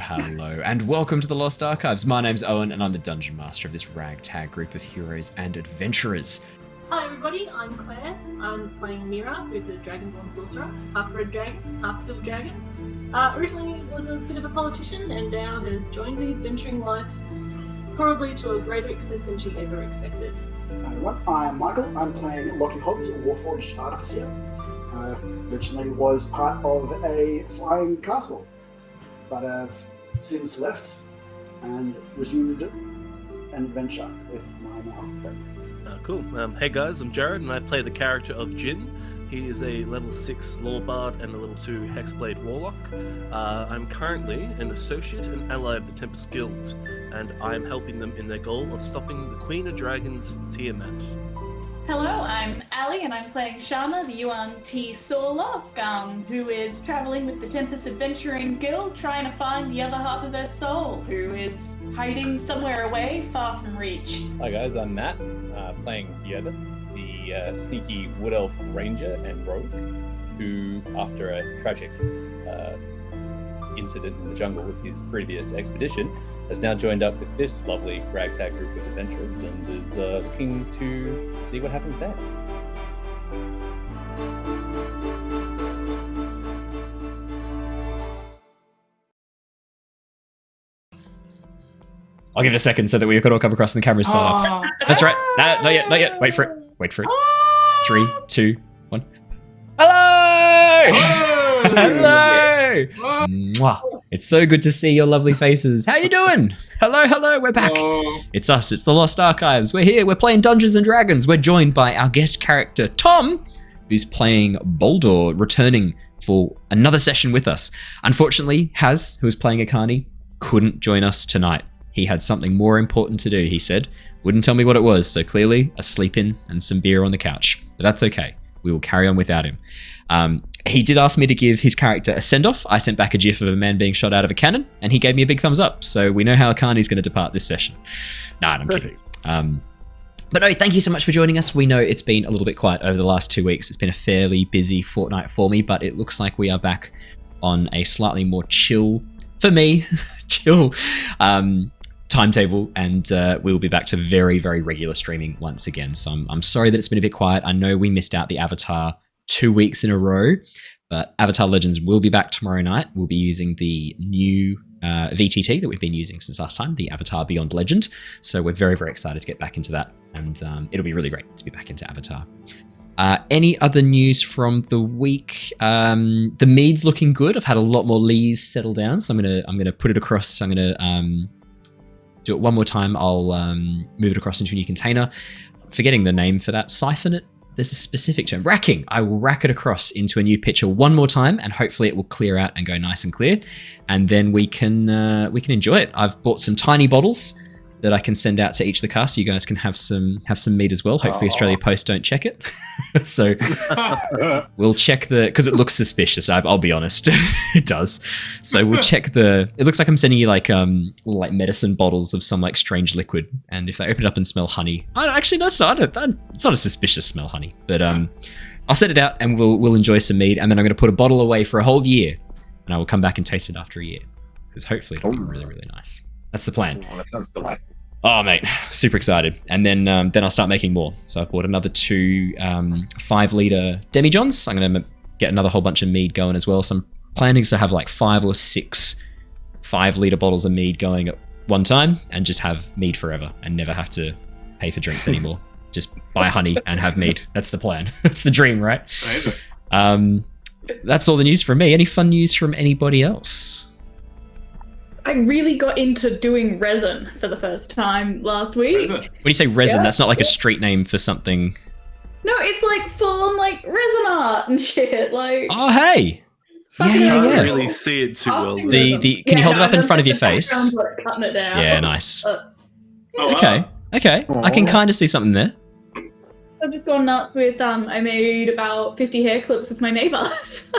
hello, and welcome to the Lost Archives. My name's Owen, and I'm the Dungeon Master of this ragtag group of heroes and adventurers. Hi everybody, I'm Claire. I'm playing Mira, who's a Dragonborn sorcerer, half red dragon, half silver dragon. Originally was a bit of a politician, and now has joined the adventuring life, probably to a greater extent than she ever expected. Hi everyone, I'm Michael. I'm playing Lockie Hobbs, a Warforged Artificer. Originally was part of a flying castle, but I've since left and resumed an adventure with my now friends. Cool. Hey guys, I'm Jared, and I play the character of Jin. He is a level 6 Law Bard and a level 2 Hexblade Warlock. I'm currently an associate and ally of the Tempest Guild, and I am helping them in their goal of stopping the Queen of Dragons, Tiamat. Hello, I'm Ali, and I'm playing Shana, the Yuan-Ti Sorcerer, who is traveling with the Tempest Adventuring Guild, trying to find the other half of her soul, who is hiding somewhere away, far from reach. Hi guys, I'm Matt, playing Yervith, the sneaky Wood Elf Ranger and Rogue, who, after a tragic incident in the jungle with his previous expedition, has now joined up with this lovely ragtag group of adventurers and is looking to see what happens next. I'll give it a second so that we could all come across and the cameras start up. That's right. No, not yet. Wait for it. 3, 2, 1. Hello! Hello! Mwah. It's so good to see your lovely faces. How you doing? Hello, we're back. It's us, it's the Lost Archives. We're here, we're playing Dungeons and Dragons. We're joined by our guest character, Tom, who's playing Boldor, returning for another session with us. Unfortunately, Haz, who was playing Akani, couldn't join us tonight. He had something more important to do, he said. Wouldn't tell me what it was, so clearly a sleep-in and some beer on the couch. But that's okay. We will carry on without him. He did ask me to give his character a send-off. I sent back a gif of a man being shot out of a cannon, and he gave me a big thumbs up. So we know how Akani's going to depart this session. Nah, I'm kidding. But no, thank you so much for joining us. We know it's been a little bit quiet over the last 2 weeks. It's been a fairly busy fortnight for me, but it looks like we are back on a slightly more chill, for me, chill timetable, and we will be back to very, very regular streaming once again. So I'm sorry that it's been a bit quiet. I know we missed out the Avatar 2 weeks in a row, but Avatar Legends will be back tomorrow night. We'll be using the new VTT that we've been using since last time, the Avatar Beyond Legend. So we're very, very excited to get back into that, and it'll be really great to be back into Avatar. Any other news from the week? The mead's looking good. I've had a lot more lees settle down, so I'm gonna put it across. I'm gonna do it one more time. I'll move it across into a new container. Forgetting the name for that. Siphon it. There's a specific term. Racking. I will rack it across into a new pitcher one more time, and hopefully it will clear out and go nice and clear, and then we can enjoy it. I've bought some tiny bottles that I can send out to each of the cast, so you guys can have some mead as well. Hopefully Australia Post don't check it. So we'll check because it looks suspicious. I'll be honest, it does. So we'll check it looks like I'm sending you like medicine bottles of some like strange liquid, and if they open it up and smell honey, it's not a suspicious smell, honey. But I'll set it out and we'll enjoy some mead, and then I'm going to put a bottle away for a whole year, and I will come back and taste it after a year, because hopefully it'll be really, really nice. That's the plan. Oh, that sounds delightful. Oh, mate, super excited. And then I'll start making more. So I've bought another 2 5-litre demijohns. I'm going to get another whole bunch of mead going as well. So I'm planning to have like 5 or 6 5-litre bottles of mead going at one time, and just have mead forever and never have to pay for drinks anymore. Just buy honey and have mead. That's the plan. That's the dream, right? Amazing. That's all the news from me. Any fun news from anybody else? I really got into doing resin for the first time last week. Resin. When you say resin, Yeah. that's not like a street name for something. No, it's like full on like resin art and shit. Like, Oh, hey. fucking yeah, I yeah. can't really see it too well. Can Can you hold it up in front of your face? Cutting it down. Yeah, nice. Oh, wow. Okay. I can kind of see something there. I've just gone nuts with I made about 50 hair clips with my neighbour. So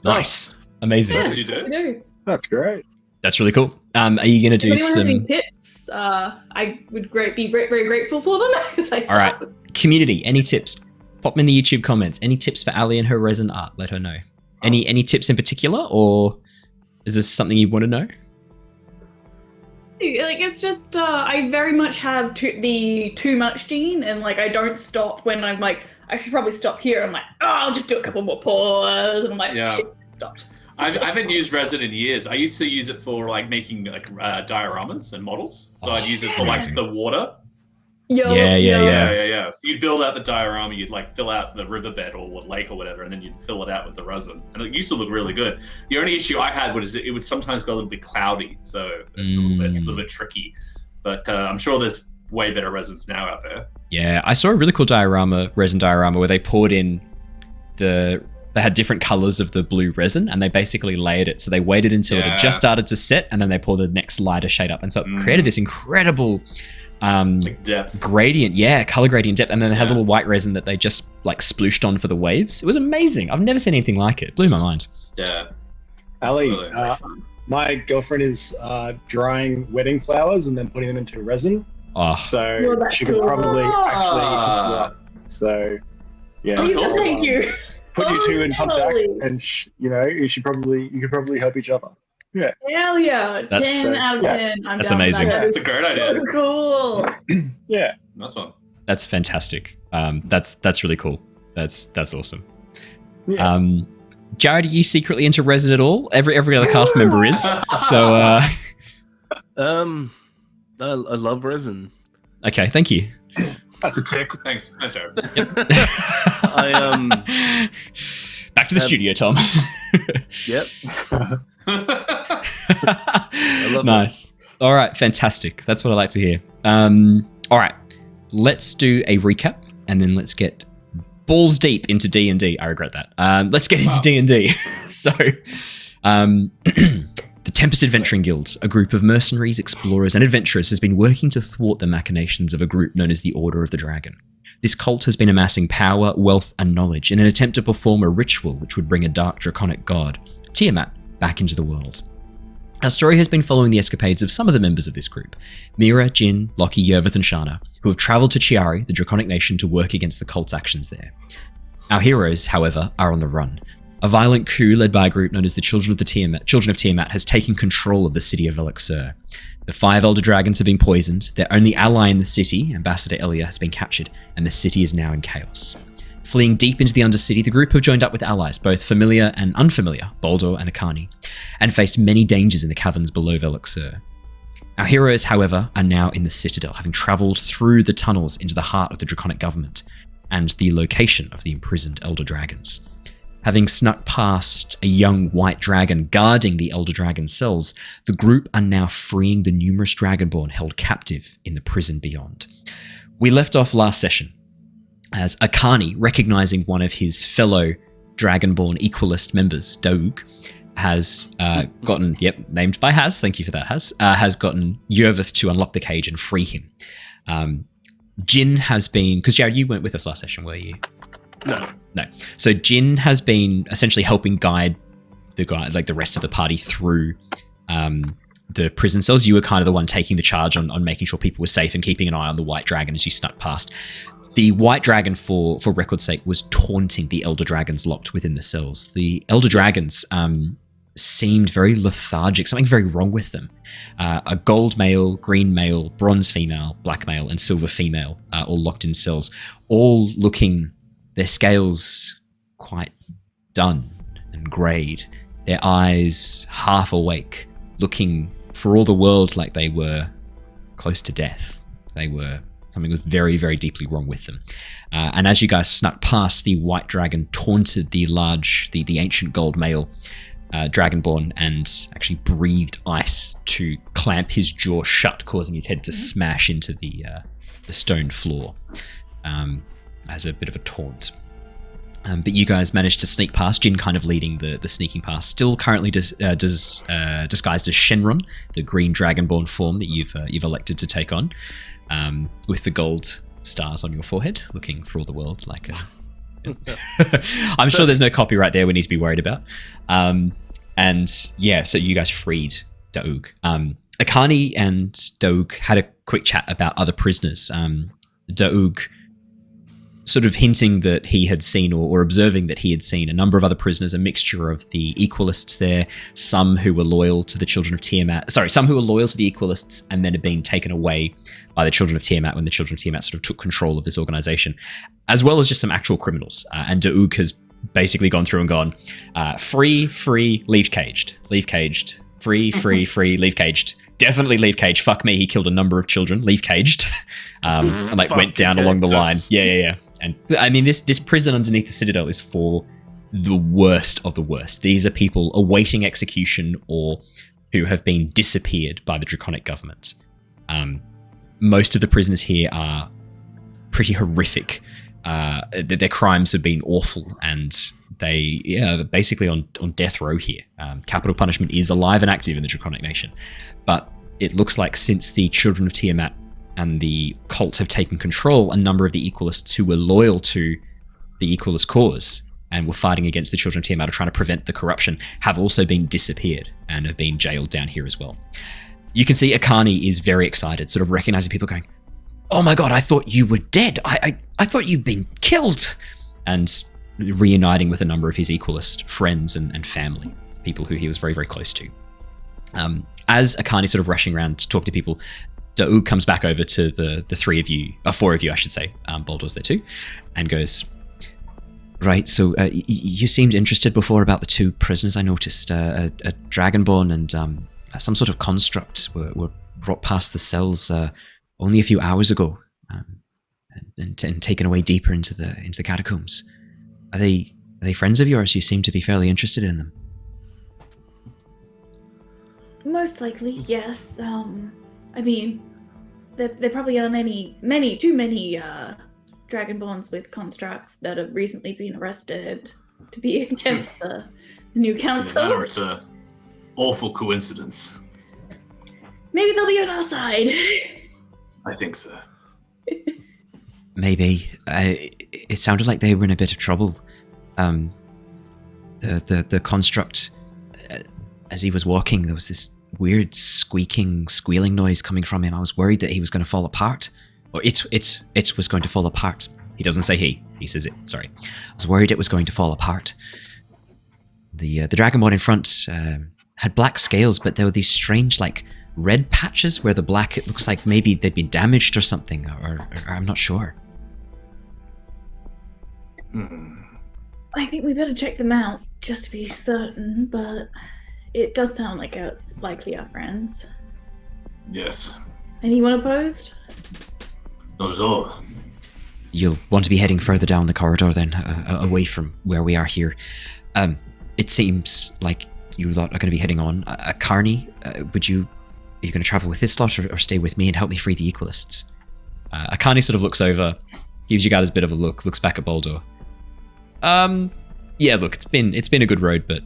Nice. Amazing. What did you do? I do. That's great. That's really cool. Are you going to do If anyone has any some tips, I would be very grateful for them. All right. Community, any tips? Pop them in the YouTube comments. Any tips for Ali and her resin art? Let her know. Any tips in particular, or is this something you want to know? Like, it's just, I very much have the too much gene, and like, I don't stop when I'm like, I should probably stop here. I'm like, oh, I'll just do a couple more pours, and I'm like, Yeah. shit, stopped. I haven't used resin in years. I used to use it for like making like dioramas and models. So I'd use it for like the water. Yeah. So you'd build out the diorama, you'd like fill out the riverbed or lake or whatever, and then you'd fill it out with the resin. And it used to look really good. The only issue I had was it would sometimes go a little bit cloudy, so it's a little bit tricky. But I'm sure there's way better resins now out there. Yeah, I saw a really cool resin diorama, where they poured in they had different colors of the blue resin, and they basically layered it. So they waited until it had just started to set, and then they poured the next lighter shade up. And so it created this incredible like depth. Gradient, color gradient depth. And then they had little white resin that they just like splooshed on for the waves. It was amazing. I've never seen anything like it. It blew my mind. Yeah. Ali, Really my girlfriend is drying wedding flowers and then putting them into resin. Oh, So that's she could probably actually. Ah. So yeah, That's Please, awesome. thank you. put you two in contact, Totally. and you could probably help each other. Yeah. Hell yeah, That's 10 out of yeah. 10. I'm That's down with amazing. that. That's a great idea. So cool. Yeah. Nice one. that's fantastic. That's really cool. That's awesome. Yeah. Jared, are you secretly into resin at all? Every other cast member is. So I love resin. okay, thank you. That's a tick. Thanks. Thanks, Jared. I Back to the studio, Tom. Yep. love Nice. All right, fantastic. That's what I like to hear. All right, let's do a recap, and then let's get balls deep into D&D. I regret that. Let's get into D&D. So, the Tempest Adventuring Guild, a group of mercenaries, explorers, and adventurers, has been working to thwart the machinations of a group known as the Order of the Dragon. This cult has been amassing power, wealth, and knowledge in an attempt to perform a ritual which would bring a dark draconic god, Tiamat, back into the world. Our story has been following the escapades of some of the members of this group, Mira, Jin, Lockie, Yervith, and Shana, who have travelled to Chiari, the draconic nation, to work against the cult's actions there. Our heroes, however, are on the run. A violent coup led by a group known as the Children of Tiamat has taken control of the city of Elixir. The 5 Elder Dragons have been poisoned, their only ally in the city, Ambassador Elia, has been captured, and the city is now in chaos. Fleeing deep into the Undercity, the group have joined up with allies, both familiar and unfamiliar, Boldor and Akani, and faced many dangers in the caverns below Elixir. Our heroes, however, are now in the Citadel, having travelled through the tunnels into the heart of the Draconic government, and the location of the imprisoned Elder Dragons. Having snuck past a young white dragon guarding the Elder Dragon cells, the group are now freeing the numerous Dragonborn held captive in the prison beyond. We left off last session as Akani, recognizing one of his fellow Dragonborn Equalist members, Daug, has gotten, named by Haz, thank you for that, Haz, has gotten Yervith to unlock the cage and free him. Jin has been, because Jared, you weren't with us last session, were you? No. So Jin has been essentially helping guide the rest of the party through the prison cells. You were kind of the one taking the charge on making sure people were safe and keeping an eye on the White Dragon as you snuck past. The White Dragon, for record's sake, was taunting the Elder Dragons locked within the cells. The Elder Dragons seemed very lethargic, something very wrong with them. A gold male, green male, bronze female, black male, and silver female, all locked in cells, all looking, their scales quite done and greyed, their eyes half awake, looking for all the world like they were close to death. Something was very, very deeply wrong with them. And as you guys snuck past, the White Dragon taunted the ancient gold male Dragonborn and actually breathed ice to clamp his jaw shut, causing his head to smash into the stone floor as a bit of a taunt. But you guys managed to sneak past, Jin kind of leading the sneaking past, still currently disguised as Shenron, the green Dragonborn form that you've elected to take on, with the gold stars on your forehead, looking for all the world like a... I'm sure there's no copyright there we need to be worried about. And yeah, so you guys freed Daug. Akani and Daug had a quick chat about other prisoners. Daug sort of hinting that he had seen or observing that he had seen a number of other prisoners, a mixture of the Equalists there, some who were loyal to the Children of Tiamat, some who were loyal to the Equalists and then had been taken away by the Children of Tiamat when the Children of Tiamat sort of took control of this organization, as well as just some actual criminals. And Daouk has basically gone through and gone, free, leave caged, free, leave caged. Definitely leave caged. Fuck me, he killed a number of children. Leave caged. And like went down along the line. Yeah. And I mean, this prison underneath the Citadel is for the worst of the worst. These are people awaiting execution or who have been disappeared by the draconic government. Most of the prisoners here are pretty horrific. Their crimes have been awful, and they're basically on death row here. Capital punishment is alive and active in the Draconic Nation, but it looks like since the Children of Tiamat and the cult have taken control, a number of the Equalists who were loyal to the Equalist cause and were fighting against the Children of Tiamat or trying to prevent the corruption have also been disappeared and have been jailed down here as well. You can see Akani is very excited, sort of recognizing people going, "Oh my god, I thought you were dead. I thought you'd been killed." And reuniting with a number of his Equalist friends and family, people who he was very, very close to. As Akani sort of rushing around to talk to people, Daouk comes back over to the four of you, I should say. Boldor's there too, and goes, "Right, so you seemed interested before about the two prisoners. I noticed a dragonborn and some sort of construct were brought past the cells only a few hours ago, and taken away deeper into the catacombs. Are they friends of yours? You seem to be fairly interested in them." Most likely, yes. I mean, there probably aren't too many dragonborns with constructs that have recently been arrested to be against the new council. It's an awful coincidence. Maybe they'll be on our side. I think so. Maybe. It sounded like they were in a bit of trouble. The construct, as he was walking, there was this weird squealing noise coming from him. I was worried that he was going to fall apart. Or it was going to fall apart. He doesn't say he says it, sorry. I was worried it was going to fall apart. The dragonborn in front had black scales, but there were these strange, like, red patches where the black, it looks like maybe they'd been damaged or something, or I'm not sure. I think we better check them out, just to be certain, but it does sound like it's likely our friends. Yes. Anyone opposed? Not at all. You'll want to be heading further down the corridor then, away from where we are here. It seems like you lot are going to be heading on. Carney, are you going to travel with this lot or stay with me and help me free the Equalists? Akani sort of looks over, gives you guys a bit of a look, looks back at Boldor. Yeah, look, it's been a good road, but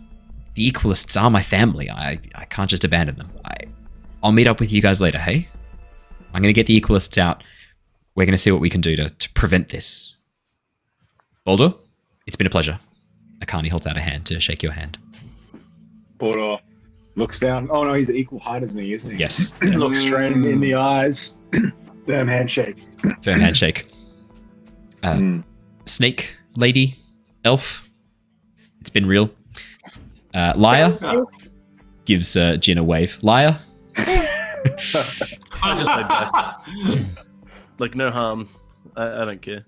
the Equalists are my family. I can't just abandon them. I'll meet up with you guys later, hey? I'm going to get the Equalists out. We're going to see what we can do to prevent this. Boldor, it's been a pleasure. Akani holds out a hand to shake your hand. Boldor looks down. Oh no, he's equal height as me, isn't he? Yes. Looks straight in the eyes. Firm handshake. Firm handshake. Snake, lady, elf. It's been real. Liar gives Jin a wave. Liar. I just went back. Like, no harm. I don't care.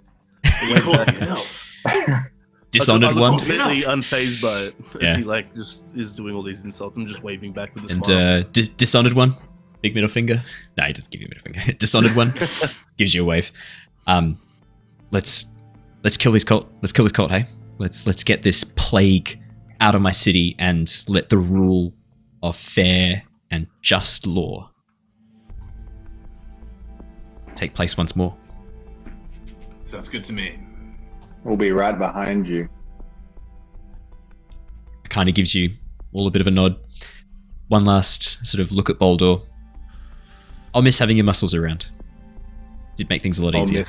Dishonored one. Completely unfazed by it. Yeah. As he just is doing all these insults. I'm just waving back with a And smile. Dishonored one. Big middle finger. No, he doesn't give you a middle finger. Dishonored one gives you a wave. Let's kill this cult. Let's kill this cult, hey? Let's get this plague out of my city and let the rule of fair and just law take place once more. Sounds good to me. We'll be right behind you. It kind of gives you all a bit of a nod. One last sort of look at Boldor. I'll miss having your muscles around. Did make things a lot easier.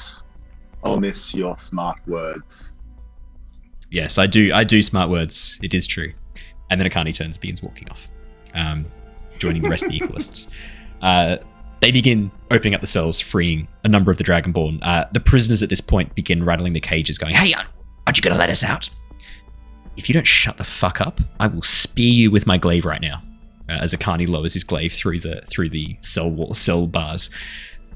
I'll miss your smart words. Yes, I do smart words. It is true. And then Akani turns, begins walking off, joining the rest of the Equalists. They begin opening up the cells, freeing a number of the Dragonborn. The prisoners at this point begin rattling the cages, going, "Hey, aren't you going to let us out? If you don't shut the fuck up, I will spear you with my glaive right now." As Akani lowers his glaive through the cell bars,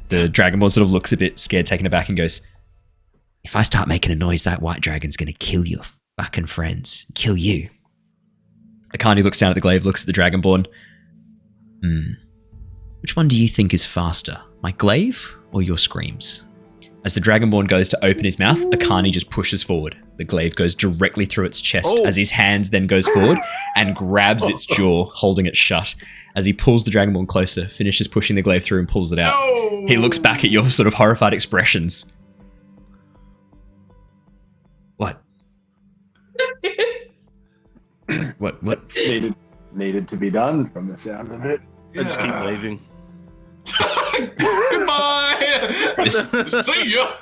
the Dragonborn sort of looks a bit scared, taken aback, and goes, "If I start making a noise, that white dragon's going to kill your fucking friends. Kill you." Akani looks down at the glaive, looks at the Dragonborn. Which one do you think is faster, my glaive or your screams? As the Dragonborn goes to open his mouth, Akani just pushes forward. The glaive goes directly through its chest as his hand then goes forward and grabs its jaw, holding it shut. As he pulls the Dragonborn closer, finishes pushing the glaive through and pulls it out. He looks back at your sort of horrified expressions. What? What? Needed to be done from the sound of it. I just keep waving. Goodbye. See ya.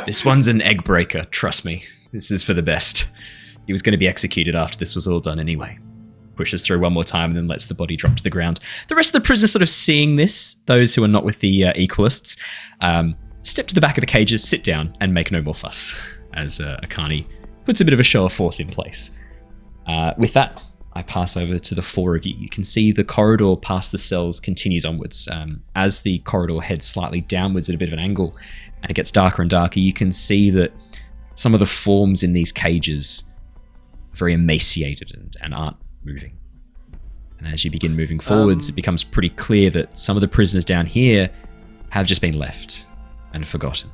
This one's an egg breaker, trust me. This is for the best. He was going to be executed after this was all done anyway. Pushes through one more time and then lets the body drop to the ground. The rest of the prisoners sort of seeing this, those who are not with the Equalists, step to the back of the cages, sit down, and make no more fuss, as Akani puts a bit of a show of force in place. With that, I pass over to the four of you. You can see the corridor past the cells continues onwards. As the corridor heads slightly downwards at a bit of an angle and it gets darker and darker, you can see that some of the forms in these cages are very emaciated and aren't moving. And as you begin moving forwards, it becomes pretty clear that some of the prisoners down here have just been left and forgotten.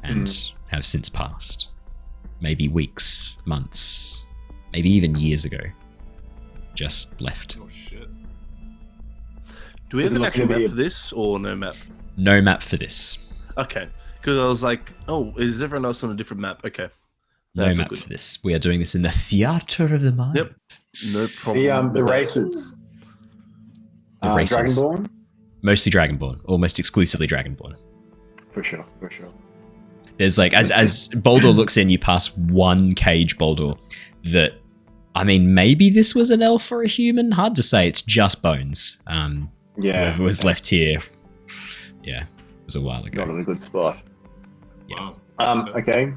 And have since passed. Maybe weeks, months, maybe even years ago. Just left. Oh shit. Do we have an actual map for this or no map? No map for this. Okay. Because I was like, oh, is everyone else on a different map? Okay. No map for this. We are doing this in the theater of the mind. Yep. No problem. The races. The races. Dragonborn? Mostly Dragonborn. Almost exclusively Dragonborn. For sure. There's like, as Boldor looks in, you pass one cage, Boldor, that, I mean, maybe this was an elf or a human. Hard to say. It's just bones. Whoever was left here. Yeah. It was a while ago. Not in a good spot. Yeah. Okay.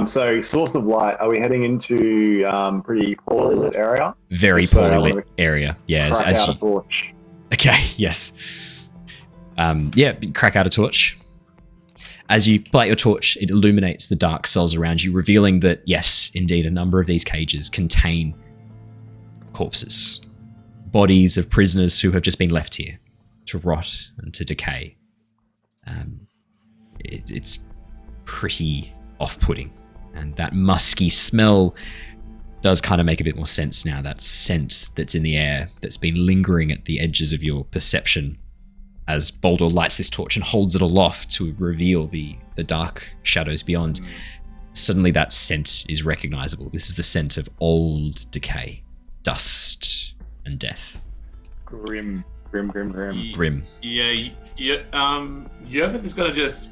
So source of light. Are we heading into pretty poorly lit area? Very poorly lit area. Yeah. Crack out a torch. Okay. Yes. Crack out a torch. As you light your torch, it illuminates the dark cells around you, revealing that, yes, indeed, a number of these cages contain corpses. Bodies of prisoners who have just been left here to rot and to decay. It's pretty off-putting. And that musky smell does kind of make a bit more sense now. That scent that's in the air, that's been lingering at the edges of your perception as Boldor lights this torch and holds it aloft to reveal the dark shadows beyond. Suddenly that scent is recognizable. This is the scent of old decay, dust, and death. Grim. Yeah. Yervith is gonna just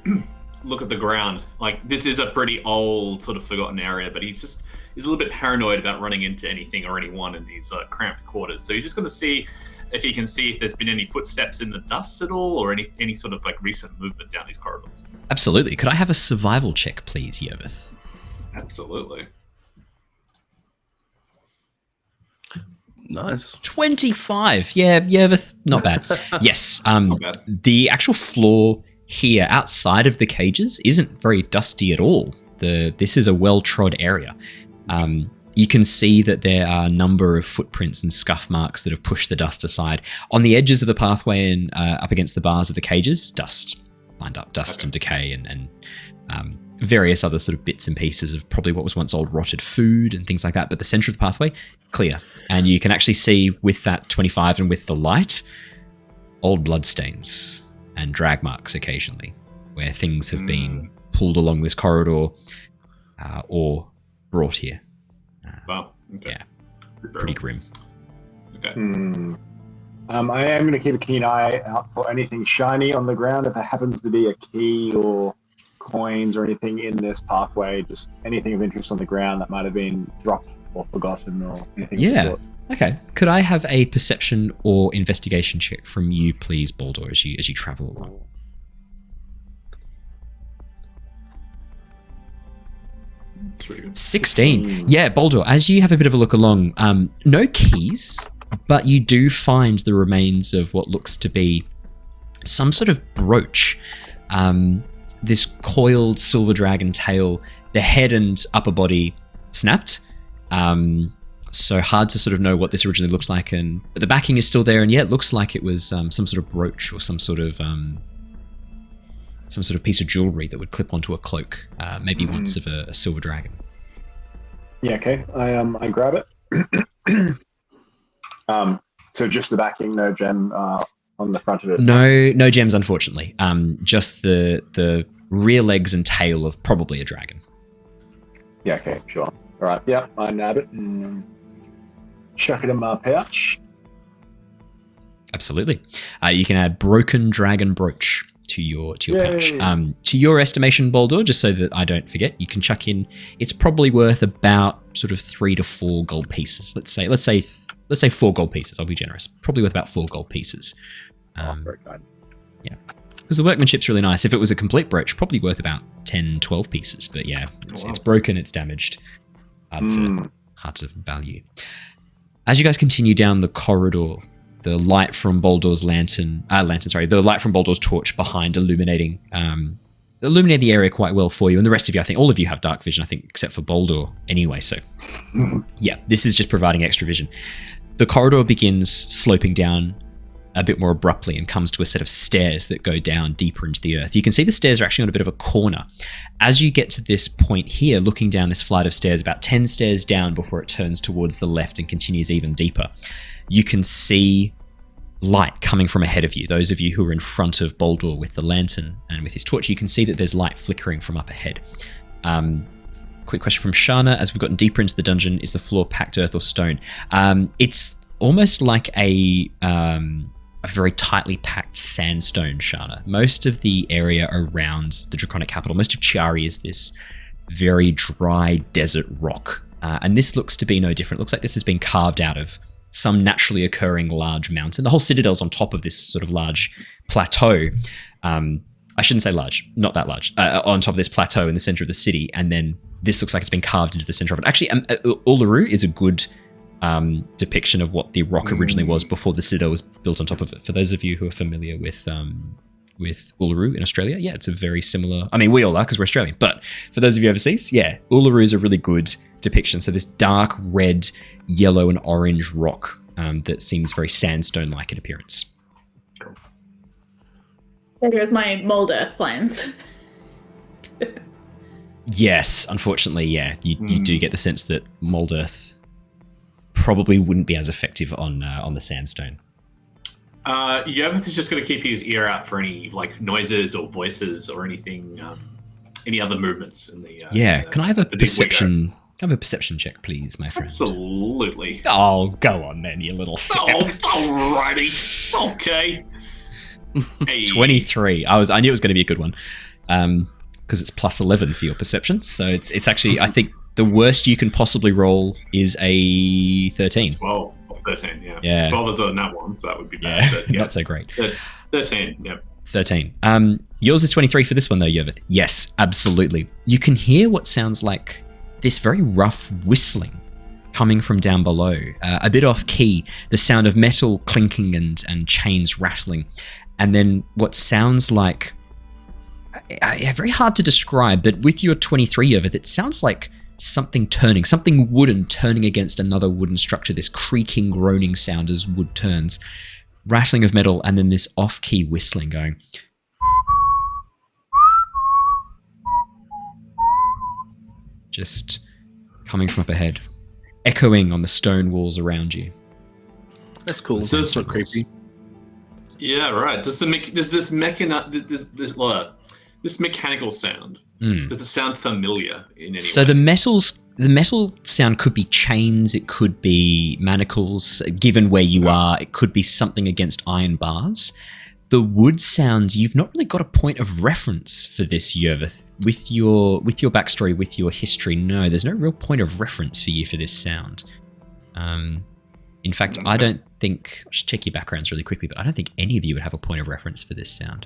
look at the ground. Like, this is a pretty old, sort of forgotten area, but he's a little bit paranoid about running into anything or anyone in these cramped quarters. So he's just gonna see if he can see if there's been any footsteps in the dust at all, or any sort of like recent movement down these corridors. Absolutely. Could I have a survival check, please, Yervith? Absolutely. Nice. 25. Yeah, Yervith, not bad. Yes. Not bad. The actual floor here outside of the cages isn't very dusty at all. This is a well-trod area. You can see that there are a number of footprints and scuff marks that have pushed the dust aside. On the edges of the pathway and up against the bars of the cages, dust lined up, and decay and various other sort of bits and pieces of probably what was once old rotted food and things like that. But the center of the pathway, clear. And you can actually see with that 25 and with the light, old bloodstains and drag marks occasionally where things have been pulled along this corridor or brought here. Wow. Okay. Yeah. Pretty grim. Okay. I am going to keep a keen eye out for anything shiny on the ground. If there happens to be a key or coins or anything in this pathway, just anything of interest on the ground that might have been dropped or forgotten or anything. Yeah. Okay. Could I have a perception or investigation check from you, please, Boldor, as you travel along? 16. Yeah, Boldor, as you have a bit of a look along, no keys, but you do find the remains of what looks to be some sort of brooch. This coiled silver dragon tail, the head and upper body snapped. So hard to sort of know what this originally looks like, but the backing is still there, and yeah, it looks like it was some sort of brooch or some sort of piece of jewelry that would clip onto a cloak, maybe once of a silver dragon. Yeah, okay. I grab it. So just the backing, no gem on the front of it. No gems, unfortunately. Just the rear legs and tail of probably a dragon. Yeah, okay, sure. All right, yeah, I nab it and chuck it in my pouch. Absolutely. You can add broken dragon brooch to your pouch. To your estimation, Boldor, just so that I don't forget, you can chuck in. It's probably worth about sort of 3 to 4 gold pieces. Let's say 4 gold pieces. I'll be generous. Probably worth about 4 gold pieces. Very kind. Yeah, because the workmanship's really nice. If it was a complete brooch, probably worth about 10, 12 pieces. But yeah, it's broken, it's damaged. Hard to value. As you guys continue down the corridor, the light from Boldor's the light from Boldor's torch behind illuminating the area quite well for you. And the rest of you, I think all of you have dark vision, I think, except for Boldor anyway. So yeah, this is just providing extra vision. The corridor begins sloping down a bit more abruptly and comes to a set of stairs that go down deeper into the earth. You can see the stairs are actually on a bit of a corner. As you get to this point here, looking down this flight of stairs, about 10 stairs down before it turns towards the left and continues even deeper, you can see light coming from ahead of you. Those of you who are in front of Boldor with the lantern and with his torch, you can see that there's light flickering from up ahead. Quick question from Shana. As we've gotten deeper into the dungeon, is the floor packed earth or stone? It's almost like a very tightly packed sandstone, Shana. Most of the area around the Draconic capital, most of Chiari, is this very dry desert rock. And this looks to be no different. It looks like this has been carved out of some naturally occurring large mountain. The whole citadel's on top of this sort of large plateau. I shouldn't say large, not that large, on top of this plateau in the center of the city. And then this looks like it's been carved into the center of it. Actually, Uluru is a good depiction of what the rock originally was before the citadel was built on top of it. For those of you who are familiar with Uluru in Australia, yeah, it's a very similar. I mean, we all are because we're Australian, but for those of you overseas, yeah, Uluru is a really good depiction. So this dark red, yellow, and orange rock that seems very sandstone-like in appearance. There goes my mold earth plans. Yes, unfortunately, yeah, you do get the sense that mold earth probably wouldn't be as effective on the sandstone. Yervith is just going to keep his ear out for any like noises or voices or anything, any other movements in the. Can I have a perception? Can I have a perception check, please, my friend? Absolutely. Oh, go on then, you little skip. Alrighty. Okay. Hey. 23. I knew it was going to be a good one, because it's plus 11 for your perception. So it's actually, I think the worst you can possibly roll is a 13. 12 or 13. Yeah. Yeah. 12 is a nat one, so that would be bad. But, yeah. Not so great. 13. Yeah. 13. Yours is 23 for this one though, Yervith. Yes, absolutely. You can hear what sounds like this very rough whistling coming from down below, a bit off key, the sound of metal clinking and chains rattling, and then what sounds like, very hard to describe, but with your 23 of it sounds like something turning, something wooden turning against another wooden structure, this creaking, groaning sound as wood turns, rattling of metal, and then this off-key whistling going. Just coming from up ahead, echoing on the stone walls around you. That's cool. That's not creepy. Yeah, right. Does this mechanical sound? Does it sound familiar in any way? So the metal sound could be chains, it could be manacles. Given where you are, it could be something against iron bars. The wood sounds, you've not really got a point of reference for this, Yervith. With your backstory, with your history, no, there's no real point of reference for you for this sound. In fact, I don't think, I'll just check your backgrounds really quickly, but I don't think any of you would have a point of reference for this sound.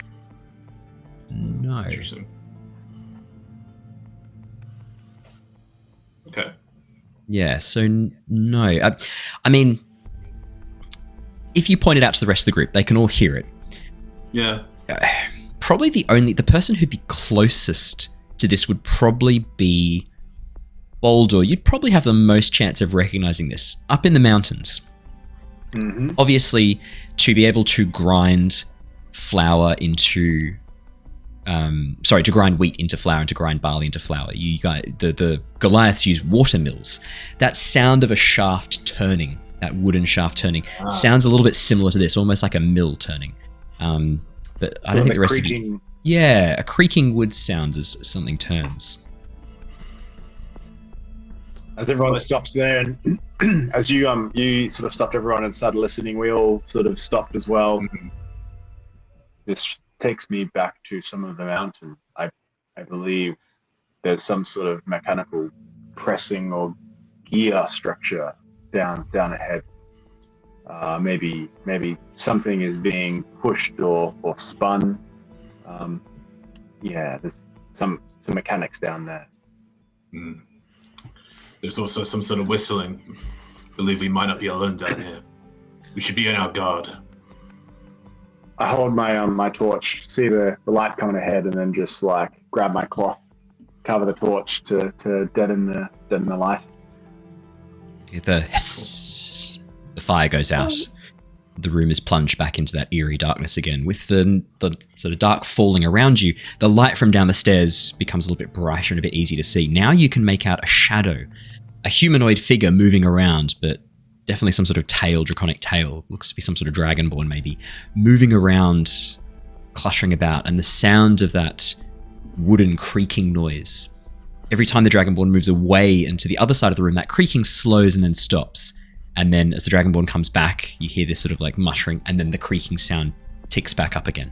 No. Interesting. Okay. Yeah, so no. I mean, if you point it out to the rest of the group, they can all hear it. Yeah. Probably the person who'd be closest to this would probably be Boldor. You'd probably have the most chance of recognizing this. Up in the mountains. Mm-hmm. Obviously, to be able to grind flour into... to grind wheat into flour and to grind barley into flour. The Goliaths use water mills. That sound of a shaft turning, that wooden shaft turning, sounds a little bit similar to this, almost like a mill turning. But I don't think the rest creaking. of you... Yeah, a creaking wood sound as something turns. As everyone stops there, and as you sort of stopped everyone and started listening, we all sort of stopped as well. Mhm. This takes me back to some of the mountain. I believe there's some sort of mechanical pressing or gear structure down ahead. Maybe something is being pushed or spun. There's some mechanics down there. Mm. There's also some sort of whistling. Believe we might not be alone down here. We should be on our guard. I hold my torch, see the light coming ahead, and then just like grab my cloth, cover the torch to deaden the light. The fire goes out. The room is plunged back into that eerie darkness again. With the sort of dark falling around you, the light from down the stairs becomes a little bit brighter and a bit easier to see. Now you can make out a shadow, a humanoid figure moving around, but definitely some sort of tail, draconic tail. Looks to be some sort of dragonborn maybe, moving around, cluttering about, and the sound of that wooden creaking noise. Every time the dragonborn moves away and to the other side of the room, that creaking slows and then stops. And then as the dragonborn comes back, you hear this sort of like muttering, and then the creaking sound ticks back up again.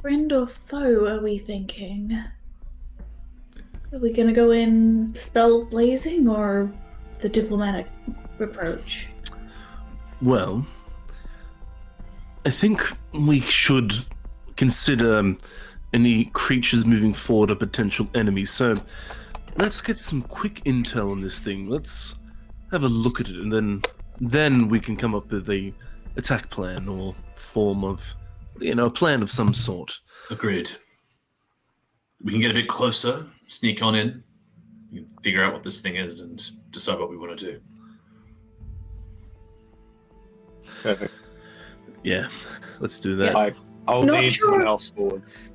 Friend or foe, are we thinking? Are we gonna go in spells blazing or the diplomatic approach? Well, I think we should consider any creatures moving forward a potential enemy. So let's get some quick intel on this thing. Let's have a look at it, and then we can come up with a attack plan or form of, a plan of some sort. Agreed. We can get a bit closer, sneak on in, figure out what this thing is, and decide what we want to do. Perfect. Yeah, let's do that. I'll Not lead sure. someone else forwards.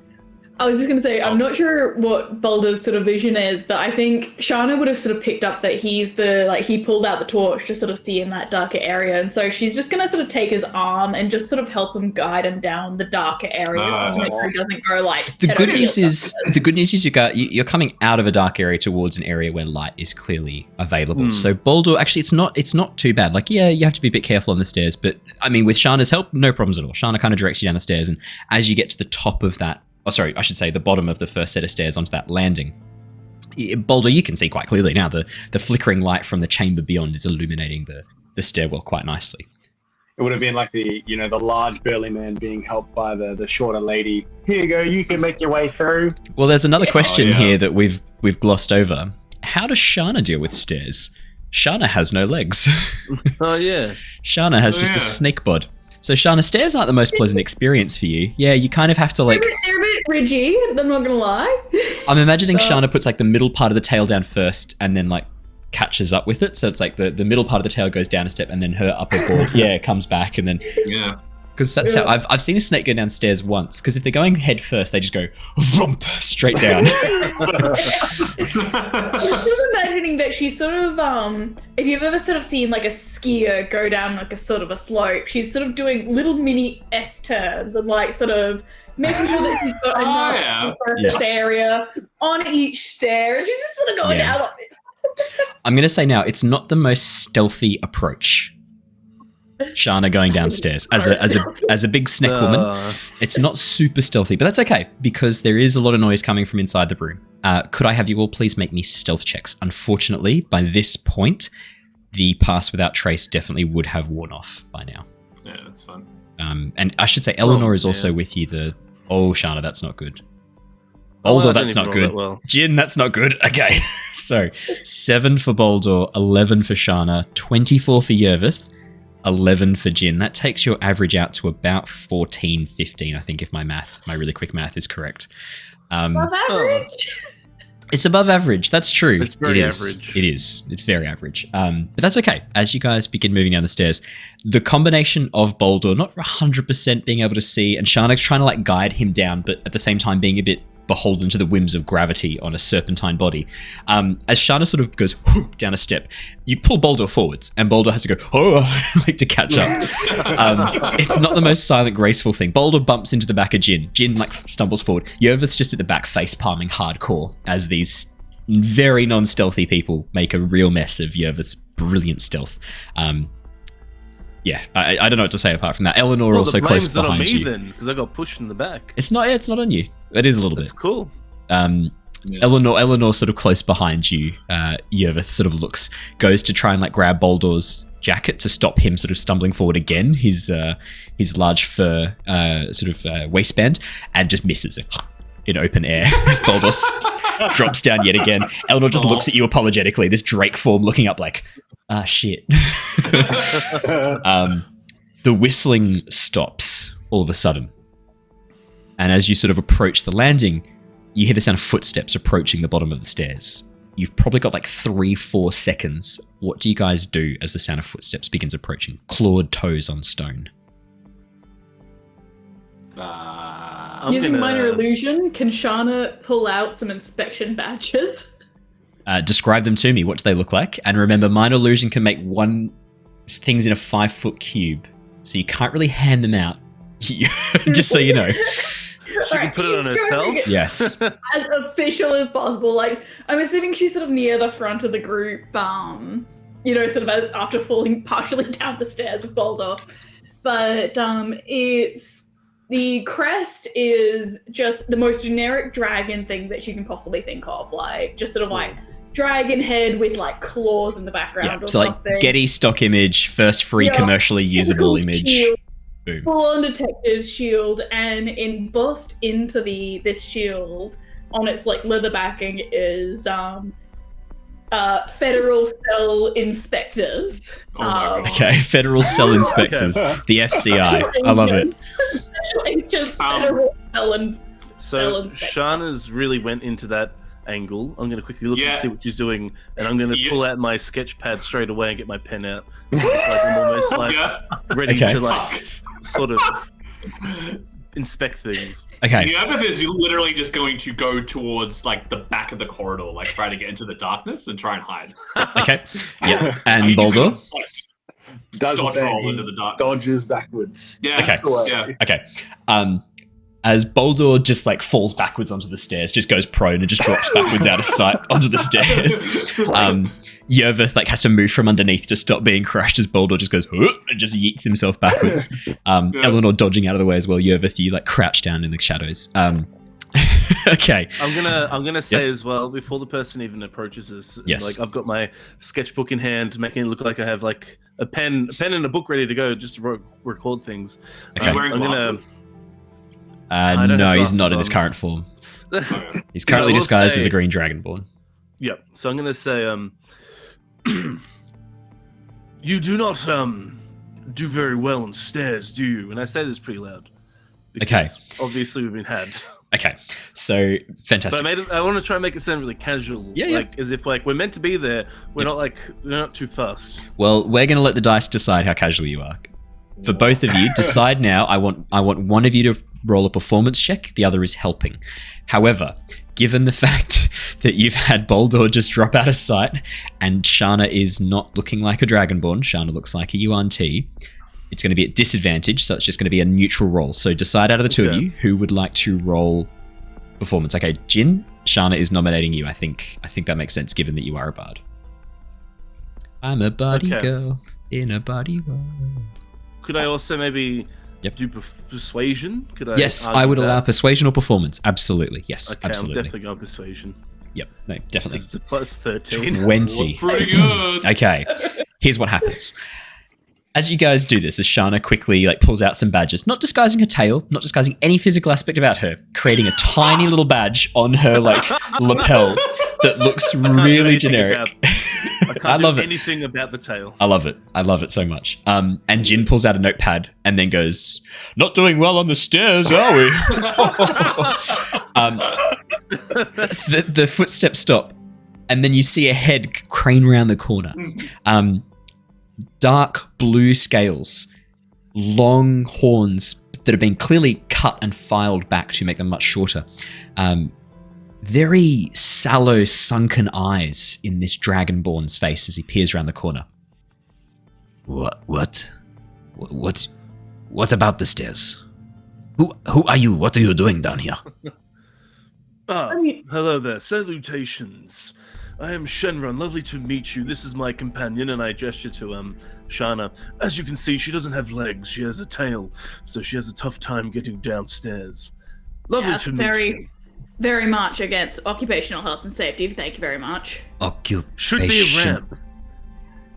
I was just going to say, I'm not sure what Boulder's sort of vision is, but I think Shana would have sort of picked up that he pulled out the torch to sort of see in that darker area. And so she's just going to sort of take his arm and just sort of help him guide him down the darker areas just to make sure he doesn't go like... The good news is you're coming out of a dark area towards an area where light is clearly available. So Boulder, actually, it's not too bad. Like, yeah, you have to be a bit careful on the stairs, but I mean, with Shana's help, no problems at all. Shana kind of directs you down the stairs, and as you get to the top of that, I should say the bottom of the first set of stairs onto that landing, Boulder, you can see quite clearly now the flickering light from the chamber beyond is illuminating the stairwell quite nicely. It would have been like the large burly man being helped by the shorter lady. Here you go, you can make your way through. Well, there's another question here that we've glossed over. How does Shana deal with stairs? Shana has no legs. Oh, yeah. Shana has just a snake bod. So Shana, stairs aren't the most pleasant experience for you. Yeah, you kind of have to like... They're a bit ridgy, I'm not going to lie. I'm imagining Shana puts like the middle part of the tail down first and then like catches up with it. So it's like the middle part of the tail goes down a step and then her upper board, comes back and then... Yeah. Because that's how I've seen a snake go downstairs once. Because if they're going head first, they just go vroom, straight down. I'm sort of imagining that she's sort of if you've ever sort of seen like a skier go down like a sort of a slope, she's sort of doing little mini S turns and like sort of making sure that she's got enough surface area on each stair, and she's just sort of going down like this. I'm gonna say now, it's not the most stealthy approach. Shana going downstairs as a big snake woman. It's not super stealthy, but that's okay because there is a lot of noise coming from inside the room. Could I have you all please make me stealth checks? Unfortunately, by this point, the Pass Without Trace definitely would have worn off by now. Yeah, that's fun. And I should say, Eleanor is also with you. Shana, that's not good. Boldor, that's not good. Jin, that's not good. Okay, so 7 for Boldor, 11 for Shana, 24 for Yervith, 11 for Jin. That takes your average out to about 14, 15, I think, if my really quick math is correct. Above average? It's above average. That's true. It's very average. It is. It's very average. But that's okay. As you guys begin moving down the stairs, the combination of Boldor not 100% being able to see, and Shana's trying to guide him down, but at the same time being a bit beholden to the whims of gravity on a serpentine body. As Shana sort of goes whoop, down a step, you pull Boldor forwards, and Boldor has to go to catch up. It's not the most silent, graceful thing. Boldor bumps into the back of Jin. Jin stumbles forward. Yervith's just at the back, face palming hardcore as these very non-stealthy people make a real mess of Yervith's brilliant stealth. Yeah, I don't know what to say apart from that. Eleanor also close behind you. Because I got pushed in the back. It's not on you. It is a little bit. That's cool. Eleanor sort of close behind you. Yervith sort of goes to try and grab Boldor's jacket to stop him sort of stumbling forward again. His large fur waistband, and just misses it in open air as Boldor drops down yet again. Eleanor just looks at you apologetically. This Drake form looking up shit. The whistling stops all of a sudden. And as you sort of approach the landing, you hear the sound of footsteps approaching the bottom of the stairs. You've probably got 3-4 seconds. What do you guys do as the sound of footsteps begins approaching? Clawed toes on stone. Using minor illusion, can Shana pull out some inspection badges? Describe them to me. What do they look like? And remember, minor illusion can make things in a 5-foot cube, so you can't really hand them out. Just so you know. She can put it on herself? Yes. As official as possible. I'm assuming she's sort of near the front of the group, sort of after falling partially down the stairs of Boldor. But the crest is just the most generic dragon thing that she can possibly think of. Just sort of dragon head with claws in the background or something. Getty stock image, first free commercially usable image. Shield. Boom. Full-on detective shield, and embossed into this shield on its leather backing is Federal Cell Inspectors. Okay, Federal Cell Inspectors, the FCI. I love it. Special Agent Federal Cell Inspectors. Shana's really went into that angle. I'm going to quickly look and see what she's doing, and I'm going to pull out my sketch pad straight away and get my pen out. I'm almost ready to sort of inspect things. Okay. The Yervith is literally just going to go towards the back of the corridor, try to get into the darkness and try and hide. Okay. Yeah. And Boldor does dodge roll into the darkness. Dodges backwards. Yeah. Okay. Yeah. Okay. As Boldor just falls backwards onto the stairs, just goes prone and just drops backwards out of sight onto the stairs. Yervith has to move from underneath to stop being crushed as Boldor just goes and just yeets himself backwards. Eleanor dodging out of the way as well. Yervith, you crouch down in the shadows. Okay. I'm gonna say as well, before the person even approaches us, I've got my sketchbook in hand, making it look like I have a pen and a book ready to go just to record things. Okay. Wearing glasses? No, he's not in his current form. He's currently disguised as a green dragonborn. Yep. So I'm going to say, you do not do very well on stairs, do you? And I say this pretty loud. Because obviously we've been had. Okay, so fantastic. But I want to try and make it sound really casual, as if we're meant to be there. We're not too fast. Well, we're going to let the dice decide how casual you are. For both of you, decide now. I want one of you to roll a performance check. The other is helping. However, given the fact that you've had Boldor just drop out of sight and Shana is not looking like a Dragonborn, Shana looks like a Yuan-Ti, it's going to be at disadvantage, so it's just going to be a neutral roll. So decide out of the two of you who would like to roll performance. Okay, Jin, Shana is nominating you. I think that makes sense given that you are a bard. I'm a body girl in a body world. Could I also maybe do persuasion? Yes, I would allow persuasion or performance. Absolutely, yes, okay, absolutely. I'm definitely going persuasion. Yep, no, definitely. It's a plus 13. 20. Pretty good. Okay. here's what happens. As you guys do this, as Shana quickly pulls out some badges, not disguising her tail, not disguising any physical aspect about her, creating a tiny little badge on her lapel that looks really generic. I love it. Anything about the tail. I love it. I love it so much. And Jin pulls out a notepad and then goes, "Not doing well on the stairs, are we?" The footsteps stop, and then you see a head crane around the corner. Dark blue scales, long horns that have been clearly cut and filed back to make them much shorter. Very sallow, sunken eyes in this dragonborn's face as he peers around the corner. What about the stairs? Who are you? What are you doing down here? Hello there. Salutations. I am Shenron. Lovely to meet you. This is my companion, and I gesture to Shana. As you can see, she doesn't have legs. She has a tail, so she has a tough time getting downstairs. Lovely to meet you. Very much against occupational health and safety. Thank you very much. Should be a ramp.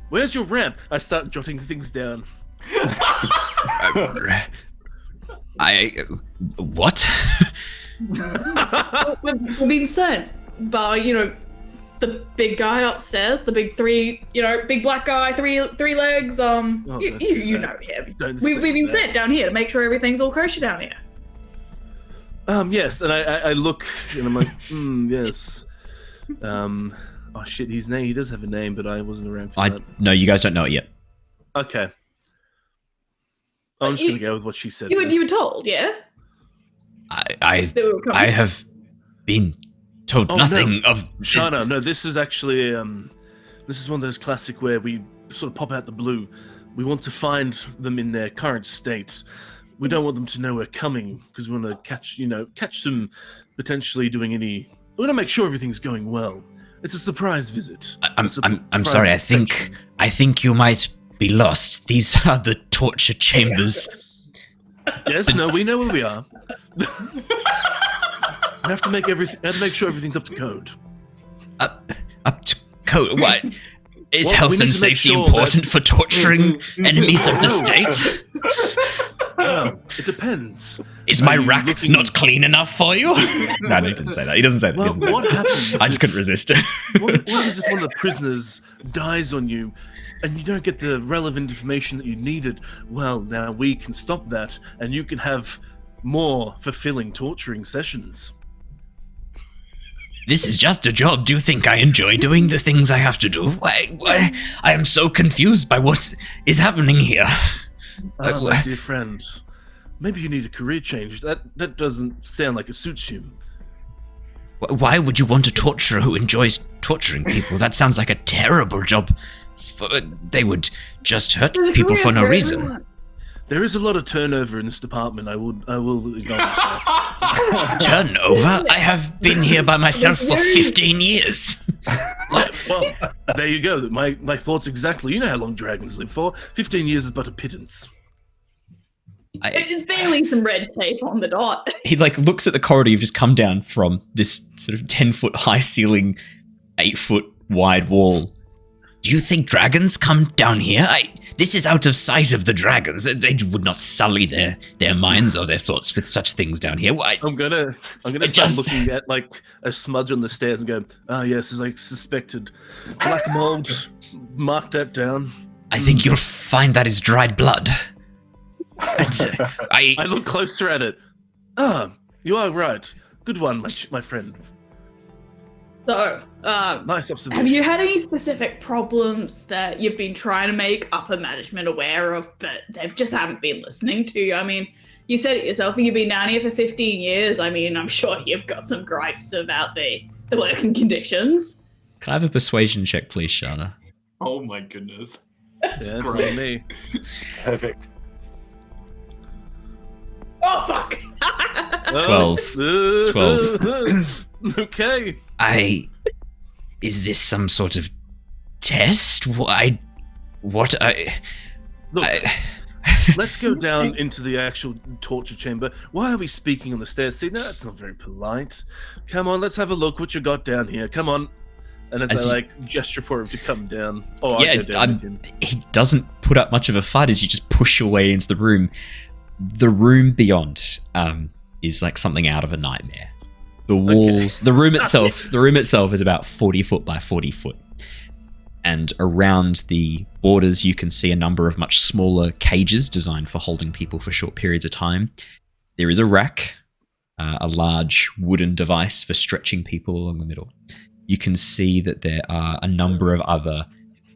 Where's your ramp? I start jotting things down. What? We've been sent by, the big guy upstairs, the big big black guy, three legs. We've been sent down here to make sure everything's all kosher down here. Yes, and I look and I'm like, yes. Oh shit, he does have a name, but I wasn't around for that. No, you guys don't know it yet. Okay. I'm just gonna go with what she said. You were told, yeah? I have been told nothing of this. Shana, no, this is actually this is one of those classic where we sort of pop out the blue. We want to find them in their current state. We don't want them to know we're coming because we want to catch them potentially doing any. We want to make sure everything's going well. It's a surprise visit. I'm sorry. I think you might be lost. These are the torture chambers. Yes. No. We know where we are. I have to make sure everything's up to code. Up to code? What? Is health and safety important for torturing enemies of the state? Well, it depends. Is my rack not clean enough for you? No, he didn't say that. He doesn't say that. Well, what happens? I just couldn't resist. What happens if one of the prisoners dies on you and you don't get the relevant information that you needed? Well, now we can stop that and you can have more fulfilling torturing sessions. This is just a job. Do you think I enjoy doing the things I have to do? Why? I am so confused by what is happening here. My dear friend, maybe you need a career change. That doesn't sound like it suits you. Why would you want a torturer who enjoys torturing people? That sounds like a terrible job. They would just hurt people for no reason. There is a lot of turnover in this department. I will acknowledge that. Turnover? I have been here by myself for 15 years. Well, there you go. My thoughts exactly. You know how long dragons live for. 15 years is but a pittance. It's barely some red tape on the dot. He looks at the corridor you've just come down from, this sort of 10-foot high ceiling, 8-foot wide wall. Do you think dragons come down here? This is out of sight of the dragons. They would not sully their minds or their thoughts with such things down here. I'm gonna start looking at a smudge on the stairs and go, oh yes, as I suspected. Black mold, mark that down. I think you'll find that is dried blood. I look closer at it. Ah, you are right. Good one, my friend. So, nice observation. Have you had any specific problems that you've been trying to make upper management aware of, but they just haven't been listening to you? I mean, you said it yourself, you've been down here for 15 years. I mean, I'm sure you've got some gripes about the working conditions. Can I have a persuasion check, please, Shana? Oh my goodness. Yeah, it's not me. Perfect. Oh, fuck! 12. Okay. Is this some sort of test? Look, let's go down into the actual torture chamber. Why are we speaking on the stairs? See, no, that's not very polite. Come on, let's have a look what you got down here. Come on. And as I gesture for him to come down. Oh, yeah, I go down with him. he doesn't put up much of a fight as you just push your way into the room. The room beyond is like something out of a nightmare. The walls, the room itself is about 40 foot by 40 foot. And around the borders, you can see a number of much smaller cages designed for holding people for short periods of time. There is a rack, a large wooden device for stretching people along the middle. You can see that there are a number of other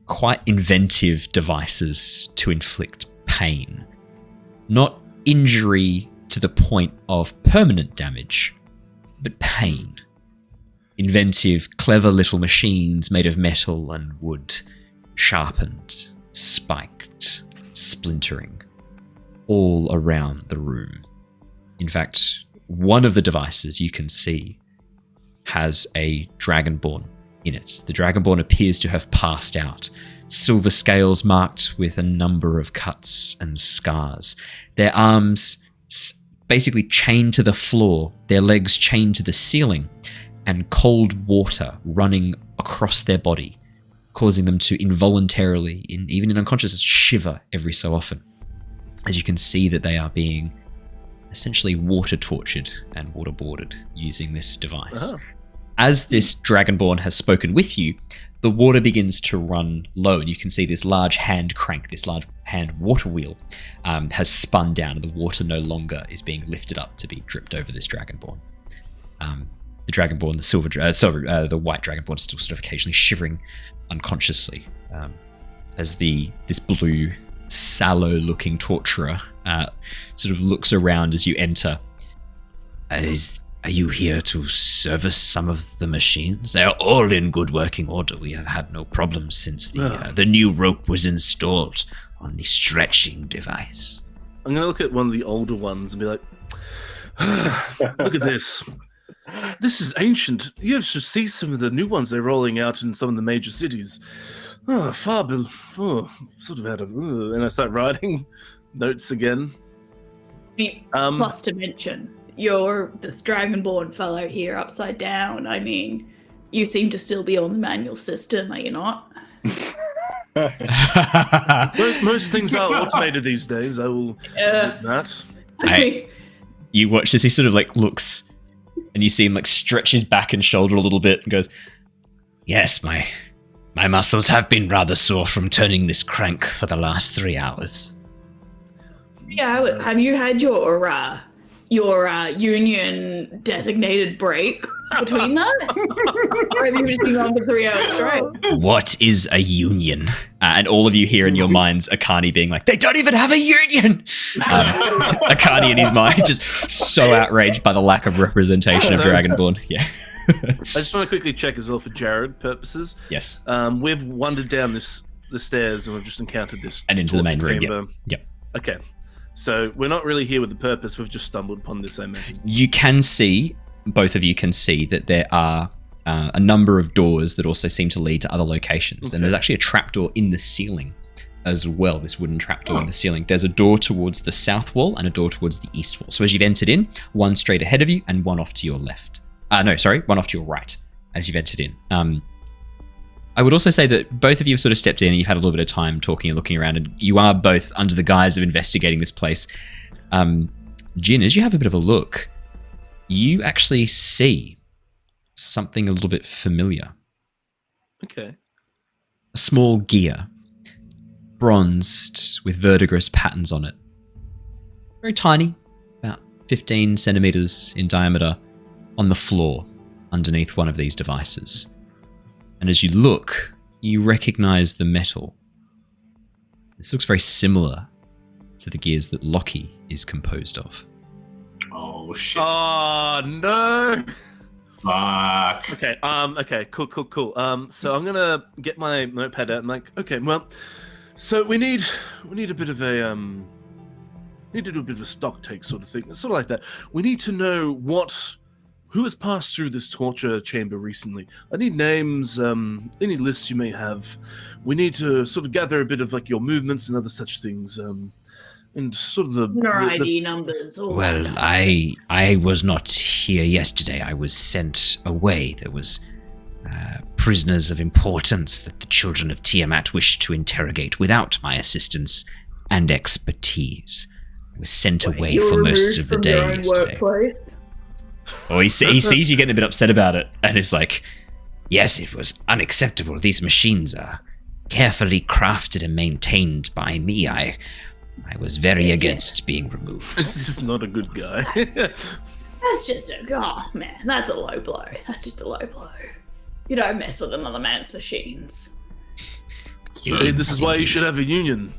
quite inventive devices to inflict pain. Not injury to the point of permanent damage, but pain. Inventive, clever little machines made of metal and wood, sharpened, spiked, splintering, all around the room. In fact, one of the devices you can see has a dragonborn in it. The dragonborn appears to have passed out. Silver scales marked with a number of cuts and scars. Their arms basically chained to the floor, their legs chained to the ceiling, and cold water running across their body, causing them to involuntarily, even in unconsciousness, shiver every so often. As you can see that they are being essentially water tortured and waterboarded using this device. Oh. As this dragonborn has spoken with you, the water begins to run low, and you can see this large hand crank, this large hand water wheel, has spun down, and the water no longer is being lifted up to be dripped over this dragonborn. The dragonborn, the white dragonborn, is still sort of occasionally shivering unconsciously as this blue, sallow-looking torturer sort of looks around as you enter. Are you here to service some of the machines? They are all in good working order. We have had no problems since the new rope was installed on the stretching device. I'm going to look at one of the older ones and be like, look at this. This is ancient. You should see some of the new ones they're rolling out in some of the major cities. Sort of out of... and I start writing notes again. Plus to mention, you're this dragonborn fellow here upside down. I mean, you seem to still be on the manual system, are you not? Most things are automated these days. I will admit that. You watch as he sort of like looks, and you see him like stretch his back and shoulder a little bit and goes, "Yes, my muscles have been rather sore from turning this crank for the last 3 hours." Yeah, have you had your union designated break between that? Or have you just been on for 3 hours straight? What is a union? And all of you hear in your minds Akani being like, they don't even have a union! Akani in his mind just so outraged by the lack of representation of Dragonborn. Yeah. I just want to quickly check as well for Jared purposes. Yes. We've wandered down the stairs and we've just encountered this. And into the main room, yep. Okay. So we're not really here with the purpose, we've just stumbled upon this, I imagine. You can see, both of you can see, that there are a number of doors that also seem to lead to other locations. Okay. And there's actually a trapdoor in the ceiling as well, this wooden trapdoor in the ceiling. There's a door towards the south wall and a door towards the east wall. So as you've entered in, one straight ahead of you and one off to your left. One off to your right as you've entered in. I would also say that both of you have sort of stepped in and you've had a little bit of time talking and looking around, and you are both under the guise of investigating this place. Jin, as you have a bit of a look, you actually see something a little bit familiar. Okay. A small gear, bronzed with verdigris patterns on it. Very tiny, about 15 centimeters in diameter, on the floor underneath one of these devices. And as you look, you recognize the metal. This looks very similar to the gears that Lockie is composed of. Oh, shit. Oh, no! Fuck. Okay, okay, cool. So I'm gonna get my notepad out and like, okay, well, so we need a bit of a, need to do a bit of a stock take sort of thing, sort of like that. We need to know who has passed through this torture chamber recently. I need names, any lists you may have. We need to sort of gather a bit of like your movements and other such things, and sort of the ID numbers. Well, I was not here yesterday. I was sent away. There was prisoners of importance that the children of Tiamat wished to interrogate without my assistance and expertise. I was sent away for most of the day yesterday. Oh, he sees you getting a bit upset about it, and is like, yes, it was unacceptable. These machines are carefully crafted and maintained by me. I was very against being removed. This is not a good guy. That's just that's a low blow. That's just a low blow. You don't mess with another man's machines. See, this is why you should have a union.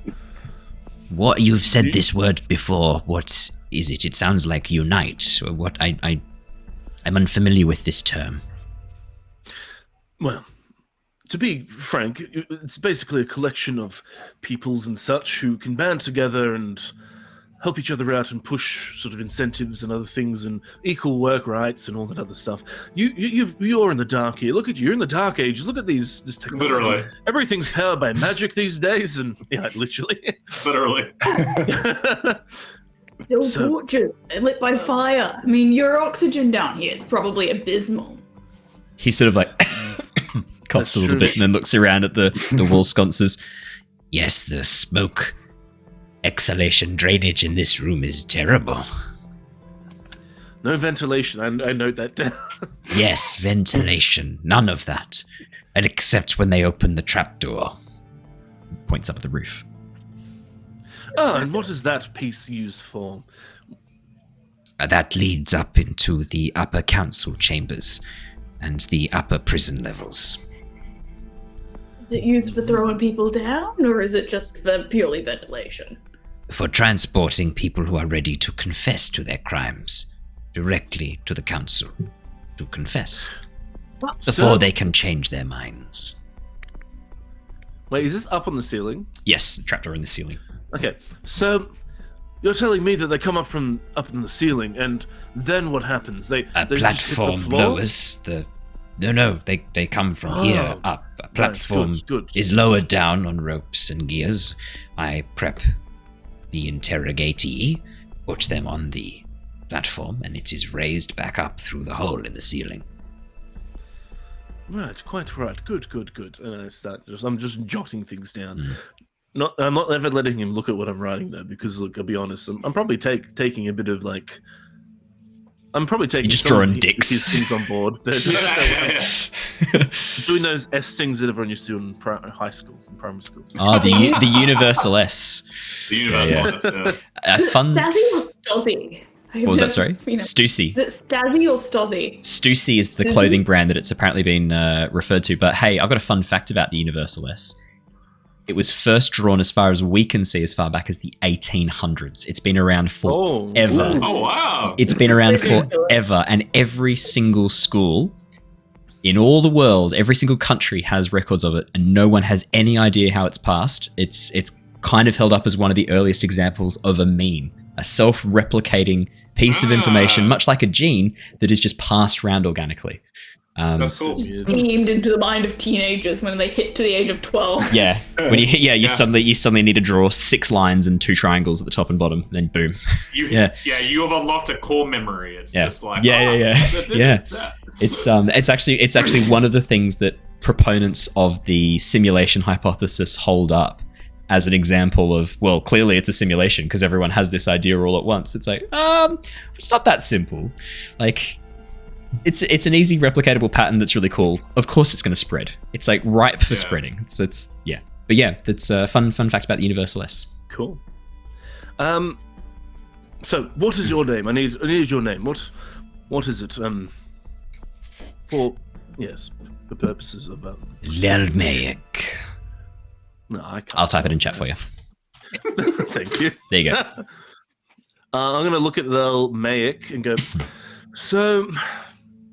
What, you've said this word before. What is it? It sounds like unite. Or what? I'm unfamiliar with this term. Well, to be frank, it's basically a collection of peoples and such who can band together and help each other out and push sort of incentives and other things and equal work rights and all that other stuff. You're in the dark here. Look at you. You're in the dark ages. Look at this technology. Literally. Everything's powered by magic these days, and yeah, literally. Literally. Still torches. They're lit by fire. I mean, your oxygen down here is probably abysmal. He sort of like coughs a little bit and then looks around at the wall sconces. Yes, the smoke exhalation drainage in this room is terrible. No ventilation. I note that down. Yes, ventilation. None of that. And except when they open the trapdoor. Points up at the roof. Oh, and what is that piece used for? That leads up into the upper council chambers and the upper prison levels. Is it used for throwing people down, or is it just for purely ventilation? For transporting people who are ready to confess to their crimes directly to the council to confess before they can change their minds. Wait, is this up on the ceiling? Yes, the trapdoor in the ceiling. Okay, so you're telling me that they come up in the ceiling, and then what happens? They A just platform hit the floor? lowers the... No, they come from here up. A platform good. is lowered down on ropes and gears. I prep the interrogatee, put them on the platform, and it is raised back up through the hole in the ceiling. Right, quite right. Good. And I'm just jotting things down. I'm not ever letting him look at what I'm writing though, because look, I'll be honest, I'm probably taking a bit of like. I'm probably taking just some drawing of dicks. his things on board. Doing those S things that everyone used to do in high school, in primary school. Oh, the universal S. The universal S, yeah. Fun. Stazzy or Stozzy? What was that, sorry? Stussy. Is it Stazzy or Stozzy? Stussy is the clothing brand that it's apparently been referred to. But hey, I've got a fun fact about the universal S. It was first drawn, as far as we can see, as far back as the 1800s. It's been around forever. Oh, wow. It's been around forever, and every single school in all the world, every single country has records of it, and no one has any idea how it's passed. It's kind of held up as one of the earliest examples of a meme, a self-replicating piece of information, much like a gene, that is just passed around organically. That's cool. Beamed into the mind of teenagers when they hit to the age of 12. Yeah, when you suddenly need to draw 6 lines and 2 triangles at the top and bottom, and then boom. You have unlocked a core memory. It's just like yeah. It's actually one of the things that proponents of the simulation hypothesis hold up as an example of, well, clearly it's a simulation because everyone has this idea all at once. It's like, it's not that simple. Like, it's an easy replicatable pattern that's really cool. Of course it's going to spread. It's like ripe for spreading. It's yeah. But yeah, that's a fun fact about the Universal S. Cool. So what is your name? I need your name. What is it? For purposes of Lelmaic. No, I can't. I'll type it in chat for you. Thank you. There you go. I'm going to look at the Mayic and go, so,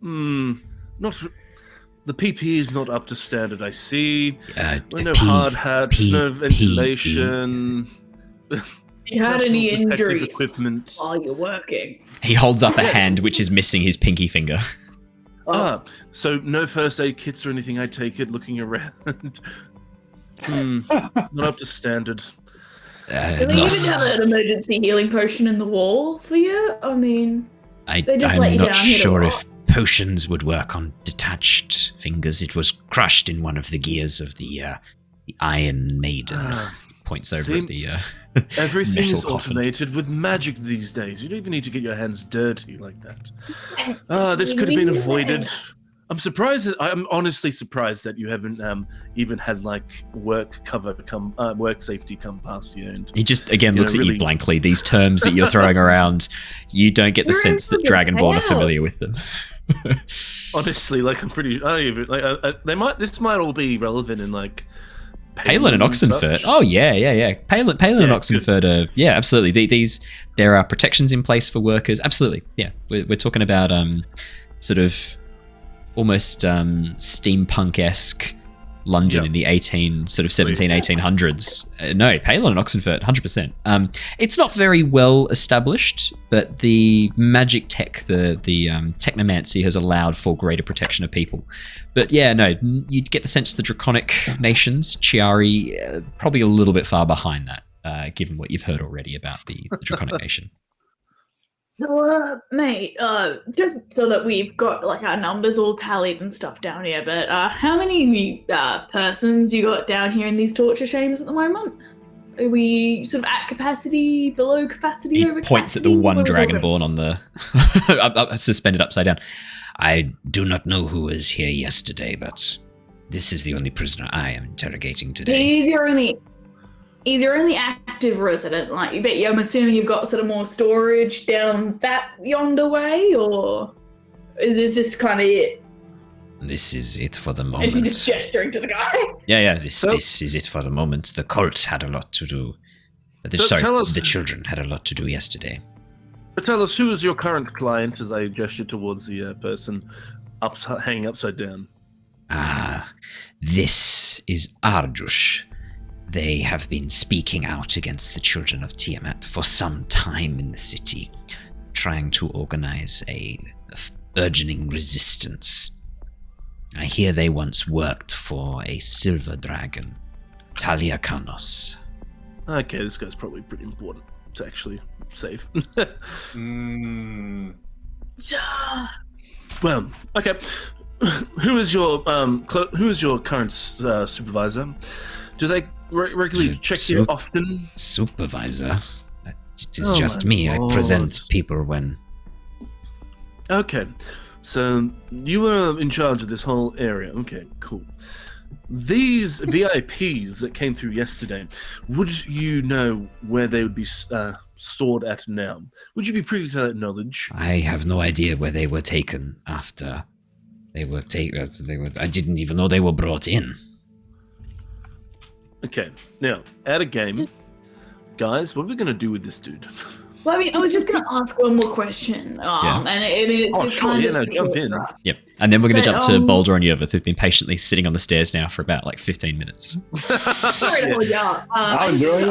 not the PP is not up to standard, I see. No hard hats, no ventilation. You had any injuries equipment while you're working? He holds up a hand which is missing his pinky finger. So no first aid kits or anything, I take it, looking around. Not up to standard. Do they even have an emergency healing potion in the wall for you? I mean, they just let you I'm down not here sure to if potions would work on detached fingers. It was crushed in one of the gears of the Iron Maiden. Points over at the Everything metal is coffin. automated with magic these days. You don't even need to get your hands dirty like that. This could have been avoided. I'm honestly surprised that you haven't even had like work safety come past you. And He just again looks at really... you blankly. These terms that you're throwing around, you don't get the sense that Dragonborn are familiar with them. Honestly, like I'm pretty. This might all be relevant in like. Palin and Oxenfurt. Oh yeah. Palin and Oxenfurt are absolutely. There are protections in place for workers. Absolutely, yeah. We're talking about sort of almost steampunk-esque London in the 1800s. No, Palin and Oxenfurt, 100%. It's not very well established, but the magic tech, the technomancy has allowed for greater protection of people. But yeah, no, you'd get the sense the Draconic nations, Chiari, probably a little bit far behind that, given what you've heard already about the Draconic nation. So, mate, just so that we've got like our numbers all tallied and stuff down here, but how many persons you got down here in these torture chambers at the moment? Are we sort of at capacity, below capacity, over capacity? He points at the one Dragonborn on the suspended upside down. I do not know who was here yesterday, but this is the only prisoner I am interrogating today. He's your only active resident, like, I'm assuming you've got sort of more storage down that yonder way, or is this kind of it? This is it for the moment. And he's just gesturing to the guy. Yeah, this is it for the moment. The cult had a lot to do. The children had a lot to do yesterday. Tell us, who is your current client, as I gesture towards the person hanging upside down? This is Arjush. They have been speaking out against the children of Tiamat for some time in the city, trying to organize a burgeoning resistance. I hear they once worked for a silver dragon, Taliakanos. Okay, this guy's probably pretty important to actually save. Well, okay. Who is your current supervisor? Do they regularly check you often? Supervisor? It is just me. Lord. I present people when... Okay. So, you were in charge of this whole area. Okay, cool. These VIPs that came through yesterday, would you know where they would be stored at now? Would you be privy to that knowledge? I have no idea where they were taken after they were taken. I didn't even know they were brought in. Okay, now, out of game, guys, what are we going to do with this dude? Well, I mean, I was just going to ask one more question. And it's kind of... jump in. Yep, and then we're going to jump to Boldor and Yervith, who've been patiently sitting on the stairs now for about like 15 minutes. Sorry to hold you up. I'm doing it.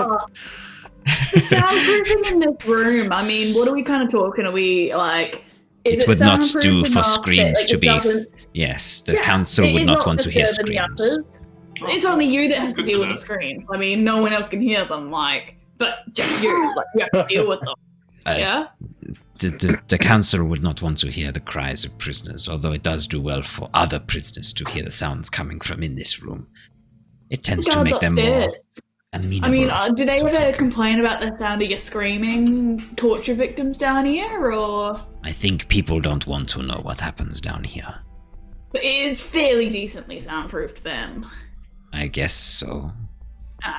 The soundproofing in this room, I mean, what are we kind of talking? Are we like... It would not do for screams to be... Yes, the council would not want to hear screams. It's only you that has to deal with the screams. I mean, no one else can hear them, but just you, you have to deal with them. Yeah? The council would not want to hear the cries of prisoners, although it does do well for other prisoners to hear the sounds coming from in this room. It tends to make them more amenable. I mean, do they ever complain about the sound of your screaming torture victims down here, or...? I think people don't want to know what happens down here. But it is fairly decently soundproofed then. I guess so.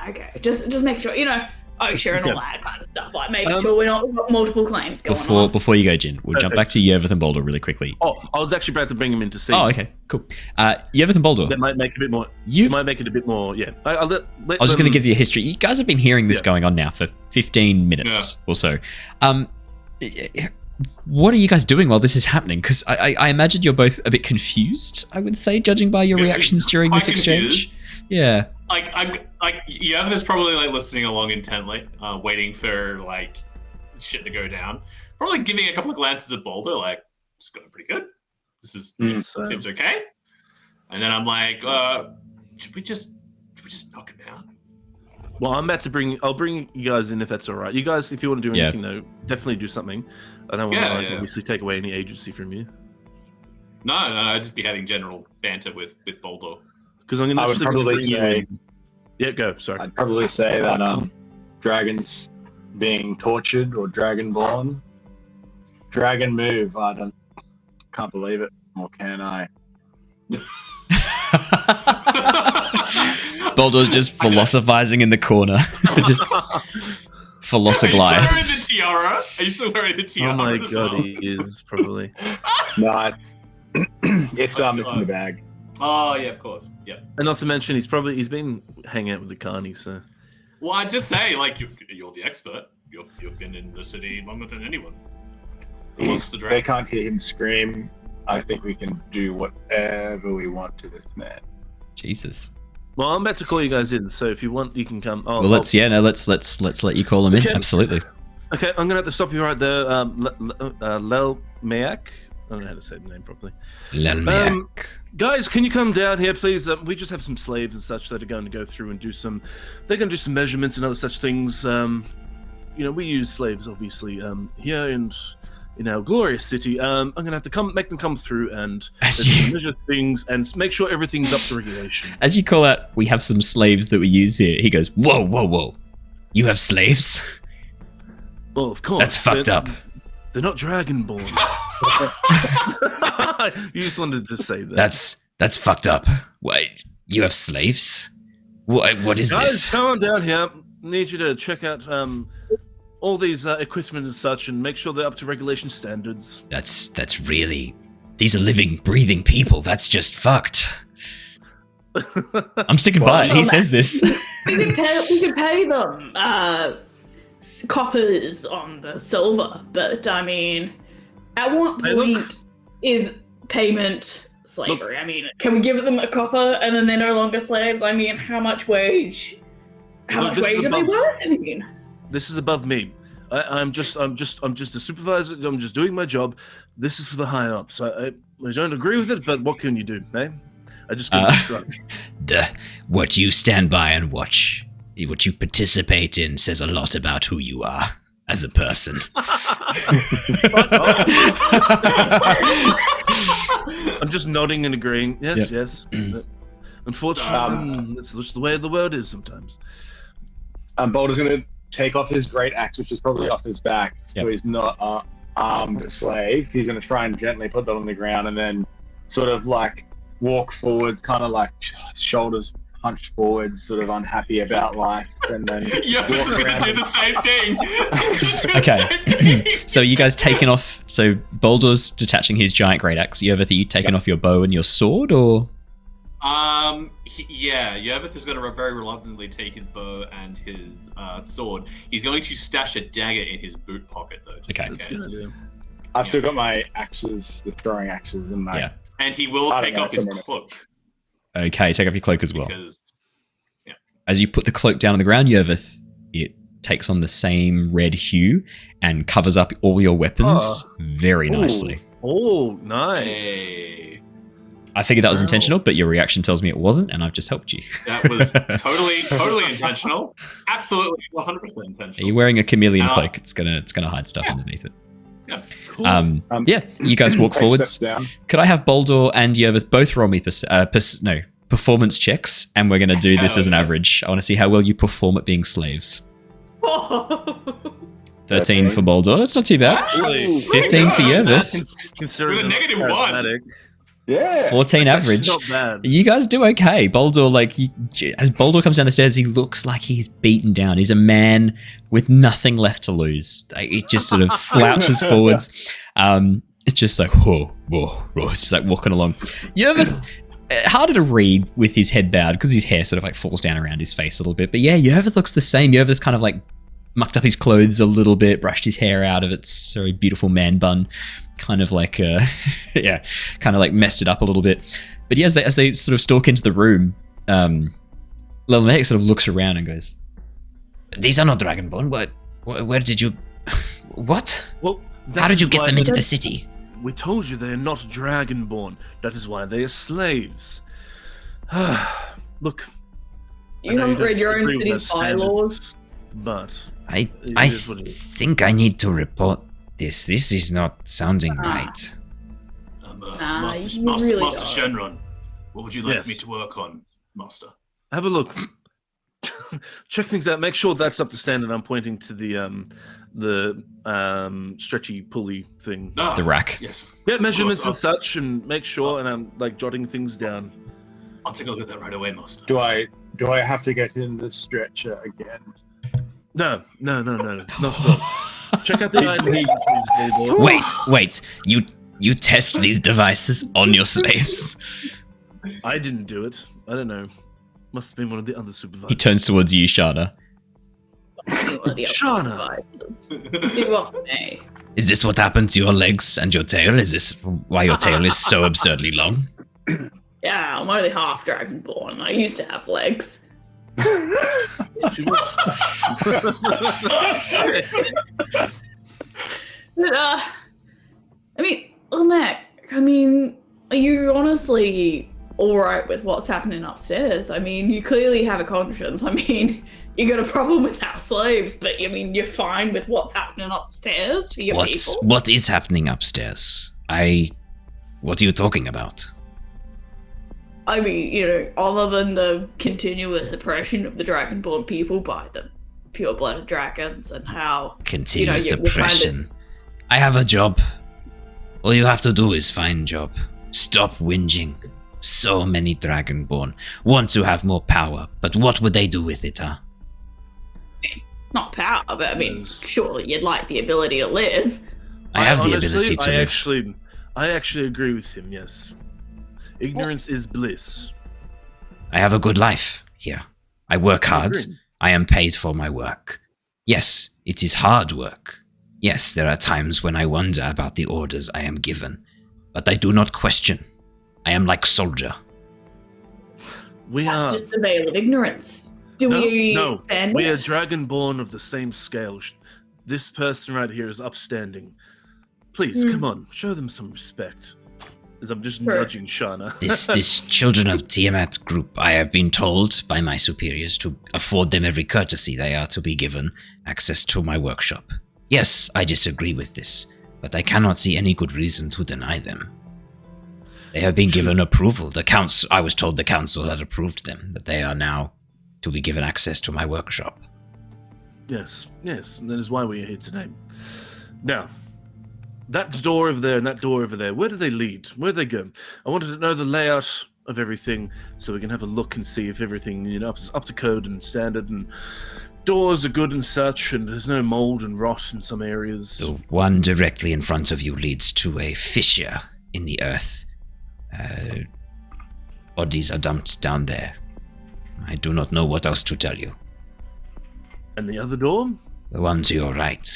Okay, just make sure, OSHA and all that kind of stuff, like making sure we've got multiple claims going on. Before you go, Jin, we'll jump back to Yervith and Boldor really quickly. Oh, I was actually about to bring him in to see. Oh, okay, cool. Yervith and Boldor. That might make it a bit more. You might make it a bit more, yeah. I was just going to give you a history. You guys have been hearing this going on now for 15 minutes or so. What are you guys doing while this is happening? Because I imagine you're both a bit confused, I would say, judging by your reactions during this exchange. Confused. Yeah. Yervith is probably listening along intently, waiting for shit to go down. Probably giving a couple of glances at Boulder, it's going pretty good. This seems okay. And then I'm like, should we just knock it down? Well, I'll bring you guys in if that's all right. You guys, if you want to do anything though, definitely do something. I don't want to obviously take away any agency from you. No, I'd just be having general banter with Boldor. Because I'm going to I would probably say. Yeah, go. Sorry. I'd probably say that dragons being tortured or dragonborn. Dragon move. Can't believe it. Or can I? Boldor's just philosophizing in the corner. Just philosoglyph. Are you still wearing the tiara? Are you still wearing the tiara? Oh my god, he is probably. No, it's in the bag. Oh yeah, of course. Yeah. And not to mention, he's been hanging out with the carny, so. Well, I'd just say, like, you're the expert. You've been in the city longer than anyone. They can't hear him scream. I think we can do whatever we want to this man. Jesus. Well, I'm about to call you guys in, so if you want, you can come. Oh, well, let's let you call him in. Absolutely. Okay, I'm gonna have to stop you right there. Lel Mayak. I don't know how to say the name properly. Lel Mayak. Guys, can you come down here, please? We just have some slaves and such that are going to go through and do some. They're going to do some measurements and other such things. We use slaves, obviously, here in our glorious city. I'm gonna have to make them come through and measure things and make sure everything's up to regulation. As you call out, we have some slaves that we use here. He goes, whoa, whoa, whoa! You have slaves? Well, of course. That's fucked up. They're not dragonborn. You just wanted to say that. That's fucked up. Wait, you have slaves? What is Guys, this? come on down here. Need you to check out all these equipment and such, and make sure they're up to regulation standards. That's really. These are living, breathing people. That's just fucked. I'm sticking by it. He says this. We could pay them coppers on the silver, but I mean, at what point is payment slavery? I mean, can we give them a copper and then they're no longer slaves? I mean, how much wage? How much wage are they worth? I mean, this is above me. I'm just a supervisor. I'm just doing my job. This is for the higher ups. I don't agree with it, but what can you do, eh? I just give a shrug. What you stand by and watch, what you participate in, says a lot about who you are as a person. I'm just nodding and agreeing. Yes, yes. Unfortunately, that's just the way the world is sometimes. Boldor's going to take off his great axe, which is probably off his back, so he's not an armed slave. He's going to try and gently put that on the ground and then sort of like walk forwards, kind of like shoulders hunched forwards, sort of unhappy about life, and then you're going to do the same thing. Okay. So you guys taking off, so Boldor's detaching his giant great axe. Yervith, are you taking off your bow and your sword, or? Yervith is going to very reluctantly take his bow and his sword. He's going to stash a dagger in his boot pocket, though. Okay. I've still got my axes, the throwing axes, and my. Yeah. And he will take off his cloak. Okay, take off your cloak as well. Because, as you put the cloak down on the ground, Yervith, it takes on the same red hue and covers up all your weapons very nicely. Oh, nice. Hey. I figured that was intentional, but your reaction tells me it wasn't, and I've just helped you. That was totally intentional. Absolutely, 100% intentional. Are you wearing a chameleon cloak? It's gonna hide stuff underneath it. Yeah. Cool. You guys walk forwards. Could I have Boldor and Yervith both roll me performance checks, and we're gonna do this as an average. I want to see how well you perform at being slaves. 13 for Boldor. That's not too bad. 15 for Yervith. Considering with a -1. Yeah. 14 average. Not bad. You guys do okay. Boldor, as Boldor comes down the stairs, he looks like he's beaten down. He's a man with nothing left to lose. He just sort of slouches forwards. It's just like, whoa. It's just like walking along. Yervith, harder to read with his head bowed because his hair sort of like falls down around his face a little bit. But yeah, Yervith looks the same. Yervith's kind of like mucked up his clothes a little bit, brushed his hair out of its very beautiful man bun. Kind of like, messed it up a little bit. But yeah, as they sort of stalk into the room, Lelmec sort of looks around and goes, "These are not Dragonborn. Where did you? What? Well, how did you get them into the city?" We told you they are not Dragonborn. That is why they are slaves. Look, you haven't read your own city's bylaws. But I think I need to report this. This is not sounding right. Master, you Master, really Master don't. Shenron, what would you like Yes. me to work on, Master? Have a look. Check things out. Make sure that's up to standard. I'm pointing to the stretchy pulley thing. Ah, The rack. Yes. Get measurements and course, such, and make sure. And I'm like jotting things down. I'll take a look at that right away, Master. Do I have to get in the stretcher again? No. Not at all. Check out the items, please, Boldor. Wait. You test these devices on your slaves? I didn't do it. I don't know. Must have been one of the other supervisors. He turns towards you, Shana. Shana! It wasn't me. Is this what happened to your legs and your tail? Is this why your tail is so absurdly long? Yeah, I'm only half dragonborn. I used to have legs. She was. But, Mac, are you honestly alright with what's happening upstairs? You clearly have a conscience. You got a problem with our slaves, but you're fine with what's happening upstairs to your people? What is happening upstairs? What are you talking about? Other than the continuous oppression of the dragonborn people by the pure-blooded dragons and how... Continuous you're trying to- oppression. I have a job. All you have to do is find job. Stop whinging. So many dragonborn want to have more power, but what would they do with it, huh? Not power, but surely you'd like the ability to live. I have the Honestly, ability to live. I actually agree with him, yes. Ignorance is bliss. I have a good life here. I work hard. agree. I am paid for my work. Yes, it is hard work. Yes, there are times when I wonder about the orders I am given, but I do not question. I am like soldier. We That's are... just the veil of ignorance. Do we No, stand we are it? dragonborn of the same scale. This person right here is upstanding. Please, come on, show them some respect. As I'm just Sure. nudging Shana. This Children of Tiamat group, I have been told by my superiors to afford them every courtesy they are to be given access to my workshop. Yes, I disagree with this, but I cannot see any good reason to deny them. They have been given approval. I was told the council had approved them, that they are now to be given access to my workshop. Yes, and that is why we are here today. Now, that door over there and that door over there, where do they lead? Where do they go? I wanted to know the layout of everything so we can have a look and see if everything is up to code and standard and doors are good and such and there's no mold and rot in some areas. The one directly in front of you leads to a fissure in the earth. Bodies are dumped down there. I do not know what else to tell you. And the other door? The one to your right.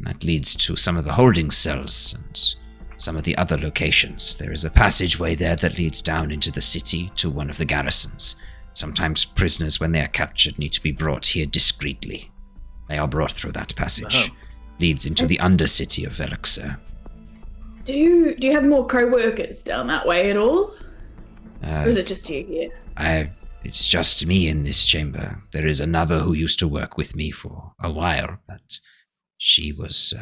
That leads to some of the holding cells and some of the other locations. There is a passageway there that leads down into the city to one of the garrisons. Sometimes prisoners, when they are captured, need to be brought here discreetly. They are brought through that passage. Leads into the undercity of Veluxer. Do you have more co-workers down that way at all? Or is it just you here? It's just me in this chamber. There is another who used to work with me for a while, but she was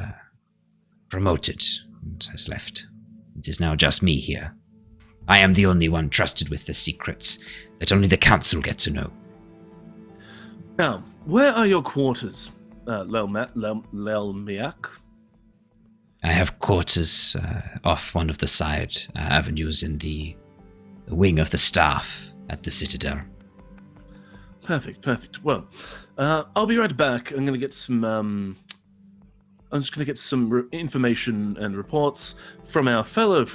promoted and has left. It is now just me here. I am the only one trusted with the secrets that only the council get to know. Now, where are your quarters, Lelmiak? I have quarters off one of the side avenues in the wing of the staff at the citadel. Perfect. Well, I'll be right back. I'm going to get some... I'm just going to get some information and reports from our fellow...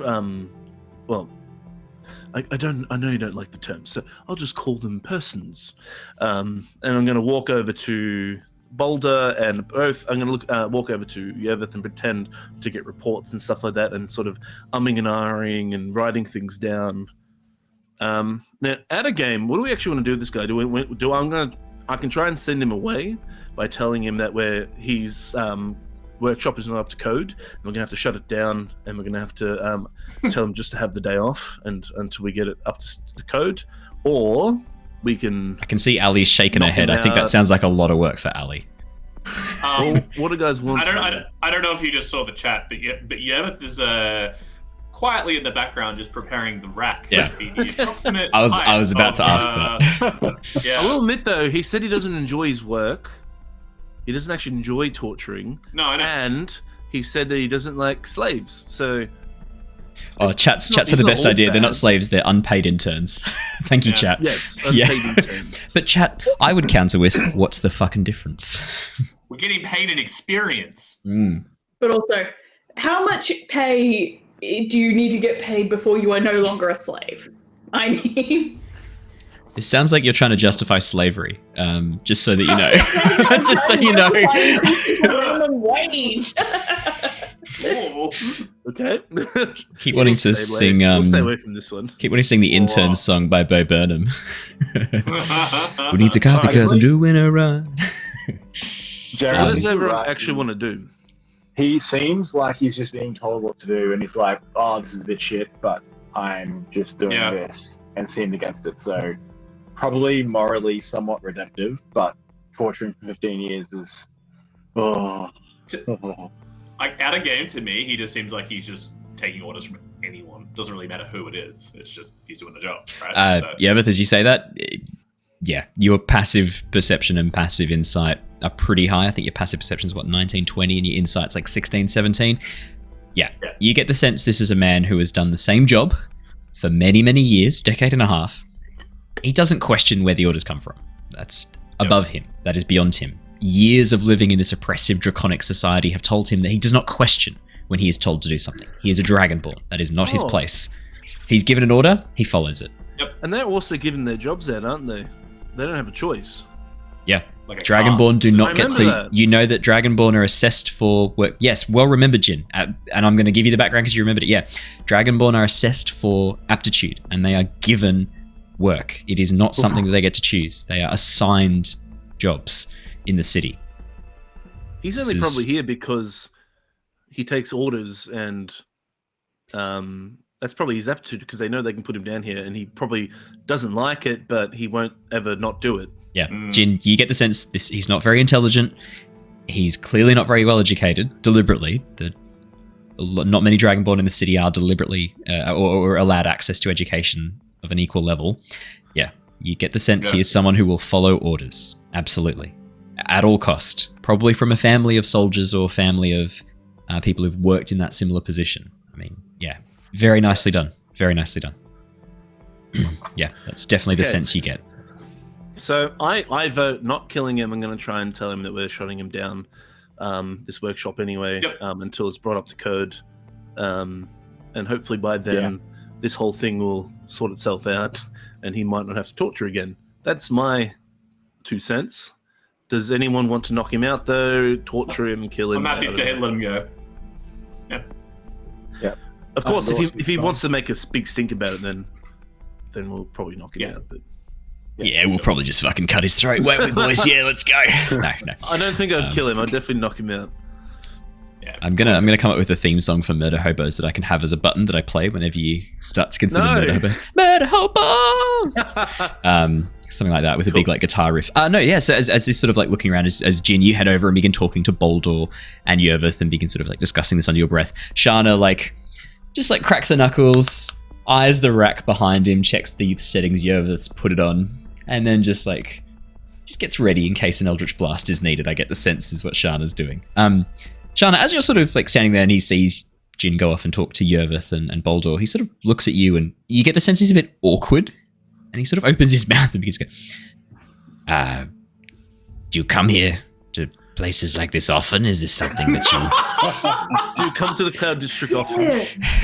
I know you don't like the term, so I'll just call them persons. And I'm going to walk over to Boulder and both. I'm going to walk over to Yervith and pretend to get reports and stuff like that, and sort of umming and ahhing and writing things down. Now, at a game, what do we actually want to do with this guy? I can try and send him away by telling him that his workshop is not up to code, and we're going to have to shut it down, and we're going to have to tell him just to have the day off until we get it up to code, or we can... I can see Ali shaking her head. I think that sounds like a lot of work for Ali. What do you guys want? I don't know if you just saw the chat, but Yervith is quietly in the background, just preparing the rack. Yeah. The approximate I was height about to of, ask that. Yeah. I will admit, though, he said he doesn't enjoy his work. He doesn't actually enjoy torturing. No, I know. And he said that he doesn't like slaves. So, Oh, chat's He's not- had the he's not best all idea. They're not bad. slaves, they're unpaid interns. Thank you, Yeah. chat. yes, Yeah. unpaid interns. But chat, I would counter with, what's the fucking difference? We're getting paid in experience. But also, how much pay do you need to get paid before you are no longer a slave? I mean, It sounds like you're trying to justify slavery, just so that you know. Just so you know. minimum wage. Ooh. Okay. Keep wanting to sing. We'll stay away from this one. Keep wanting to sing the intern song by Bo Burnham. We need to Alright, coffee because I'm doing a run. Jared, What Um, does you're everyone right. actually want to do? He seems like he's just being told what to do, and he's like, "Oh, this is a bit shit, but I'm just doing Yeah. this," and sinned against it. So, probably morally somewhat redemptive, but torturing for 15 years is, Like, out of game, to me, he just seems like he's just taking orders from anyone. Doesn't really matter who it is. It's just he's doing the job, right? Yervith, as you say that, yeah, your passive perception and passive insight are pretty high. I think your passive perception is, 19, 20, and your insight's like 16, 17. Yeah, you get the sense this is a man who has done the same job for many, many years, decade and a half. He doesn't question where the orders come from. That's above him. That is beyond him. Years of living in this oppressive, draconic society have told him that he does not question when he is told to do something. He is a dragonborn. That is not his place. He's given an order, he follows it. And they're also given their jobs out, aren't they? They don't have a choice. Yeah. Like a Dragonborn cast. do I not get remember to. that. You know that Dragonborn are assessed for work. Yes, well remembered, Jin. And I'm going to give you the background because you remembered it. Yeah. Dragonborn are assessed for aptitude and they are given work. It is not something that they get to choose. They are assigned jobs in the city. He's This only is- probably here because he takes orders, and that's probably his aptitude because they know they can put him down here, and he probably doesn't like it, but he won't ever not do it. Yeah. Jin, you get the sense he's not very intelligent. He's clearly not very well educated, deliberately. Not many Dragonborn in the city are deliberately or allowed access to education of an equal level. Yeah, you get the sense he is someone who will follow orders. Absolutely. At all cost. Probably from a family of soldiers or family of people who've worked in that similar position. I mean, yeah. Very nicely done. Very nicely done. Yeah, that's definitely the Okay. sense you get. So I vote not killing him. I'm going to try and tell him that we're shutting him down, this workshop anyway, until it's brought up to code. And hopefully by then, this whole thing will sort itself out and he might not have to torture again. That's my 2 cents. Does anyone want to knock him out, though? Torture him, kill him? I'm happy I don't to know. let him go. Of course, the if he fine. wants to make a big stink about it, then we'll probably knock him out. But Yeah, we'll probably just fucking cut his throat, won't we, boys? Yeah, let's go. No. I don't think I'd kill him. I'd definitely knock him out. I'm gonna come up with a theme song for Murder Hobos that I can have as a button that I play whenever you start to consider No. Murder Hobo. Murder Hobos! Something like that with a big like guitar riff. So as this sort of like looking around as Jin, you head over and begin talking to Boldor and Yervith and begin sort of like discussing this under your breath. Shana just cracks her knuckles, eyes the rack behind him, checks the settings Yervith's put it on, and then just gets ready in case an Eldritch Blast is needed. I get the sense is what Shana's doing. Shana, as you're sort of standing there and he sees Jin go off and talk to Yervith and Boldor, he sort of looks at you and you get the sense he's a bit awkward and he sort of opens his mouth and begins to go, do you come here to places like this often? Is this something that you... Do you come to the Cloud District often?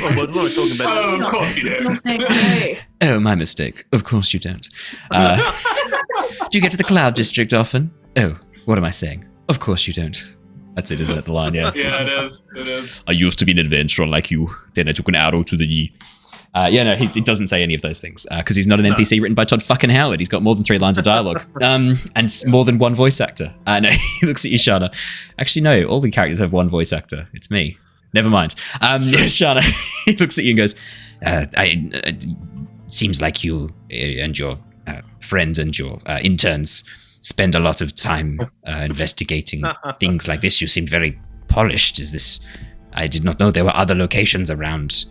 Oh, what am I talking about? Oh, of course you do. Okay. Oh, my mistake. Of course you don't. Do you get to the Cloud District often? Oh, what am I saying? Of course you don't. That's it, isn't it? The line, yeah. Yeah, it is. It is. I used to be an adventurer like you. Then I took an arrow to the knee. He doesn't say any of those things because he's not an NPC written by Todd fucking Howard. He's got more than 3 lines of dialogue and more than one voice actor. No, he looks at you, Shana. Actually, no, all the characters have one voice actor. It's me. Never mind. Shana, he looks at you and goes, seems like you and your friend and your interns spend a lot of time investigating things like this. You seem very polished. Is this... I did not know there were other locations around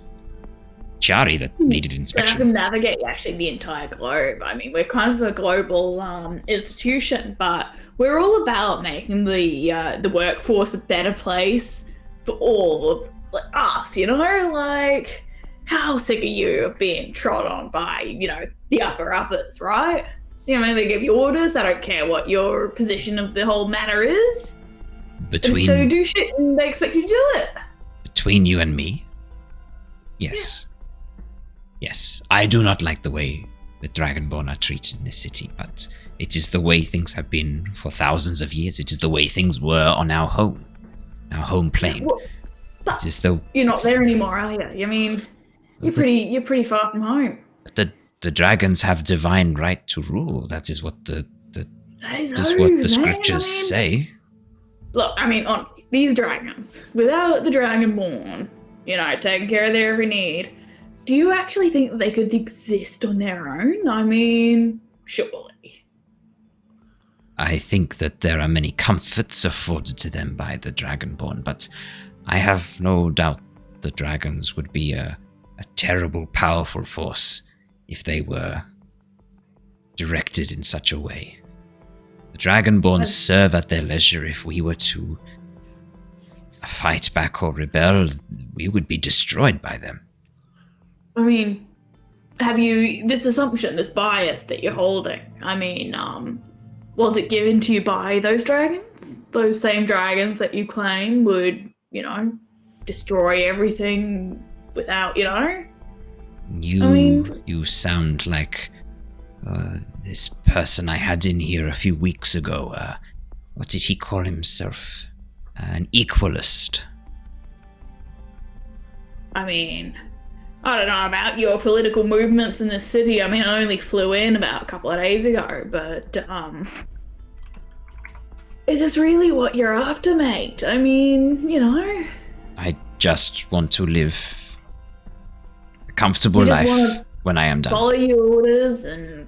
Chari that needed inspection. can navigate actually the entire globe. I mean, we're kind of a global institution, but we're all about making the workforce a better place for all of us, you know? Like, how sick are you of being trod on by, the uppers, right? They give you orders, they don't care what your position of the whole matter is. Between so do shit and they expect you to do it. Between you and me? Yes. Yeah. Yes, I do not like the way the Dragonborn are treated in this city, but it is the way things have been for thousands of years. It is the way things were on our home plane. Well, it is the, you're not there anymore, are you? You're pretty far from home. The dragons have divine right to rule. That is what the scriptures say. Look, honestly, these dragons, without the Dragonborn, taking care of their every need, do you actually think that they could exist on their own? Surely. I think that there are many comforts afforded to them by the Dragonborn, but I have no doubt the dragons would be a terrible, powerful force if they were directed in such a way. The Dragonborn serve at their leisure. If we were to fight back or rebel, we would be destroyed by them. Have you, this assumption, this bias that you're holding, was it given to you by those dragons? Those same dragons that you claim would, destroy everything without, You sound like this person I had in here a few weeks ago. What did he call himself? An equalist. I don't know about your political movements in the city. I only flew in about a couple of days ago, but, is this really what you're after, mate? I just want to live a comfortable life when I am done. Follow your orders and,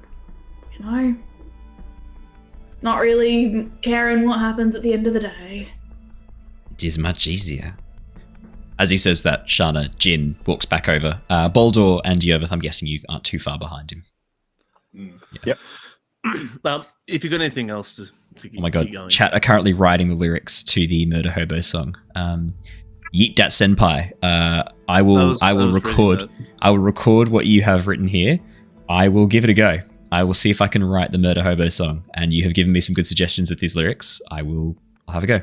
not really caring what happens at the end of the day. It is much easier. As he says that, Shana, Jin, walks back over. Boldor and Yervith, I'm guessing you aren't too far behind him. Yep. If you've got anything else to oh my god, chat are currently writing the lyrics to the Murder Hobo song. Yeet Dat Senpai. I will record what you have written here. I will give it a go. I will see if I can write the Murder Hobo song. And you have given me some good suggestions with these lyrics. I'll have a go.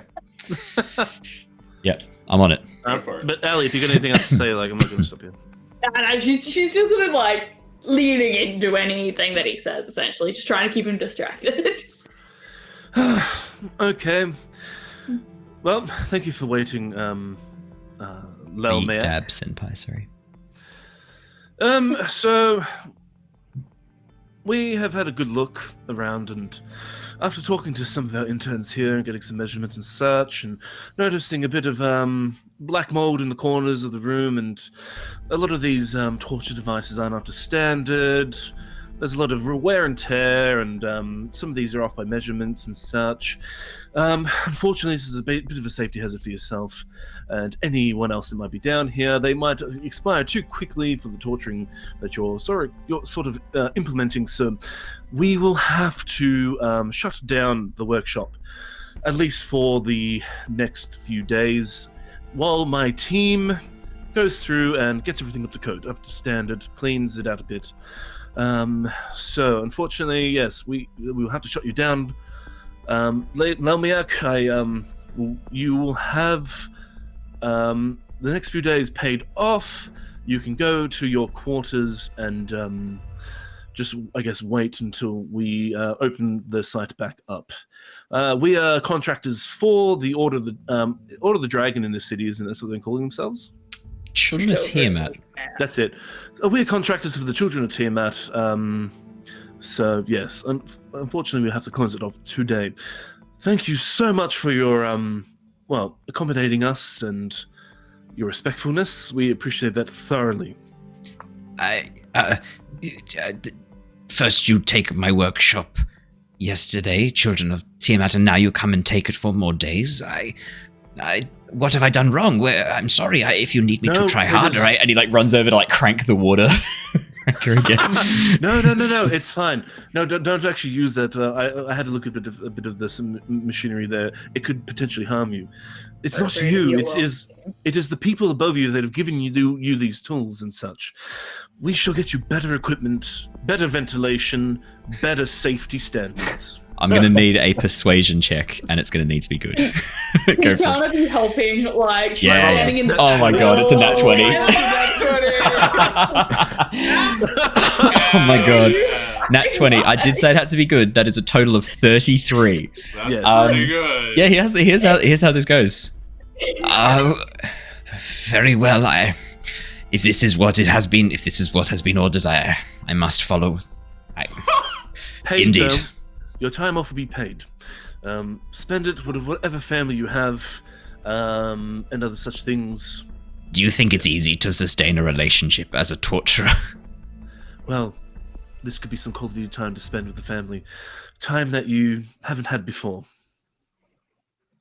Yep, I'm on it. But Ali, if you've got anything else to say, I'm not going to stop you. No, she's just sort of leaning into anything that he says, essentially, just trying to keep him distracted. Okay. Well, thank you for waiting, Lelmea. Dab Senpai, sorry. So we have had a good look around, and after talking to some of our interns here and getting some measurements and such, and noticing a bit of black mold in the corners of the room, and a lot of these torture devices aren't up to standard. There's a lot of wear and tear, and some of these are off by measurements and such. Unfortunately, this is a bit of a safety hazard for yourself and anyone else that might be down here. They might expire too quickly for the torturing that you're sort of implementing. So we will have to shut down the workshop, at least for the next few days, while my team goes through and gets everything up to code, up to standard, cleans it out a bit. So unfortunately, yes, we will have to shut you down. Lelmiak, you will have the next few days paid off. You can go to your quarters and just, I guess, wait until we open the site back up. We are contractors for the Order of the Dragon in this city, isn't that what they're calling themselves? Children of Tiamat. That's it. We're contractors for the Children of Tiamat. So, yes, unfortunately, we have to close it off today. Thank you so much for your, accommodating us and your respectfulness. We appreciate that thoroughly. First you take my workshop yesterday, Children of Tiamat, and now you come and take it for more days. I what have I done wrong? I'm sorry. If you need me to try harder, And he like runs over to like crank the water. Again. No, it's fine. No, don't actually use that. I had to look at a bit of this machinery there. It could potentially harm you. It's not you. It is the people above you that have given you these tools and such. We shall get you better equipment, better ventilation, better safety standards. I'm going to need a persuasion check, and it's going to need to be good. Go for Shana it. be helping, like, she's Yeah. standing in the Oh my god, it's a nat 20. Oh my god. Nat 20. I did say it had to be good. That is a total of 33. That's pretty good. Yeah, here's how this goes. Very well. If this is what it has been, if this is what has been ordered, I must follow. Paid, Indeed. Your time off will be paid. Spend it with whatever family you have, and other such things. Do you think it's easy to sustain a relationship as a torturer? Well, this could be some quality time to spend with the family. Time that you haven't had before.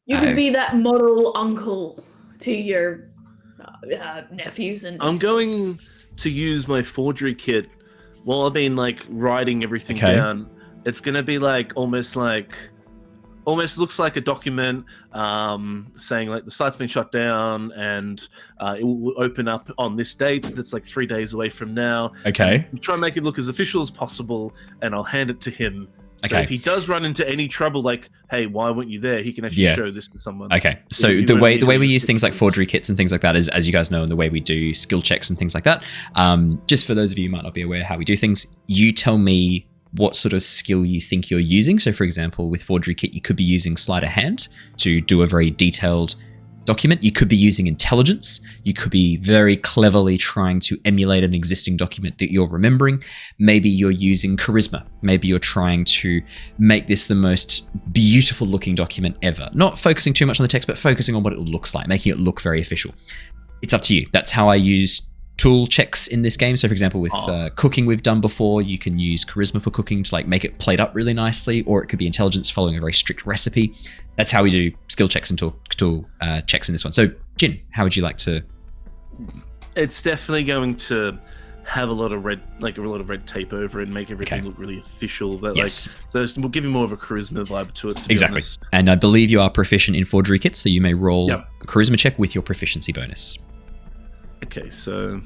You could be that model uncle to your nephews and I'm going to use my forgery kit while I've been like writing everything down. It's gonna be almost looks like a document saying like the site's been shut down and it will open up on this date. That's like 3 days away from now. Okay. And try and make it look as official as possible, and I'll hand it to him. So Okay. if he does run into any trouble, like, hey, why weren't you there? He can actually show this to someone. Okay, so the way we use things like forgery kits and things like that is, as you guys know, and the way we do skill checks and things like that. Just for those of you who might not be aware how we do things, you tell me what sort of skill you think you're using. So, for example, with forgery kit, you could be using sleight of hand to do a very detailed document. You could be using intelligence. You could be very cleverly trying to emulate an existing document that you're remembering. Maybe you're using charisma. Maybe you're trying to make this the most beautiful looking document ever. Not focusing too much on the text, but focusing on what it looks like, making it look very official. It's up to you. That's how I use tool checks in this game. So for example, with cooking we've done before, you can use charisma for cooking to like make it plate up really nicely, or it could be intelligence following a very strict recipe. That's how we do skill checks and tool checks in this one. So Jin, how would you like to? It's definitely going to have a lot of red tape over it and make everything look really official. But Yes. so we'll give you more of a charisma vibe to it. To be Exactly. honest. And I believe you are proficient in forgery kits, so you may roll a charisma check with your proficiency bonus. Okay, so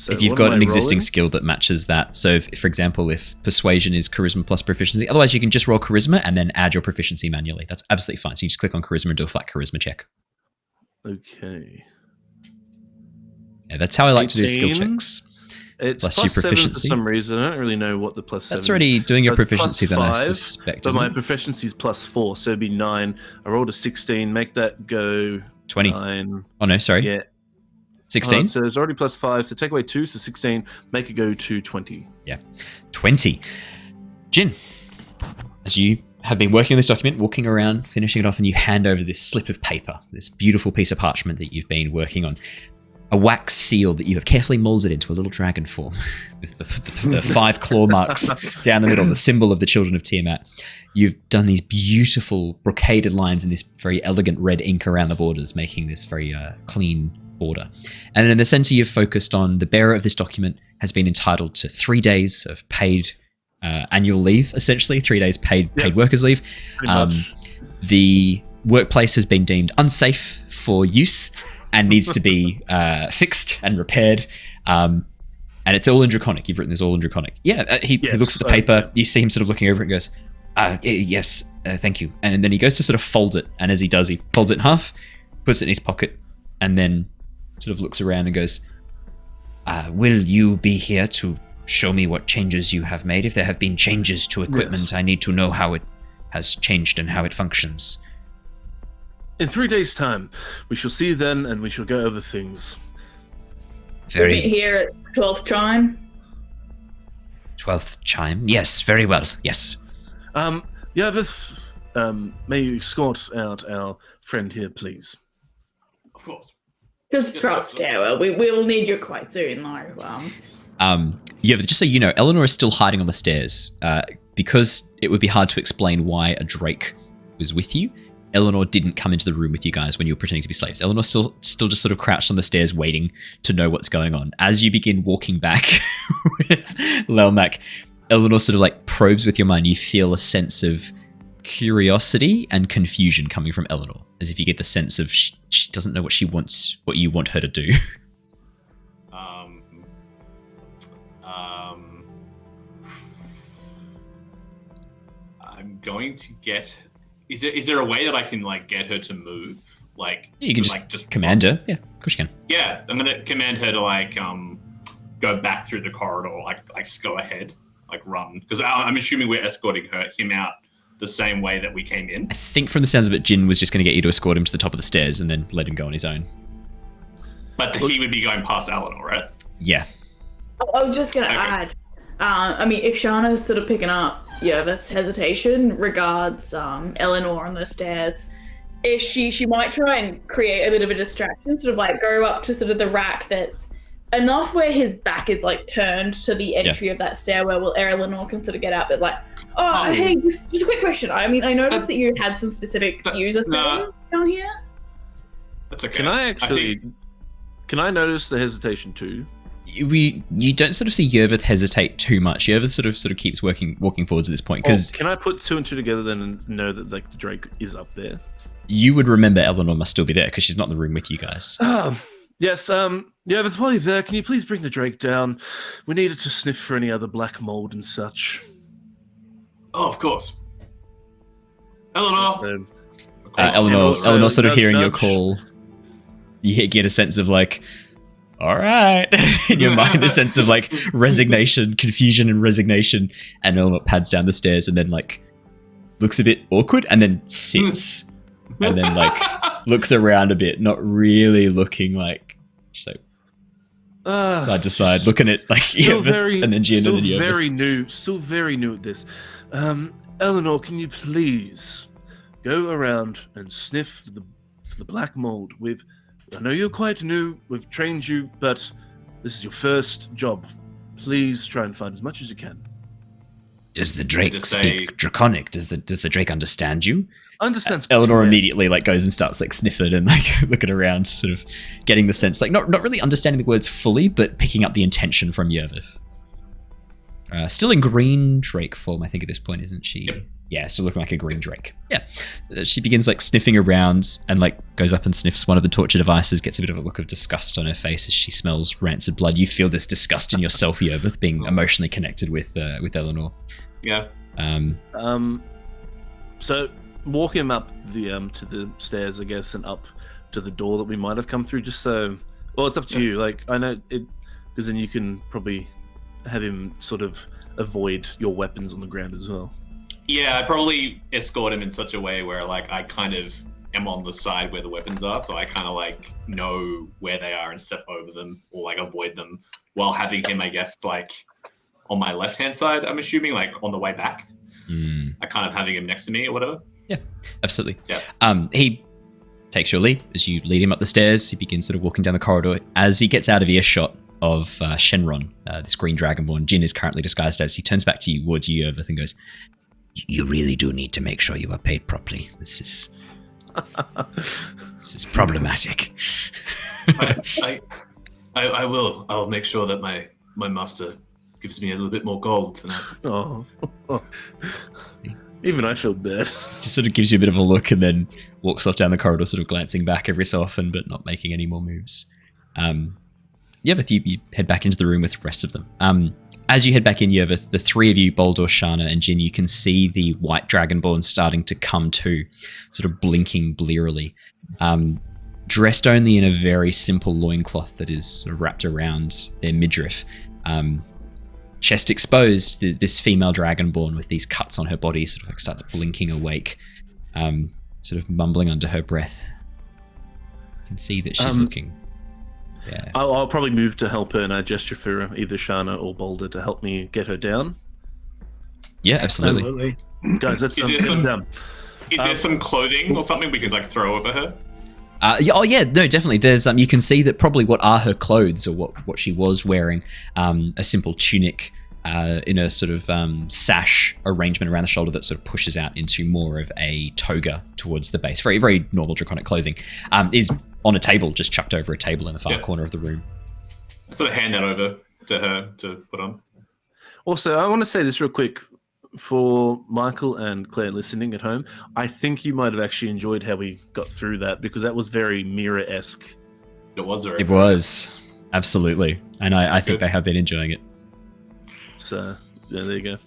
if you've what got am an I existing rolling? skill that matches that. So if, for example, if persuasion is charisma plus proficiency, otherwise you can just roll charisma and then add your proficiency manually. That's absolutely fine. So you just click on charisma and do a flat charisma check. Okay. Yeah, that's how I like to do skill 18. checks. It's Plus plus your 7 for proficiency. some reason. I don't really know what the plus 7 That's already doing your That's proficiency plus then, I 5, suspect. But Isn't my it? proficiency is plus 4, so it'd be 9. I rolled a 16, make that go 20. 9. Oh no, sorry. Yeah. 16? So it's already plus 5, so take away 2, so 16, make it go to 20. Yeah. 20. Jin, as you have been working on this document, walking around, finishing it off, and you hand over this slip of paper, this beautiful piece of parchment that you've been working on. A wax seal that you have carefully molded into a little dragon form with the 5 claw marks down the middle, the symbol of the children of Tiamat. You've done these beautiful brocaded lines in this very elegant red ink around the borders, making this very clean border. And then in the center, you've focused on the bearer of this document has been entitled to 3 days of paid annual leave, essentially 3 days paid workers' leave. Pretty much. The workplace has been deemed unsafe for use and needs to be fixed and repaired. And it's all in Draconic. You've written this all in Draconic. Yeah, he looks at the paper. You see him sort of looking over it and goes, yes, thank you. And then he goes to sort of fold it. And as he does, he folds it in half, puts it in his pocket, and then sort of looks around and goes, Will you be here to show me what changes you have made? If there have been changes to equipment, I need to know how it has changed and how it functions. In 3 days' time, we shall see then, and we shall go over things. Meet here at 12th chime. 12th chime? Yes, very well, yes. Yervith, may you escort out our friend here, please? Of course. Just throughout stairwell. We will need you quite soon, though. Yeah, just so you know, Eleanor is still hiding on the stairs because it would be hard to explain why a Drake was with you. Eleanor didn't come into the room with you guys when you were pretending to be slaves. Eleanor's still just sort of crouched on the stairs waiting to know what's going on. As you begin walking back with Lelmac, Eleanor sort of like probes with your mind. You feel a sense of curiosity and confusion coming from Eleanor, as if you get the sense of she doesn't know what you want her to do. I'm going to get... Is there a way that I can like get her to move? Like you can just command her. Yeah, of course you can. Yeah, I'm gonna command her to like go back through the corridor, like go ahead, like run, because I'm assuming we're escorting him out the same way that we came in. I think from the sounds of it, Jin was just going to get you to escort him to the top of the stairs and then let him go on his own. But he would be going past Eleanor, right? Yeah. I was just going to add, I mean, if Shana's sort of picking up Yervith's hesitation regards Eleanor on the stairs, if she might try and create a bit of a distraction, sort of like go up to sort of the rack that's enough where his back is like turned to the entry of that stairwell where Eleanor can sort of get out, but like, hey, just a quick question. I mean, I noticed that you had some specific user things down here. That's okay. Can I notice the hesitation too? You don't sort of see Yervith hesitate too much. Yervith sort of keeps walking forwards at this point. Because can I put two and two together then and know that like the Drake is up there? You would remember Eleanor must still be there because she's not in the room with you guys. Yes. Yervith, while you're there, can you please bring the Drake down? We need it to sniff for any other black mold and such. Oh, of course. Eleanor. Eleanor sort of hearing your call. You get a sense of like, all right, in your mind, a sense of like resignation, confusion and resignation. And Eleanor pads down the stairs and then like looks a bit awkward and then sits and then like looks around a bit, not really looking like, she's like side to side, looking at like Yervith and then Jin and then Yervith. Still very new at this. Eleanor, can you please go around and sniff for the black mold? I know you're quite new, we've trained you, but this is your first job. Please try and find as much as you can. Does the Drake speak Draconic? Does the Drake understand you? Understands. Eleanor immediately like goes and starts like sniffing and like looking around, sort of getting the sense, like not really understanding the words fully, but picking up the intention from Yervith. Still in green Drake form, I think at this point, isn't she? Yep. Yeah, still looking like a green Drake. Yeah. She begins like sniffing around and like goes up and sniffs one of the torture devices, gets a bit of a look of disgust on her face as she smells rancid blood. You feel this disgust in yourself, Yervith, being emotionally connected with Eleanor. Yeah. So walking him up the to the stairs, I guess, and up to the door that we might have come through, just so. Well, it's up to you. Like I know it, because then you can probably have him sort of avoid your weapons on the ground as well. Yeah, I probably escort him in such a way where like I kind of am on the side where the weapons are, so I kind of like know where they are and step over them or like avoid them while having him, I guess, like on my left-hand side, I'm assuming, like on the way back. I kind of having him next to me or whatever. Yeah, absolutely. Yeah. He takes your lead as you lead him up the stairs. He begins sort of walking down the corridor. As he gets out of earshot of Shenron, this green dragonborn, Jin is currently disguised as, he turns back to you, towards you, Yervith, and goes, "You really do need to make sure you are paid properly. This is problematic." I will. I'll make sure that my master gives me a little bit more gold tonight. Oh. Even I feel bad. Just sort of gives you a bit of a look and then walks off down the corridor, sort of glancing back every so often, but not making any more moves. Yervith, you head back into the room with the rest of them. As you head back in, Yervith, the three of you, Boldor, Shana, and Jin, you can see the white dragonborn starting to come to, sort of blinking blearily. Dressed only in a very simple loincloth that is sort of wrapped around their midriff. Chest exposed, this female dragonborn with these cuts on her body sort of like starts blinking awake, sort of mumbling under her breath. You can see that she's looking. Yeah. I'll probably move to help her, and I gesture for either Shana or Boulder to help me get her down. Yeah, absolutely. Guys, let's Is there some clothing or something we could like throw over her? No, definitely. There's you can see that probably what are her clothes or what she was wearing, a simple tunic, in a sort of sash arrangement around the shoulder that sort of pushes out into more of a toga towards the base. Very, very normal draconic clothing. Is on a table, just chucked over a table in the far corner of the room. I sort of hand that over to her to put on. Also, I want to say this real quick for Michael and Claire listening at home. I think you might have actually enjoyed how we got through that, because that was very Mira-esque. It was. It was. Absolutely. And I think they have been enjoying it. So, yeah, there you go.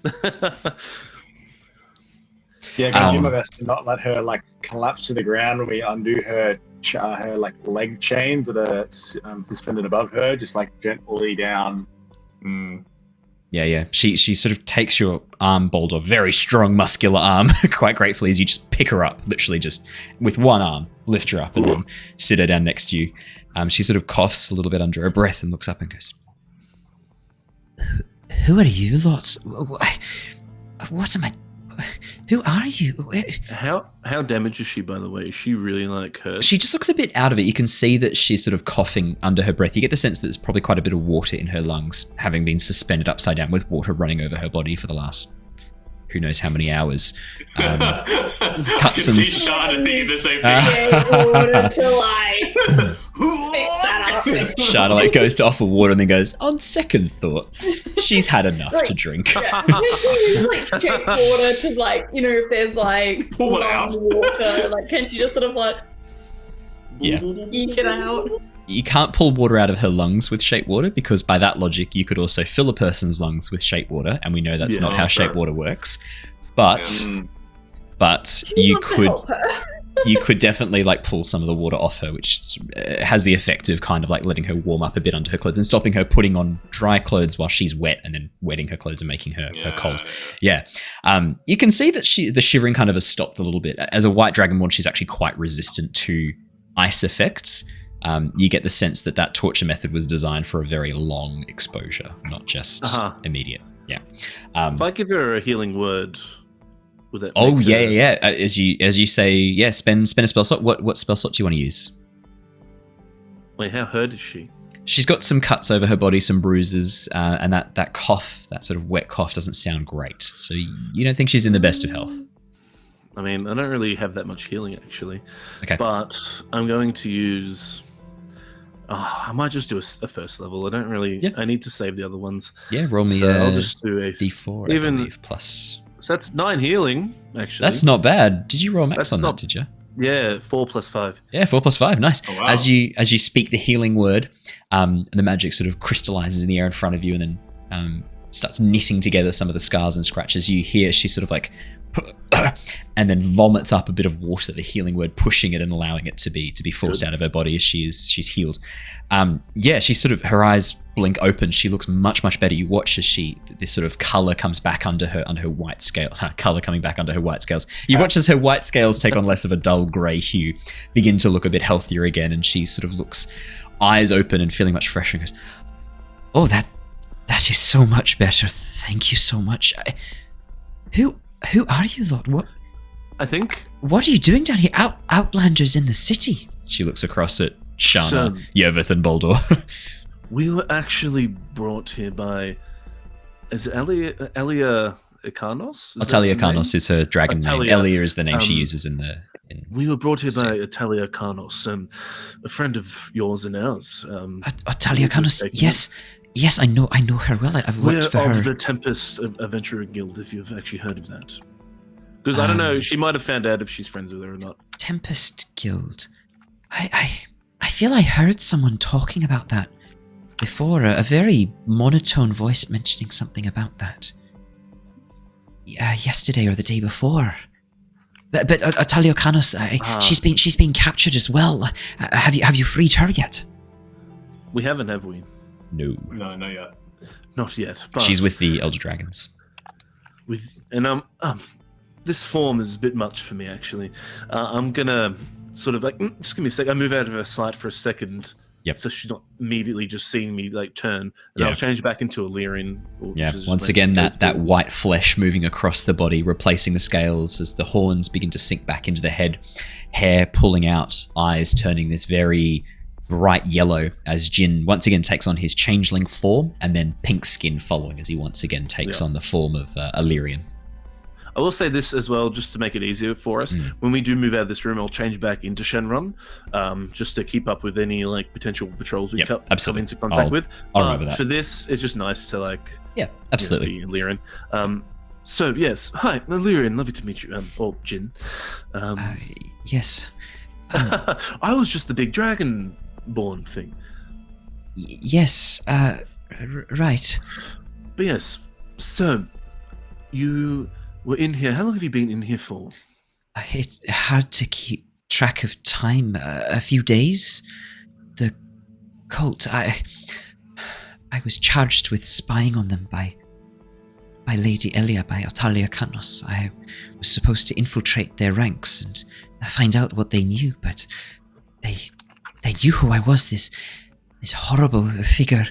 Yeah, I'm doing my best to not let her like collapse to the ground when we undo her like leg chains that are suspended above her, just like gently down. Yeah. She sort of takes your arm, Boldor, very strong, muscular arm, quite gratefully as you just pick her up, literally just with one arm, lift her up and then sit her down next to you. She sort of coughs a little bit under her breath and looks up and goes, Who are you lots? What am I? Who are you? How damaged is she, by the way? Is she really like hurt? She just looks a bit out of it. You can see that she's sort of coughing under her breath. You get the sense that there's probably quite a bit of water in her lungs, having been suspended upside down with water running over her body for the last who knows how many hours. Cutscenes. See Shana thinking the same thing. Water to life. Shana like goes to offer water and then goes, on second thoughts, she's had enough to drink. Yeah. Like check water to like, you know, if there's like pull it out. Water, like can she just sort of like eke it out? You can't pull water out of her lungs with shape water, because by that logic you could also fill a person's lungs with shape water, and we know that's not how shape water works. But you could definitely like pull some of the water off her, which has the effect of kind of like letting her warm up a bit under her clothes and stopping her putting on dry clothes while she's wet and then wetting her clothes and making her cold. Yeah. You can see that the shivering kind of has stopped a little bit. As a white dragonborn, she's actually quite resistant to ice effects. You get the sense that torture method was designed for a very long exposure, not just immediate. Yeah. If I give her a healing word, would that? Oh yeah. As you say, spend a spell slot. What spell slot do you want to use? Wait, how hurt is she? She's got some cuts over her body, some bruises, and that cough, that sort of wet cough, doesn't sound great. So you don't think she's in the best of health? I mean, I don't really have that much healing actually. Okay. But I'm going to use. I might just do a first level. I don't really. Yeah. I need to save the other ones. Yeah, roll me. I'll just do a D4. I believe, plus. So that's 9 healing. Actually, that's not bad. Did you roll max on that? Did you? Yeah, 4 + 5. Yeah, 4 + 5. Nice. Oh, wow. As you speak the healing word, and the magic sort of crystallizes in the air in front of you, and then starts knitting together some of the scars and scratches. You hear she sort of like. And then vomits up a bit of water, the healing word pushing it and allowing it to be forced out of her body as she's healed. She sort of, her eyes blink open. She looks much better. You watch as this sort of color comes back under her white scale. Color coming back under her white scales. You watch as her white scales take on less of a dull grey hue, begin to look a bit healthier again, and she sort of looks eyes open and feeling much fresher and goes, "Oh, that is so much better. Thank you so much. Who are you, Lord? What are you doing down here? Outlanders in the city." She looks across at Shana, Yervith, and Boldor. We were actually brought here by. Is it Elia Ikanos? Atalia Ikanos is her dragon name. Elia is the name she uses in the. We were brought here by Atalia Ikanos, a friend of yours and ours. Atalia Ikanos, yes, I know her well. I've worked for her. We're of the Tempest Adventurer Guild, if you've actually heard of that. Because I don't know, she might have found out if she's friends with her or not. Tempest Guild. I feel I heard someone talking about that before. A very monotone voice mentioning something about that. Yesterday or the day before. But Atalia Ikanos, she's been captured as well. Have you freed her yet? We haven't, have we? No, not yet. Not yet. But she's with the Elder Dragons. This form is a bit much for me, actually. I'm gonna sort of like just give me a sec. I move out of her sight for a second. Yep. So she's not immediately just seeing me like turn, and I'll change back into Illyrian. Once again, that white flesh moving across the body, replacing the scales as the horns begin to sink back into the head, hair pulling out, eyes turning this very bright yellow as Jin once again takes on his changeling form, and then pink skin following as he once again takes on the form of Illyrian. I will say this as well, just to make it easier for us. When we do move out of this room, I'll change back into Shenron, just to keep up with any like potential patrols we come into contact with. I'll remember that. For this, it's just nice to like absolutely. be Illyrian. So yes, hi, Illyrian, lovely to meet you. Or Jin. Yes. I was just the big dragon-born thing. Yes. Right. But yes, so you were in here. How long have you been in here for? It's hard to keep track of time. A few days. The cult. I was charged with spying on them by Lady Elia, by Otalia Kanos. I was supposed to infiltrate their ranks and find out what they knew, but they knew who I was. This horrible figure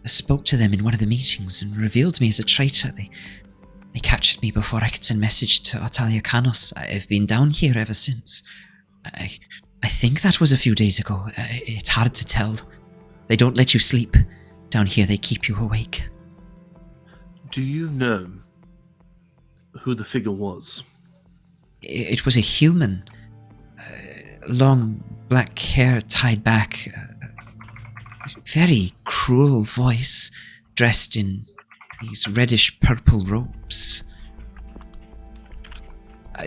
spoke to them in one of the meetings and revealed me as a traitor. They captured me before I could send message to Otalia Kanos. I've been down here ever since. I think that was a few days ago. It's hard to tell. They don't let you sleep down here. They keep you awake. Do you know who the figure was? It was a human. Long black hair tied back. Very cruel voice. Dressed in these reddish-purple robes.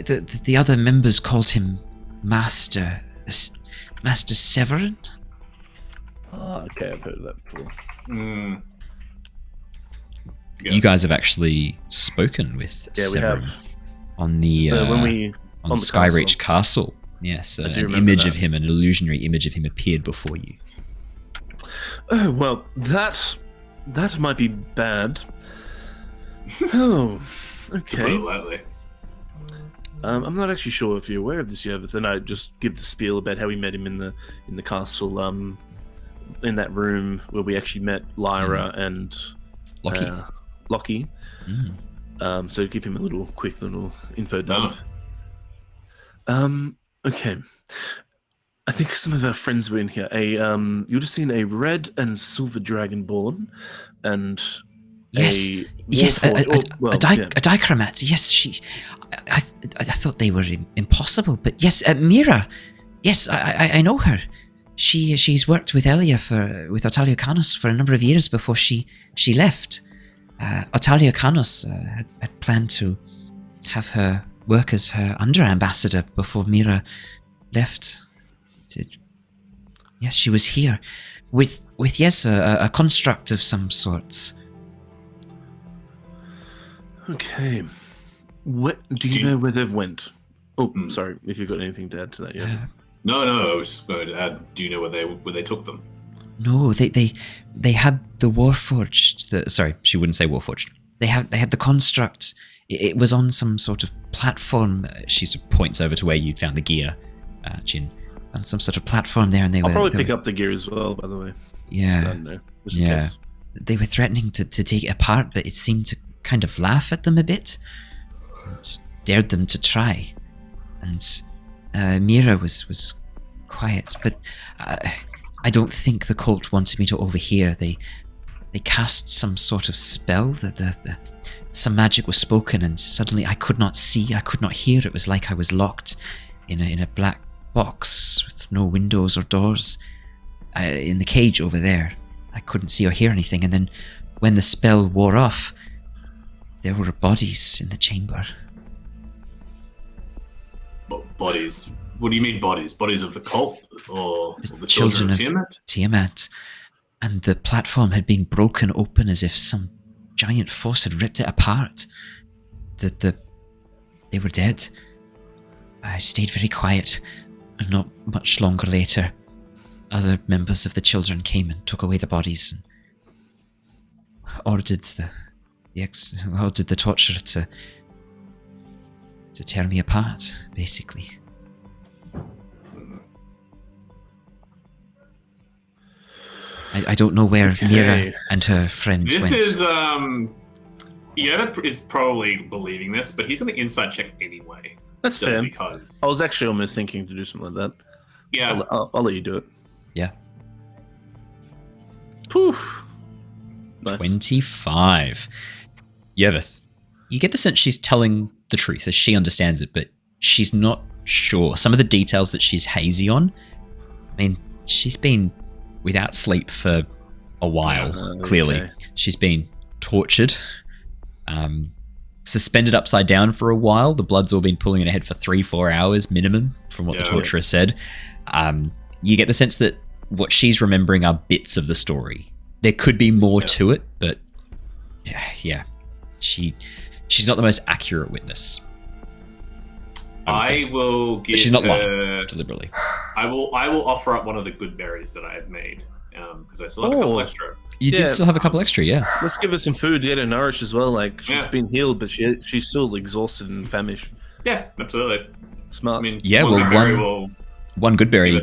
The other members called him Master Severin? Oh, okay, I've heard of that before. Yeah. You guys have actually spoken with Severin on the on Skyreach Castle. Yes, an image of him, an illusionary image of him, appeared before you. Oh well, that might be bad. Oh, okay. To put it lightly. I'm not actually sure if you're aware of this, Yervith, and I just give the spiel about how we met him in the castle, in that room where we actually met Lyra and Lockie. So give him a quick little info dump. Okay. I think some of our friends were in here. You would have seen a red and silver dragonborn, and a dichromat. Yes, I thought they were impossible, but yes, Mira. Yes, I know her. She's worked with Elia with Otalia Kanos for a number of years before she left. Otalia Kanos had planned to have her work as her under-ambassador before Mira left. Yes, she was here with a construct of some sorts. Okay. Do you know where they've went? Oh, sorry, if you've got anything to add to that, yeah. No, I was just going to add, do you know where they took them? No, they had the Warforged. Sorry, she wouldn't say Warforged. They had the construct. It was on some sort of platform. She sort of points over to where you'd found the gear, Jin, on some sort of platform there, and I'll probably pick up the gear as well, by the way. Yeah, they were threatening to take it apart, but it seemed to kind of laugh at them a bit, and dared them to try. And Mira was quiet, but I don't think the cult wanted me to overhear. They cast some sort of spell that some magic was spoken, and suddenly I could not see, I could not hear. It was like I was locked in a black box with no windows or doors in the cage over there. I couldn't see or hear anything, and then when the spell wore off, there were bodies in the chamber. Bodies? What do you mean bodies? Bodies of the cult? Or of the children of Tiamat? Tiamat. And the platform had been broken open as if some giant force had ripped it apart. They were dead. I stayed very quiet, and not much longer later, other members of the children came and took away the bodies and ordered the torturer to tear me apart, basically. I don't know where Mira and her friends went. This is, Yervith is probably believing this, but he's going to inside check anyway. That's fair. Because I was actually almost thinking to do something like that. Yeah. I'll let you do it. Yeah. Poof. Nice. 25. Yervith, you get the sense she's telling the truth as she understands it, but she's not sure. Some of the details that she's hazy on, I mean, she's been without sleep for a while, clearly. Okay. She's been tortured, suspended upside down for a while. The blood's all been pulling in her head for 3-4 hours minimum, from what the torturer said. You get the sense that what she's remembering are bits of the story. There could be more to it, but yeah, she's not the most accurate witness. I will give. But she's not her, lying deliberately. I will offer up one of the good berries that I have made because I still have a couple extra. You did still have a couple extra, yeah. Let's give her some food to get her nourished as well. Like, she's been healed, but she's still exhausted and famished. Yeah, absolutely. Smart. I mean, Yeah, one good berry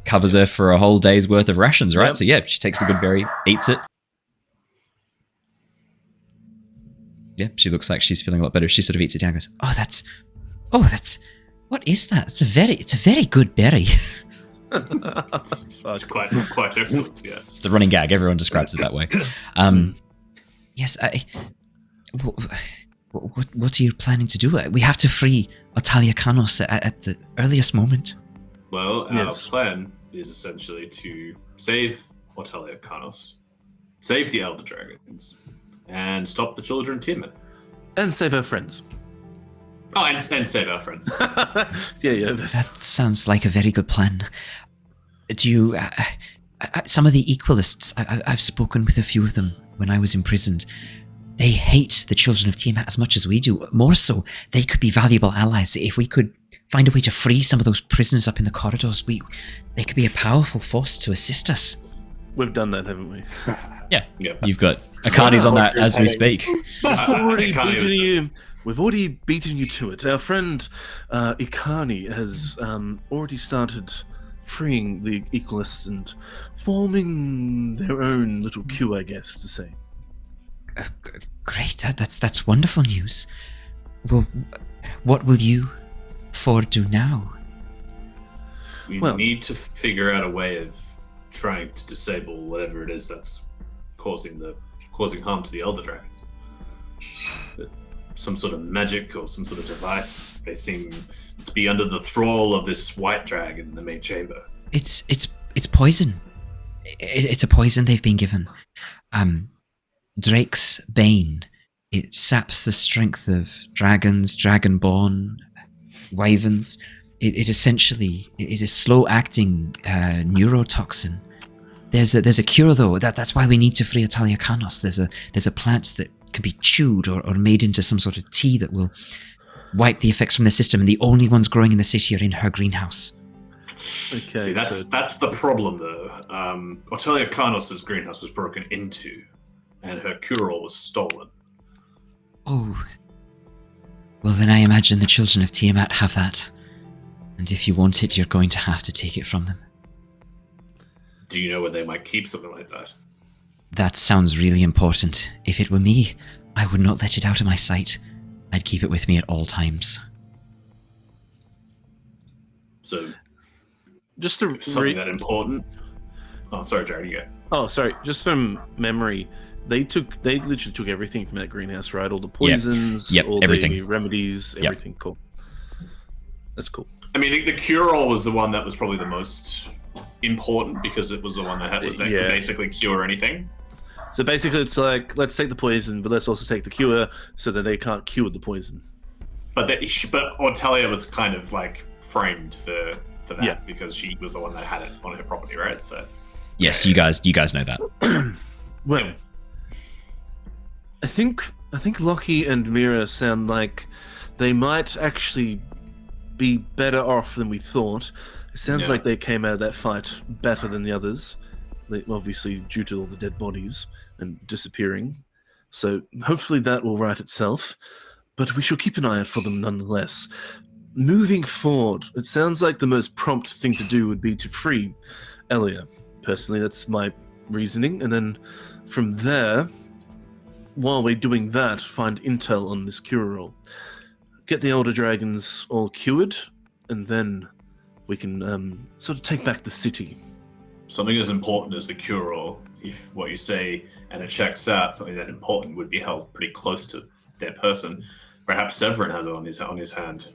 covers her for a whole day's worth of rations, right? Yep. So yeah, she takes the good berry, eats it. Yeah, she looks like she's feeling a lot better. She sort of eats it down and goes, what is that? It's a very good berry. it's quite excellent, yes. It's the running gag. Everyone describes it that way. Yes, what are you planning to do? We have to free Otalia Kanos at the earliest moment. Well, our plan is essentially to save Otalia Kanos, save the Elder Dragons, and stop the children of Tiamat. And save her friends. Oh, and save our friends. Yeah. That sounds like a very good plan. Do you... some of the Equalists, I've spoken with a few of them when I was imprisoned. They hate the children of Tiamat as much as we do. More so, they could be valuable allies. If we could find a way to free some of those prisoners up in the corridors, they could be a powerful force to assist us. We've done that, haven't we? Yeah. You've got Akani's on that as we speak. We've already beaten you to it. Our friend Ikani has already started freeing the Equalists and forming their own little queue, I guess, to say. Great, that's wonderful news. Well, what will you four do now? We need to figure out a way of trying to disable whatever it is that's causing harm to the Elder Dragons. Some sort of magic or some sort of device. They seem to be under the thrall of this white dragon in the main chamber. It's poison. It's a poison they've been given. Drake's Bane. It saps the strength of dragons, dragonborn, wyverns. It essentially is a slow-acting neurotoxin. There's a cure though. That's why we need to free Otalia Kanos. There's a plant that can be chewed or made into some sort of tea that will wipe the effects from the system, and the only ones growing in the city are in her greenhouse. Okay. See, that's the problem though. Otalia Kanos' greenhouse was broken into, and her cure-all was stolen. Oh. Well, then I imagine the children of Tiamat have that. And if you want it, you're going to have to take it from them. Do you know where they might keep something like that? That sounds really important. If it were me, I would not let it out of my sight. I'd keep it with me at all times. So, just to something that important. Oh, sorry, Jared, you go. Oh, sorry. Just from memory, they literally took everything from that greenhouse, right? All the poisons, all everything. the remedies, everything. Cool. That's cool. I mean, the cure-all was the one that was probably the most important because it was the one that could basically cure anything. So basically, it's like, let's take the poison, but let's also take the cure so that they can't cure the poison. But Otalia was kind of like framed for that because she was the one that had it on her property, right? So yes, you guys know that. Well, I think Lockie and Mira sound like they might actually be better off than we thought. It sounds like they came out of that fight better than the others, obviously due to all the dead bodies and disappearing. So hopefully that will right itself, but we shall keep an eye out for them nonetheless. Moving forward, it sounds like the most prompt thing to do would be to free Elia. Personally, that's my reasoning. And then from there, while we're doing that, find intel on this cure-all. Get the Elder Dragons all cured, and then we can sort of take back the city. something as important as the cure-all, if what you say and it checks out, something that important would be held pretty close to their person. Perhaps Severin has it on his hand,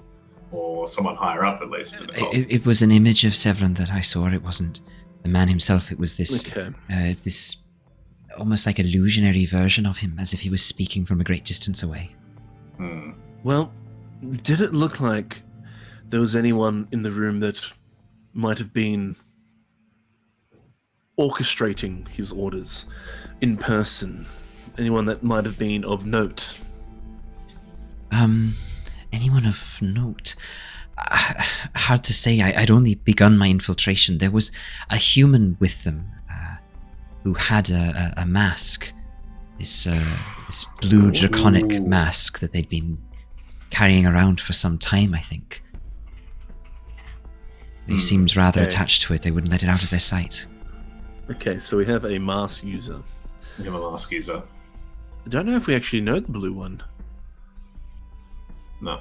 or someone higher up at least. It was an image of Severin that I saw. It wasn't the man himself. It was this this almost like illusionary version of him, as if he was speaking from a great distance away. Well, did it look like there was anyone in the room that might have been orchestrating his orders in person? Anyone that might have been of note? Anyone of note? Hard to say. I'd only begun my infiltration. There was a human with them who had a mask. This blue draconic mask that they'd been carrying around for some time, I think. They seemed rather attached to it. They wouldn't let it out of their sight. Okay, so we have a mask user. We have a mask user. I don't know if we actually know the blue one. No.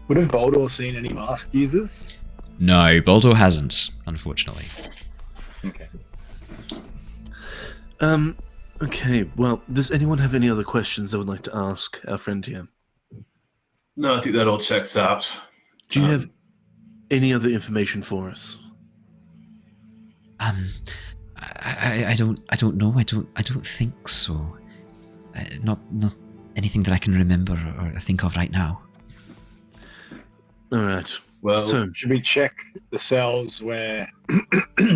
Would have Boldor seen any mask users? No, Boldor hasn't, unfortunately. Okay. Okay, well, does anyone have any other questions they would like to ask our friend here? No, I think that all checks out. Do you have any other information for us? I don't know. I don't think so. Not anything that I can remember or think of right now. All right. Well, so, should we check the cells where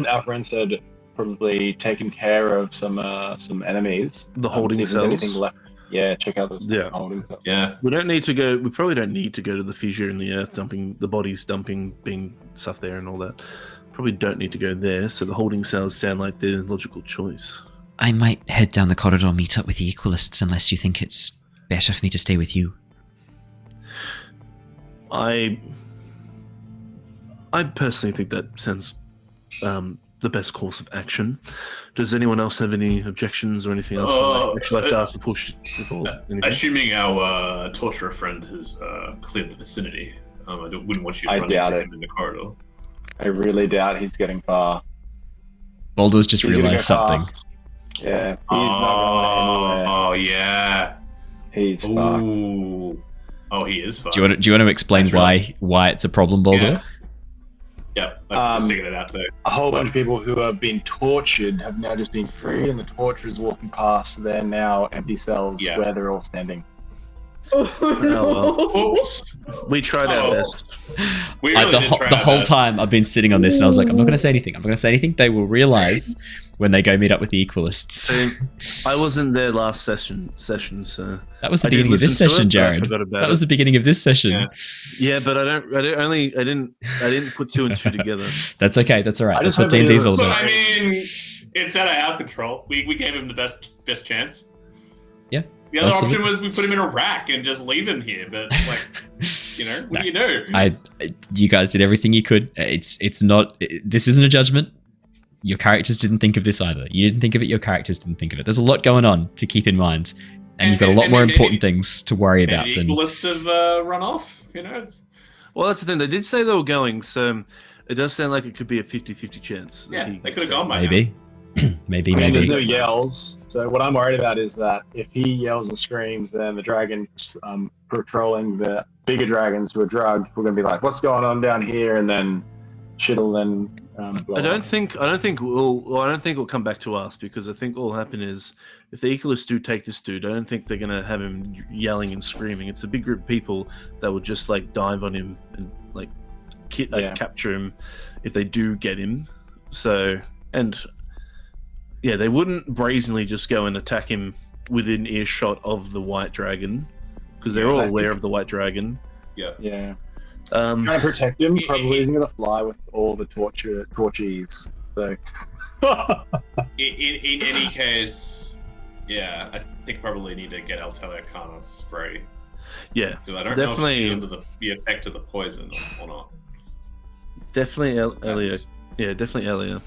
our friend said probably taken care of some enemies? The holding see if there's cells? anything left. Yeah, check out those holding cells. Yeah. we don't need to go. We probably don't need to go to the fissure in the earth, dumping the bodies, being stuff there and all that. Probably don't need to go there. So the holding cells sound like the logical choice. I might head down the corridor, meet up with the Equalists, unless you think it's better for me to stay with you. I personally think that sounds the best course of action. Does anyone else have any objections or anything else I'd actually like to ask before anything? Assuming our torturer friend has cleared the vicinity, I wouldn't want you to run into him in the corridor. I really doubt he's getting far. Boldor's just He's gonna realised go something. fast. Yeah, he's not going anywhere. Oh yeah. He's fucked. Ooh. Oh, he is fucked. Do you want to explain That's why it's a problem, Boldor? Yep, I just figured it out too. A whole bunch of people who have been tortured have now just been freed, and the torturers walking past. They're now empty cells where they're all standing. Oh, no. Oops. We tried our best. We really did try The our whole best. time I've been sitting on this and I was like, I'm not going to say anything. I'm not going to say anything. They will realise when they go meet up with the Equalists. I wasn't there last session, so That was the I did beginning of this listen to session, it, but I Jared. forgot about That was it. the beginning of this session. Yeah, but I didn't put two and two together. That's okay. That's all right. I That's just what hope D&D's all it So, about. I mean, it's out of our control. We gave him the best chance. Yeah. The other Absolutely. option was we put him in a rack and just leave him here, but like, what do you do? You guys did everything you could. It's not. This isn't a judgment. Your characters didn't think of this either. You didn't think of it. Your characters didn't think of it. There's a lot going on to keep in mind, and you've got a lot more important things to worry about The than. Equalists have run off. Well, that's the thing. They did say they were going, so it does sound like it could be a 50-50 chance. Yeah, that they could have gone by now. Maybe. maybe. I mean, there's no Maybe. yells. So what I'm worried about is that if he yells and screams, then the dragon patrolling the bigger dragons who are drugged, we're gonna be like, "What's going on down here?" And then shit'll then. Blow I don't up. think it'll come back to us, because I think what will happen is if the Equalists do take this dude, I don't think they're gonna have him yelling and screaming. It's a big group of people that will just like dive on him and like capture him if they do get him. So they wouldn't brazenly just go and attack him within earshot of the White Dragon, because they're all aware of the White Dragon. Yeah. Trying to protect him, probably isn't gonna fly with all the torchies. So. In any case, I think probably need to get Altelia Carnus free. Yeah, Because I don't definitely. know if she's under the effect of the poison or not. Definitely Elia. Yeah, definitely Elia.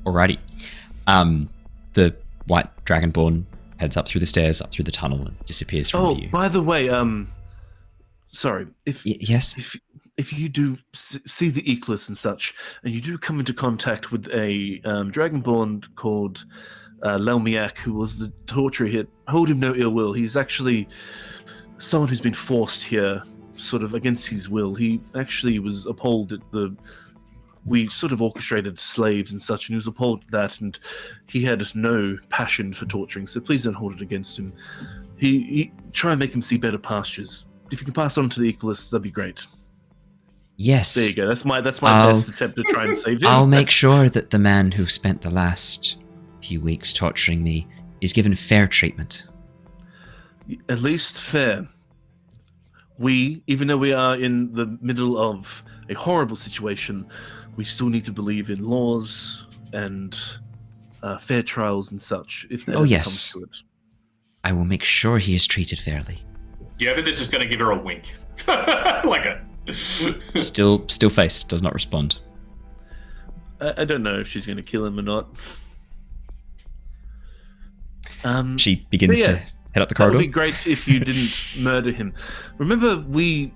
Alrighty. The white dragonborn heads up through the stairs, up through the tunnel, and disappears from view. By the way, sorry. Yes. if you do see the Eclipse and such, and you do come into contact with a Dragonborn called Lelmiak, who was the torturer here, hold him no ill will. He's actually someone who's been forced here, sort of against his will. He actually was appalled at we sort of orchestrated slaves and such, and he was appalled at that, and he had no passion for torturing, so please don't hold it against him. He try and make him see better pastures. If you can pass on to the Eclipse, that'd be great. Yes. There you go. That's my best attempt to try and save him. I'll make sure that the man who spent the last few weeks torturing me is given fair treatment. At least fair. Even though we are in the middle of a horrible situation, we still need to believe in laws and fair trials and such. If that yes. comes to it. I will make sure he is treated fairly. Yervith is just going to give her a wink. Like a... Still face, does not respond. I don't know if she's going to kill him or not. She begins to head up the corridor. It would be great if you didn't murder him. Remember, we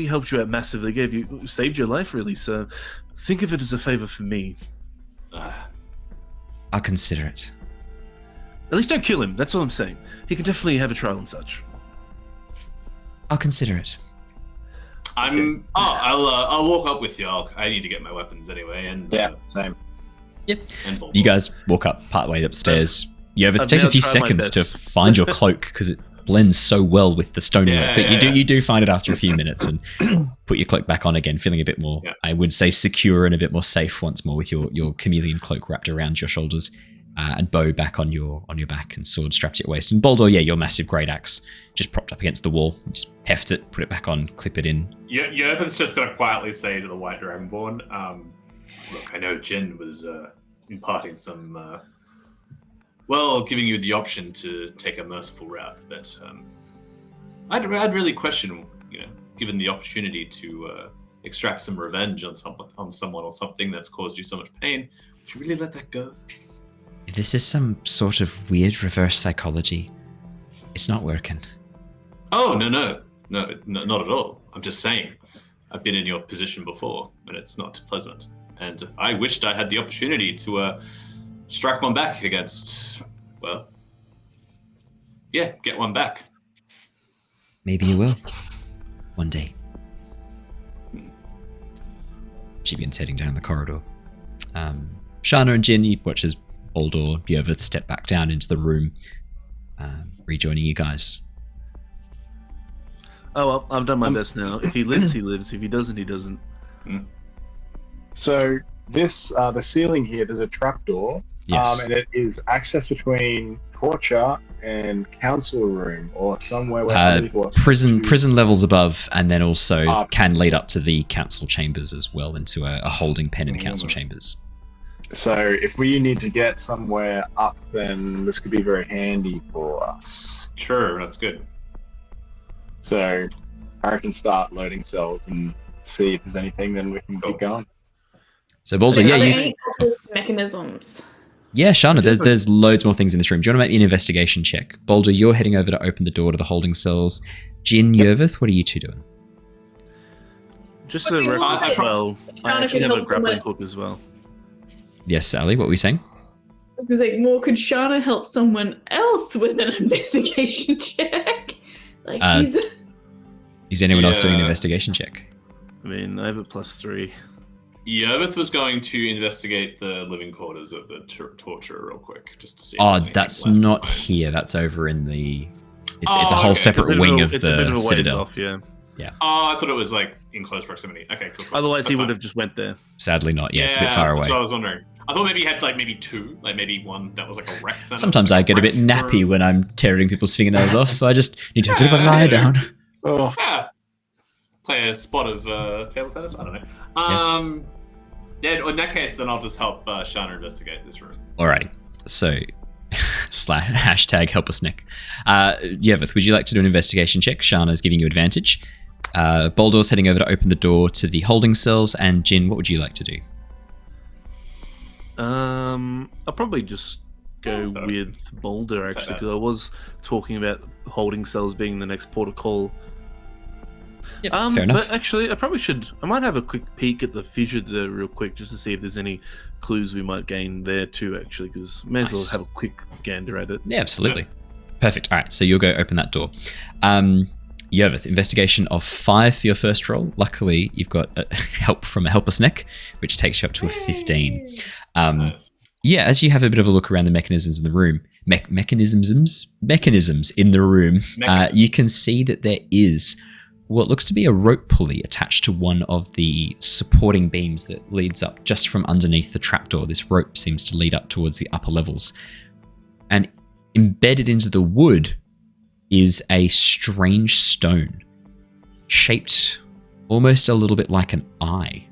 helped you out massively, saved your life, really, so think of it as a favor for me. I'll consider it. At least don't kill him, that's all I'm saying. He can definitely have a trial and such. I'll consider it. I'll walk up with you. I need to get my weapons anyway, and same. Yep. And Boldor. You guys walk up partway upstairs. Yervith, it takes a few seconds to find your cloak because it blends so well with the stonework. But you do find it after a few minutes and put your cloak back on again, feeling a bit more, I would say, secure and a bit more safe once more with your chameleon cloak wrapped around your shoulders. And bow back on your back and sword strapped to your waist. And Boldor, your massive great axe just propped up against the wall. Just heft it, put it back on, clip it in. Yervith's just going to quietly say to the White Dragonborn, look, I know Jin was imparting some, giving you the option to take a merciful route, but I'd really question, given the opportunity to extract some revenge on someone or something that's caused you so much pain, would you really let that go? If this is some sort of weird reverse psychology, it's not working. Oh, no, not at all. I'm just saying, I've been in your position before, and it's not pleasant. And I wished I had the opportunity to strike one back against, get one back. Maybe you will. One day. She begins heading down the corridor. Shana and Jin, you watch as Boldor, Yervith step back down into the room, rejoining you guys. Oh, well, I've done my best now. If he lives, he lives. If he doesn't, he doesn't. So this, the ceiling here, there's a trapdoor, Yes. and it is access between torture and council room, or somewhere where prison levels above, and then also can lead up to the council chambers as well, into a holding pen in the council chambers. So if we need to get somewhere up, then this could be very handy for us. Sure, that's good. So I can start loading cells and see if there's anything, then we can keep going. So Boldor, Are there any mechanisms? Yeah, Shana, there's loads more things in this room. Do you want to make me an investigation check? Boldor, you're heading over to open the door to the holding cells. Jin, Yervith, what are you two doing? Just a reference as well. I actually have a grappling hook as well. Yes, Sally, what were you saying? I was like, could Shana help someone else with an investigation check? Like, Is anyone else doing an investigation check? I mean, I have a +3. Yervith was going to investigate the living quarters of the torturer real quick, just to see. That's not here. That's over in the. It's a whole separate wing of the citadel. Off, yeah. Oh, I thought it was like in close proximity. Okay, cool. Otherwise, he would have just went there. Sadly, not. Yeah, it's a bit far away. That's what I was wondering. I thought maybe he had maybe two, maybe one that was like a rec center. Sometimes I get a bit nappy when I'm tearing people's fingernails off, so I just need to have a bit of a lie down. Oh. Yeah. Play a spot of table tennis. I don't know. In that case, then I'll just help Shana investigate this room. Alright, so # help us Nick. Yervith, would you like to do an investigation check? Shana's giving you advantage. Boldor's heading over to open the door to the holding cells, and Jin, what would you like to do? I'll probably just go with Boldor, actually, because I was talking about holding cells being the next port of call. Yep, fair enough. But actually, I might have a quick peek at the fissure there real quick, just to see if there's any clues we might gain there too, actually, because may as well have a quick gander at it. Yeah, absolutely. Perfect. All right, so you'll go open that door. Yervith, investigation of 5 for your first roll. Luckily, you've got help from a helpless neck, which takes you up to a 15. Nice. Yeah, as you have a bit of a look around the mechanisms in the room, mechanisms in the room, you can see that there is what looks to be a rope pulley attached to one of the supporting beams that leads up just from underneath the trapdoor. This rope seems to lead up towards the upper levels. And embedded into the wood is a strange stone, shaped almost a little bit like an eye.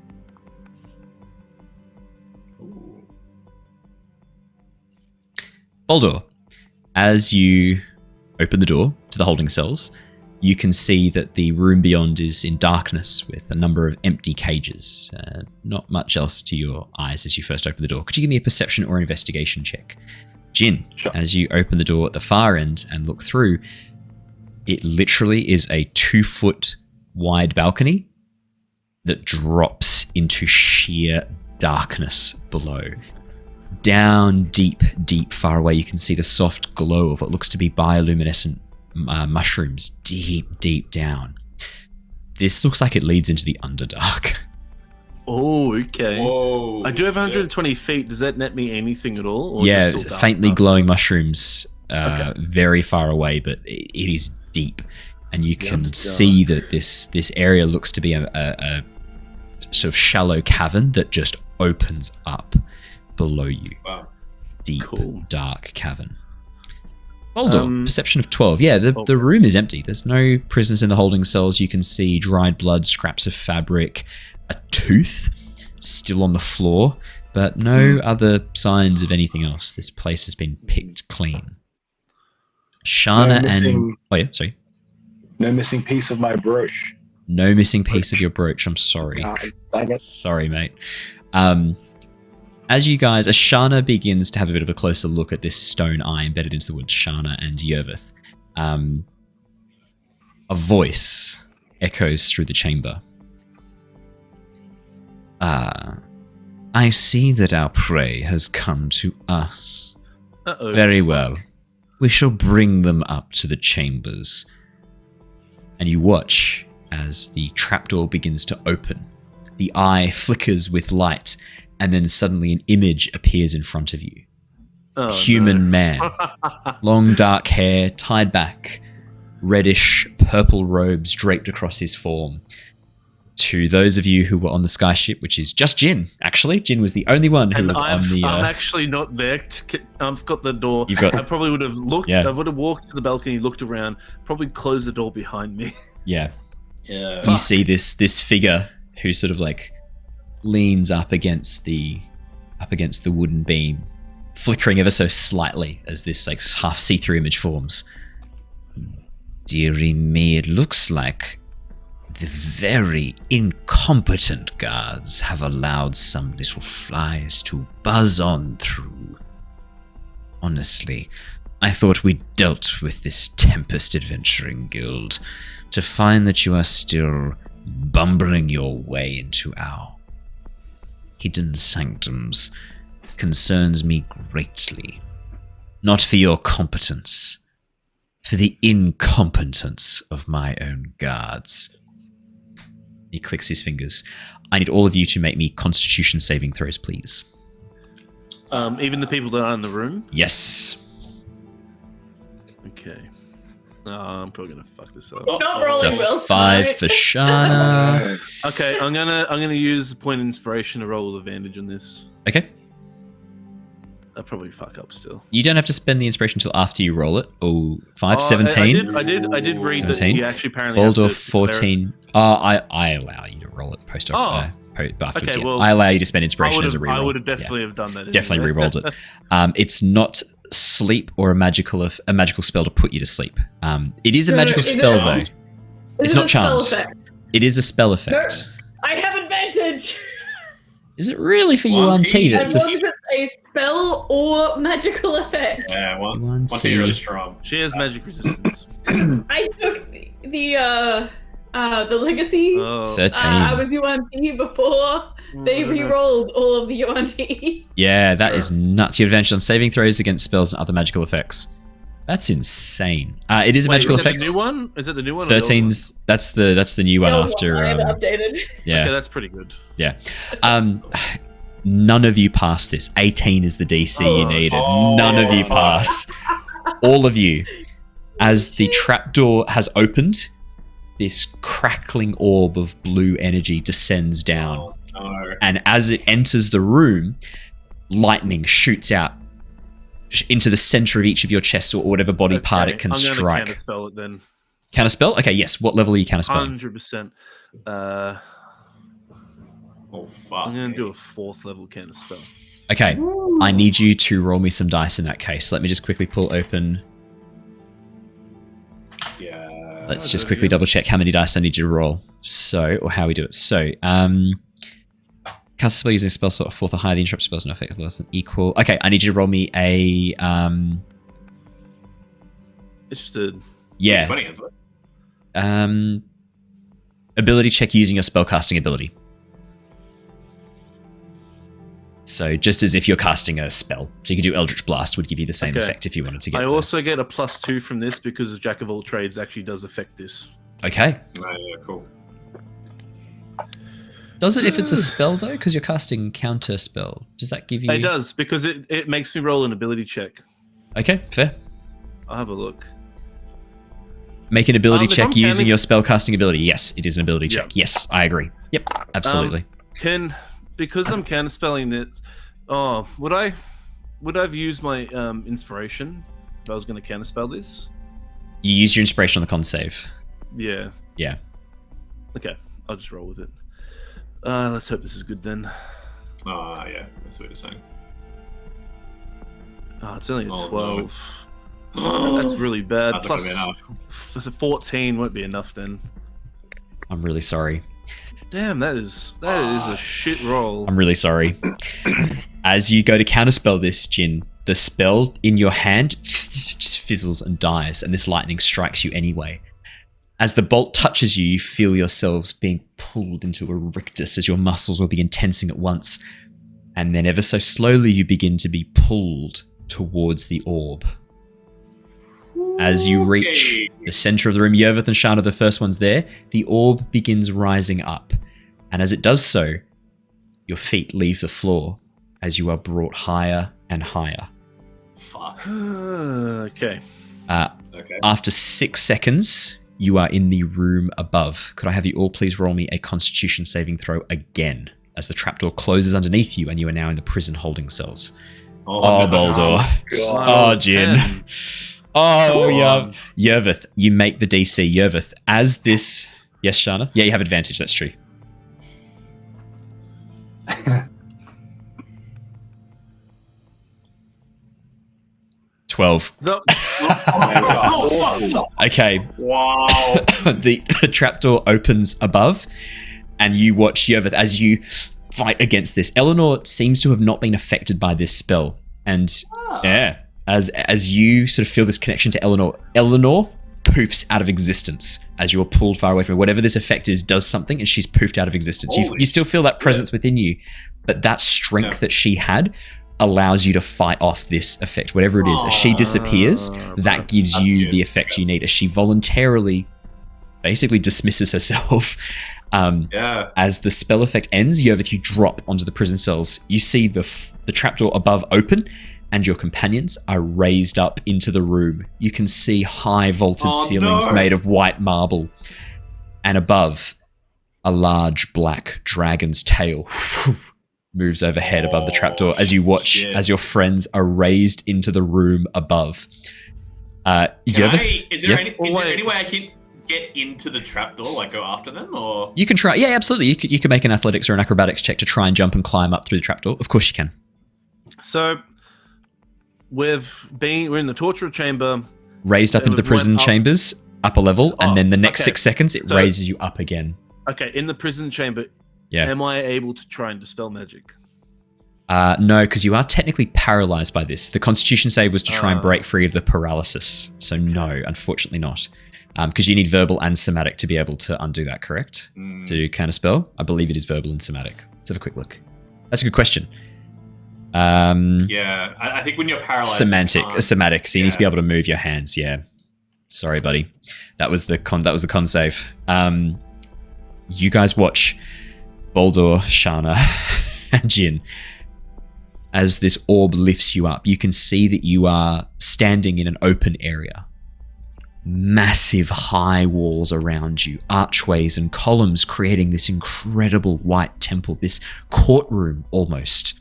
Boldor, as you open the door to the holding cells, you can see that the room beyond is in darkness with a number of empty cages. Not much else to your eyes as you first open the door. Could you give me a perception or investigation check? Jin, Sure. as you open the door at the far end and look through, it literally is a 2-foot wide balcony that drops into sheer darkness below. Down deep, far away, you can see the soft glow of what looks to be bioluminescent mushrooms deep down. This looks like it leads into the Underdark. Oh, okay. Whoa. I do have 120 feet. Does that net me anything at all? Or Yeah, just still faintly dark? glowing mushrooms Okay. very far away, but it is deep. And you can Dark. see that this area looks to be a sort of shallow cavern that just opens up below you. Wow. Deep, Cool. dark cavern. Boldor, perception of 12. Yeah, the room is empty. There's no prisoners in the holding cells. You can see dried blood, scraps of fabric, a tooth still on the floor, but no other signs of anything else. This place has been picked clean. Shana No and... missing piece of my brooch. No missing piece of your brooch. I'm sorry. Dang it. Sorry, mate. As Shana begins to have a bit of a closer look at this stone eye embedded into the wood, Shana and Yervith, a voice echoes through the chamber. I see that our prey has come to us. Uh-oh. Very well. We shall bring them up to the chambers. And you watch as the trapdoor begins to open. The eye flickers with light, and then suddenly an image appears in front of you. Oh, Human man. Long dark hair, tied back, reddish purple robes draped across his form. To those of you who were on the skyship, which is just Jin, actually. Jin was the only one who was on the... I'm actually not there. I've got the door. You've got- I probably would have looked. Yeah. I would have walked to the balcony, looked around, probably closed the door behind me. Yeah. Yeah. You see this figure who sort of like leans up against the wooden beam, flickering ever so slightly as this like half see-through image forms. Dearie me, it looks like the very incompetent guards have allowed some little flies to buzz on through. Honestly, I thought we dealt with this Tempest Adventuring Guild, to find that you are still bumbling your way into our hidden sanctums concerns me greatly. Not for your competence, for the incompetence of my own guards. He clicks his fingers. I need all of you to make me Constitution saving throws, please. Even the people that are in the room. Yes. Okay. I'm probably gonna fuck this up. Not It's rolling a well 5 tonight. for Shana. Okay, I'm gonna use a point of inspiration to roll with advantage on this. Okay. I'll probably fuck up still. You don't have to spend the inspiration until after you roll it. Oh, 5, 17. I did read 17. that you actually apparently have Boldor to 14. I allow you to roll it post afterwards. Okay, Yeah. well, I allow you to spend inspiration as a reroll. I would have Yeah. definitely have done that. Definitely anyway. re-rolled it. It's not sleep or a magical spell to put you to sleep. It is a No, magical is it spell charmed? though. It's not a spell charmed. effect? It is a spell effect. I have advantage. Is it really for Yuan-Ti? Yuan-Ti? As That's long as it's a spell or magical effect. Yeah, one Yuan-Ti. thing really strong. She has magic resistance. I took the The legacy. Oh. 13. I was Yuan-Ti before they re-rolled all of the Yuan-Ti. Yeah, that is nuts. You have advantage on saving throws against spells and other magical effects. That's insane. It is a magical is that effect. the new one? Is it the new one? or the old 13's that's the new one after. Updated. Yeah, Okay, that's pretty good. yeah. None of you pass this. 18 is the DC you needed. None of you pass. All of you, as the trapdoor has opened, this crackling orb of blue energy descends down. No. And as it enters the room, lightning shoots out into the center of each of your chests or whatever body part it can I'm strike. gonna counterspell it then. Counterspell? Okay, yes. What level are you counterspelling? 100%. Oh fuck. I'm gonna do a 4th level counterspell. Okay, I need you to roll me some dice in that case. Let me just quickly pull open. Yeah. Let's just quickly double check how many dice I need you to roll. So, or how we do it. So, cast a spell using a spell slot of 4th or higher. The interrupt spell is no effect less than equal. Okay, I need you to roll me a It's just a... yeah. 20, isn't it? Ability check using your spellcasting ability. So just as if you're casting a spell. So you could do Eldritch Blast, would give you the same Okay. effect if you wanted to get I there. also get a +2 from this because the Jack of all trades actually does affect this. Okay. Oh, yeah, cool. Does it if it's a spell though? Because you're casting counter spell. Does that give you... It does, because it makes me roll an ability check. Okay, fair. I'll have a look. Make an ability If check I'm using counting- your spellcasting ability. Yes, it is an ability check. Yeah. Yes, I agree. Yep, absolutely. Because I'm counterspelling it, would I've used my inspiration if I was going to counterspell this? You use your inspiration on the con save. Yeah. Yeah. Okay, I'll just roll with it. Let's hope this is good then. Ah, yeah, that's what you're saying. It's only a Oh, 12. No. That's really bad. That's not gonna Plus be enough. 14 won't be enough then. I'm really sorry. Damn, that is a shit roll. I'm really sorry. As you go to counterspell this, Jin, the spell in your hand just fizzles and dies, and this lightning strikes you anyway. As the bolt touches you, you feel yourselves being pulled into a rictus as your muscles will begin tensing at once. And then ever so slowly you begin to be pulled towards the orb. As you reach the center of the room, Yervith and Shana are the first ones there. The orb begins rising up. And as it does so, your feet leave the floor as you are brought higher and higher. Fuck. Okay. Okay. After 6 seconds, you are in the room above. Could I have you all please roll me a Constitution saving throw again as the trapdoor closes underneath you and you are now in the prison holding cells. Oh, no. Boldor. God. Oh, Jin. Oh, yeah. Yervith, you make the DC. Yervith, as this... Yes, Shana? Yeah, you have advantage. That's true. $12. No. Okay. Wow. the trapdoor opens above, and you watch Yervith as you fight against this. Eleanor seems to have not been affected by this spell, and yeah, as you sort of feel this connection to Eleanor poofs out of existence as you're pulled far away from her. Whatever this effect is does something, and she's poofed out of existence. You still feel that presence within you, but that strength that she had allows you to fight off this effect, whatever it is. As she disappears, that gives you the effect you need. As she voluntarily, basically dismisses herself. As the spell effect ends, Yervith, you drop onto the prison cells. You see the trapdoor above open, and your companions are raised up into the room. You can see high vaulted ceilings made of white marble, and above, a large black dragon's tail moves overhead above the trapdoor as you watch as your friends are raised into the room above. Is there any way I can get into the trapdoor, like go after them, or you can try? Yeah, absolutely. You can make an athletics or an acrobatics check to try and jump and climb up through the trapdoor. Of course you can. So we're in the torture chamber, raised up into the prison chambers, upper level, and then the next 6 seconds it raises you up again. Okay, in the prison chamber. Yeah. Am I able to try and dispel magic? No, because you are technically paralyzed by this. The Constitution save was to try and break free of the paralysis. So no, unfortunately not. Because you need verbal and somatic to be able to undo that, correct? To counterspell? I believe it is verbal and somatic. Let's have a quick look. That's a good question. Yeah, I think when you're paralyzed, somatic. So you need to be able to move your hands. Yeah. Sorry, buddy. That was the con save. You guys watch Boldor, Shana, and Jin. As this orb lifts you up, you can see that you are standing in an open area. Massive high walls around you, archways and columns creating this incredible white temple, this courtroom almost.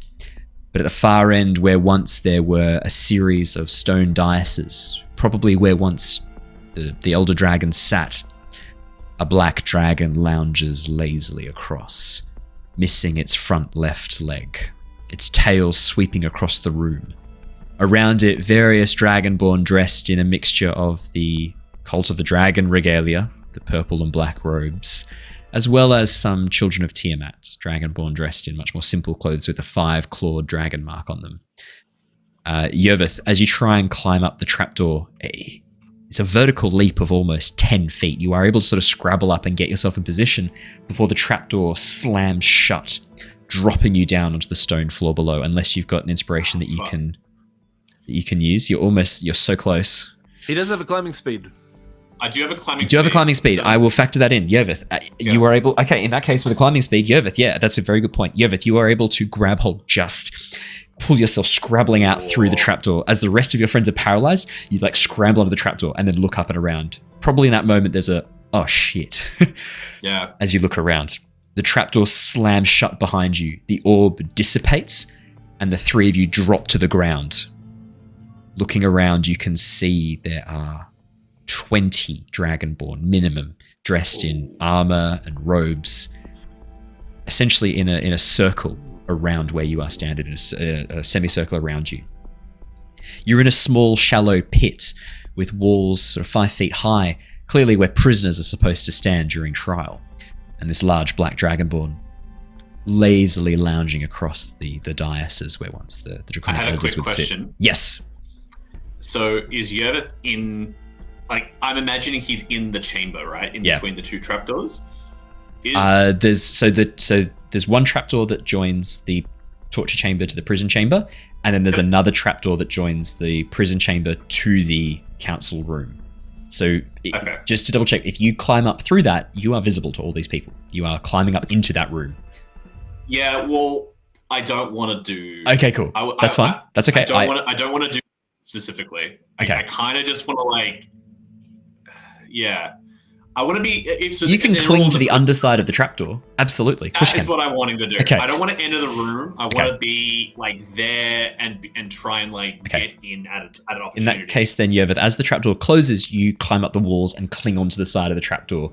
But at the far end, where once there were a series of stone daises, probably where once the elder dragon sat, a black dragon lounges lazily across, missing its front left leg, its tail sweeping across the room. Around it, various dragonborn dressed in a mixture of the Cult of the Dragon regalia, the purple and black robes, as well as some children of Tiamat, dragonborn dressed in much more simple clothes with a 5-clawed dragon mark on them. Yervith, as you try and climb up the trapdoor, it's a vertical leap of almost 10 feet. You are able to sort of scrabble up and get yourself in position before the trapdoor slams shut, dropping you down onto the stone floor below, unless you've got an inspiration that you can use. You're so close. He does have a climbing speed. I do have a climbing speed. You do have a climbing speed. I will factor that in. Yervith, you are able... Okay, in that case, with a climbing speed, Yervith, yeah, that's a very good point. Yervith, you are able to grab hold, just pull yourself scrabbling out through the trapdoor. As the rest of your friends are paralyzed, you like scramble onto the trapdoor and then look up and around. Probably in that moment, there's a, oh shit. Yeah. As you look around. The trapdoor slams shut behind you. The orb dissipates and the three of you drop to the ground. Looking around, you can see there are 20 Dragonborn minimum, dressed in armor and robes, essentially in a circle around where you are standing, in a semicircle around you. You're in a small, shallow pit with walls sort of 5 feet high, clearly where prisoners are supposed to stand during trial. And this large black Dragonborn lazily lounging across the daises where once the Draconic elders would sit. Yes. So is Yervith in... Like, I'm imagining he's in the chamber, right? In between the two trapdoors? There's one trapdoor that joins the torture chamber to the prison chamber, and then there's another trapdoor that joins the prison chamber to the council room. So just to double check, if you climb up through that, you are visible to all these people. You are climbing up into that room. Yeah, well, I don't want to do... Okay, cool. That's fine. That's okay. I don't want to do specifically. Okay. I kind of just want to like... Yeah. I want to be... You can cling to the underside of the trapdoor. Absolutely. That is what I'm wanting to do. Okay. I don't want to enter the room. I want to be like there and try and like get in at an opportunity. In that case then, Yervith, as the trapdoor closes, you climb up the walls and cling onto the side of the trapdoor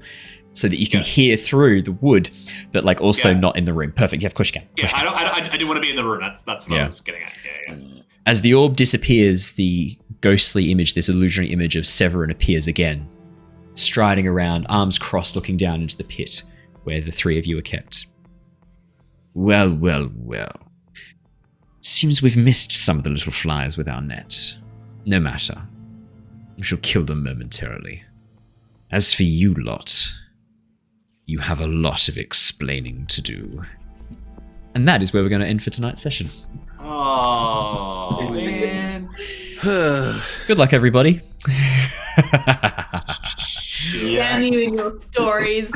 so that you can hear through the wood, but like also not in the room. Perfect. Yeah, of course you can. I do want to be in the room. That's what I was getting at. Yeah. As the orb disappears, the ghostly image, this illusionary image of Severin appears again, striding around, arms crossed, looking down into the pit where the three of you are kept. Well. Seems we've missed some of the little flies with our net. No matter. We shall kill them momentarily. As for you lot, you have a lot of explaining to do. And that is where we're going to end for tonight's session. Oh, man. Good luck, everybody. Damn you and your stories.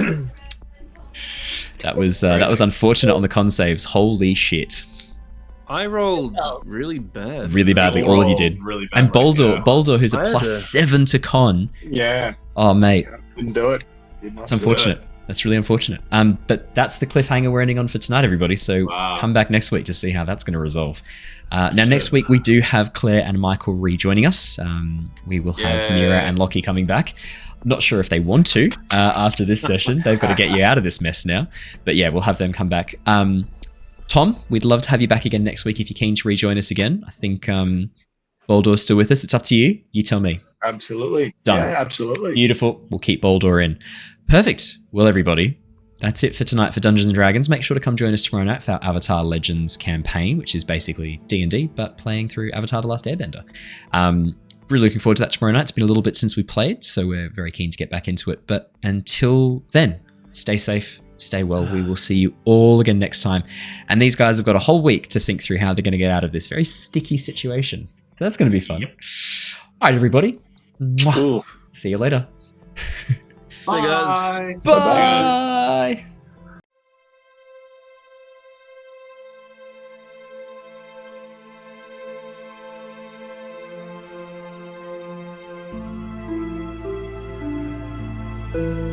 That was unfortunate on the con saves. Holy shit. I rolled really bad. Really badly. All of you did. Really bad. And Boldor, who's a +7 to con. Yeah. Oh, mate. Didn't do it. It's unfortunate. That's really unfortunate. But that's the cliffhanger we're ending on for tonight, everybody. So come back next week to see how that's going to resolve. Now, next week, we do have Claire and Michael rejoining us. We will have Mira and Lockie coming back. Not sure if they want to after this session. They've got to get you out of this mess now. But yeah, we'll have them come back. Tom, we'd love to have you back again next week if you're keen to rejoin us again. I think Boldor's still with us. It's up to you. You tell me. Absolutely. Done. Yeah, absolutely. Beautiful. We'll keep Boldor in. Perfect. Well, everybody, that's it for tonight for Dungeons & Dragons. Make sure to come join us tomorrow night for our Avatar Legends campaign, which is basically D&D, but playing through Avatar The Last Airbender. really looking forward to that tomorrow night. It's been a little bit since we played, so we're very keen to get back into it. But until then, stay safe, stay well. We will see you all again next time. And these guys have got a whole week to think through how they're going to get out of this very sticky situation. So that's going to be fun. Yep. All right, everybody. Mwah. Ooh. See you later. See you guys. Bye. Bye.